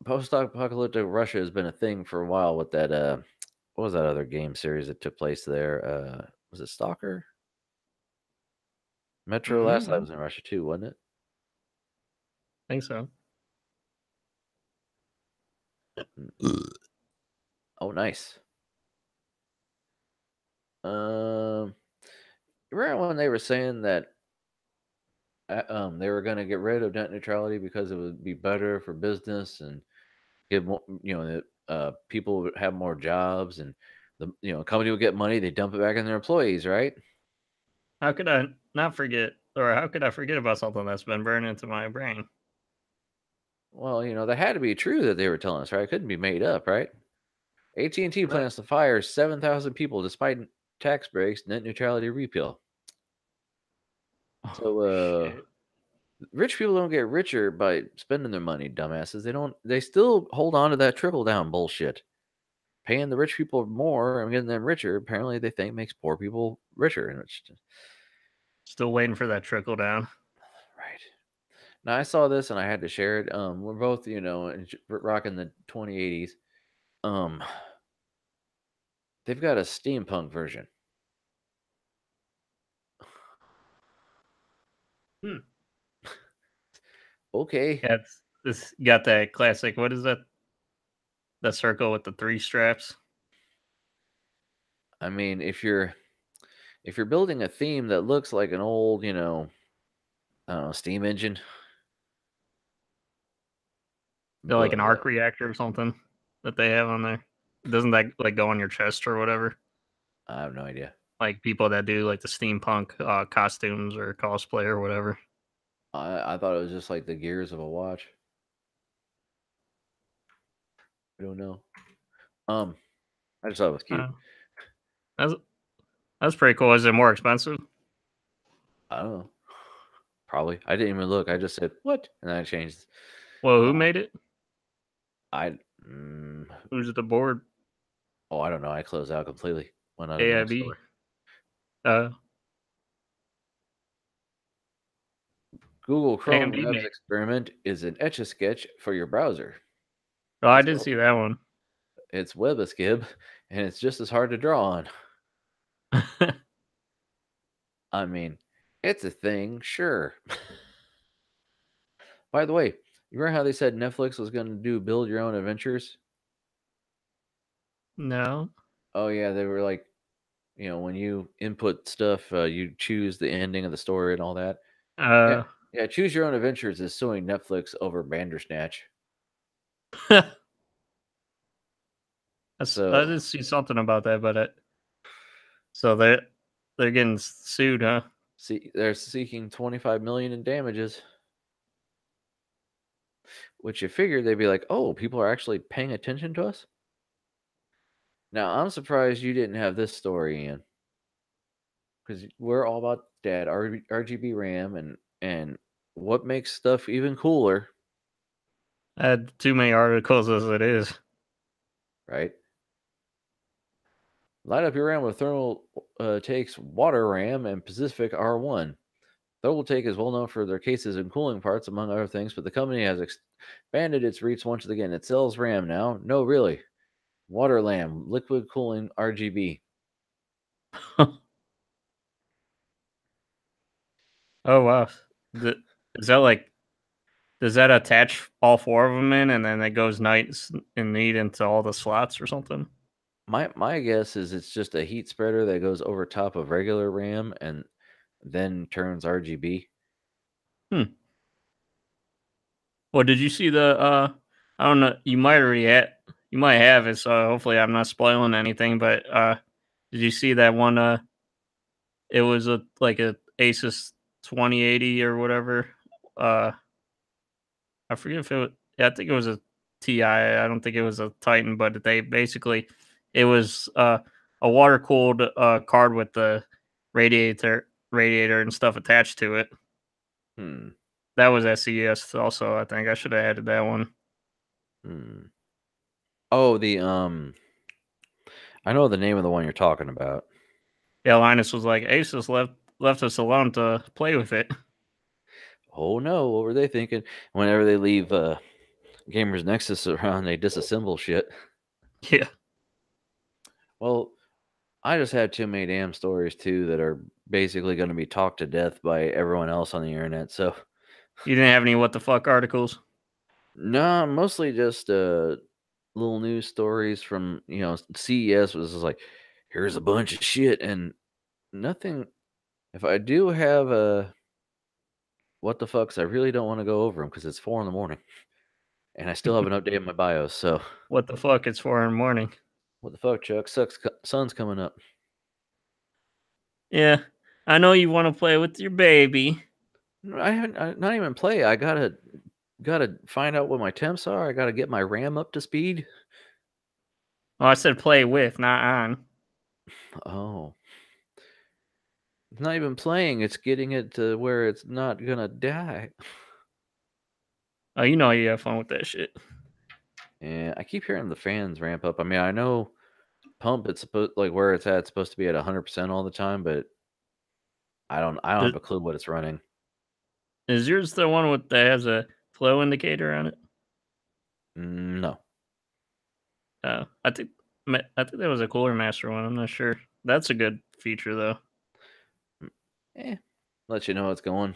S2: post-apocalyptic Russia has been a thing for a while with that what was that other game series that took place there? Was it Stalker? Metro Last Light was in Russia too, wasn't it?
S3: I think so.
S2: Oh, nice. Remember when they were saying that they were going to get rid of net neutrality because it would be better for business and give more, people would have more jobs and the company would get money, they dump it back in their employees, right?
S3: How could I not forget, or how could I forget about something that's been burned into my brain?
S2: Well, that had to be true that they were telling us, right? It couldn't be made up, right? AT&T plans to fire 7,000 people despite tax breaks, net neutrality repeal. So, rich people don't get richer by spending their money, dumbasses. They still hold on to that trickle down bullshit. Paying the rich people more and getting them richer, apparently they think makes poor people richer. And it's just...
S3: Still waiting for that trickle down.
S2: Right. Now, I saw this and I had to share it. We're both, rocking the 2080s. They've got a steampunk version. Okay.
S3: Yeah, it's got that classic. What is that? The circle with the 3 straps.
S2: I mean, if you're building a theme that looks like an old, I don't know, steam engine,
S3: They're like an
S2: but
S3: arc reactor or something that they have on there. Doesn't that like go on your chest or whatever?
S2: I have no idea.
S3: Like people that do like the steampunk costumes or cosplay or whatever.
S2: I thought it was just like the gears of a watch. I don't know. I just thought it was cute.
S3: That's that's pretty cool. Is it more expensive?
S2: I don't know. Probably. I didn't even look. I just said what, and then I changed.
S3: Well, who made it?
S2: I
S3: Who's at the board?
S2: I don't know. I closed out completely. Went out of the next
S3: AIB.
S2: door. Google Chrome
S3: AMD
S2: Labs
S3: made.
S2: Experiment is an Etch-a-Sketch for your browser.
S3: Oh, I
S2: It's
S3: did
S2: called-
S3: see that one.
S2: It's WebAskib, and it's just as hard to draw on. I mean, it's a thing, sure. By the way, you remember how they said Netflix was going to do build your own adventures?
S3: No.
S2: Oh yeah, they were like, when you input stuff, you choose the ending of the story and all that. Yeah, choose your own adventures is suing Netflix over Bandersnatch.
S3: I did see something about that, but so they're getting sued, huh?
S2: See, they're seeking $25 million in damages. Which you figure they'd be like, oh, people are actually paying attention to us. Now I'm surprised you didn't have this story, Ian, because we're all about that RGB RAM and what makes stuff even cooler,
S3: I had too many articles as it is.
S2: right? Light up your RAM with Thermal Take's Water RAM and Pacific R1. Thermal Take is well known for their cases and cooling parts, among other things, but the company has expanded its reach once again. It sells RAM now. No, really. Water Lamb, liquid cooling RGB.
S3: Oh wow. Is that like, does that attach all 4 of them in and then it goes nice and neat into all the slots or something?
S2: My guess is it's just a heat spreader that goes over top of regular RAM and then turns RGB.
S3: Well, did you see the I don't know, you might have it, so hopefully I'm not spoiling anything, but did you see that one it was a Asus 2080 or whatever? I forget if it was, yeah, I think it was a TI. I don't think it was a Titan, but they basically, it was a water cooled card with the radiator and stuff attached to it. That was at CES also. I think I should have added that one.
S2: Oh, I know the name of the one you're talking about.
S3: Yeah, Linus was like, Asus left us alone to play with it.
S2: Oh no, what were they thinking? Whenever they leave Gamers Nexus around, they disassemble shit.
S3: Yeah.
S2: Well, I just have too many damn stories too that are basically going to be talked to death by everyone else on the internet. So
S3: you didn't have any what the fuck articles?
S2: No, mostly just little news stories from CES was just like, here's a bunch of shit and nothing. If I do have what the fucks, I really don't want to go over them because it's 4 a.m. and I still haven't updated my BIOS. So
S3: what the fuck? It's 4 a.m.
S2: What the fuck, Chuck? Sun's coming up.
S3: Yeah, I know you want to play with your baby.
S2: I haven't. Not even play. I gotta find out what my temps are. I gotta get my RAM up to speed.
S3: Oh, I said play with, not on.
S2: Oh. It's not even playing. It's getting it to where it's not gonna die.
S3: Oh, you know you have fun with that shit.
S2: Yeah, I keep hearing the fans ramp up. I mean, I know pump. It's supposed where it's at. It's supposed to be at 100% all the time, but I don't have a clue what it's running.
S3: Is yours the one that has a flow indicator on it?
S2: No.
S3: I think that was a Cooler Master one. I'm not sure. That's a good feature though.
S2: Let you know how it's going.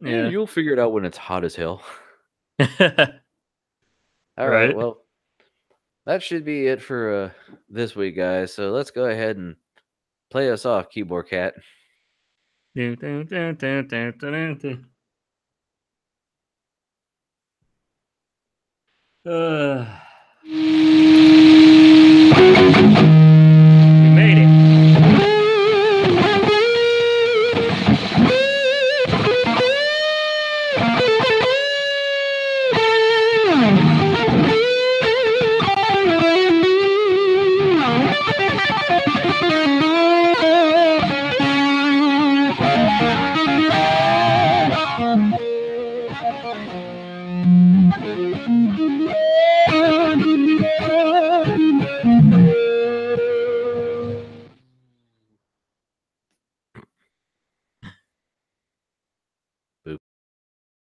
S3: Yeah.
S2: You'll figure it out when it's hot as hell. All right.
S3: Right.
S2: Well, that should be it for this week, guys. So let's go ahead and play us off, Keyboard Cat.
S3: Do, do, do, do, do, do, do. We made it.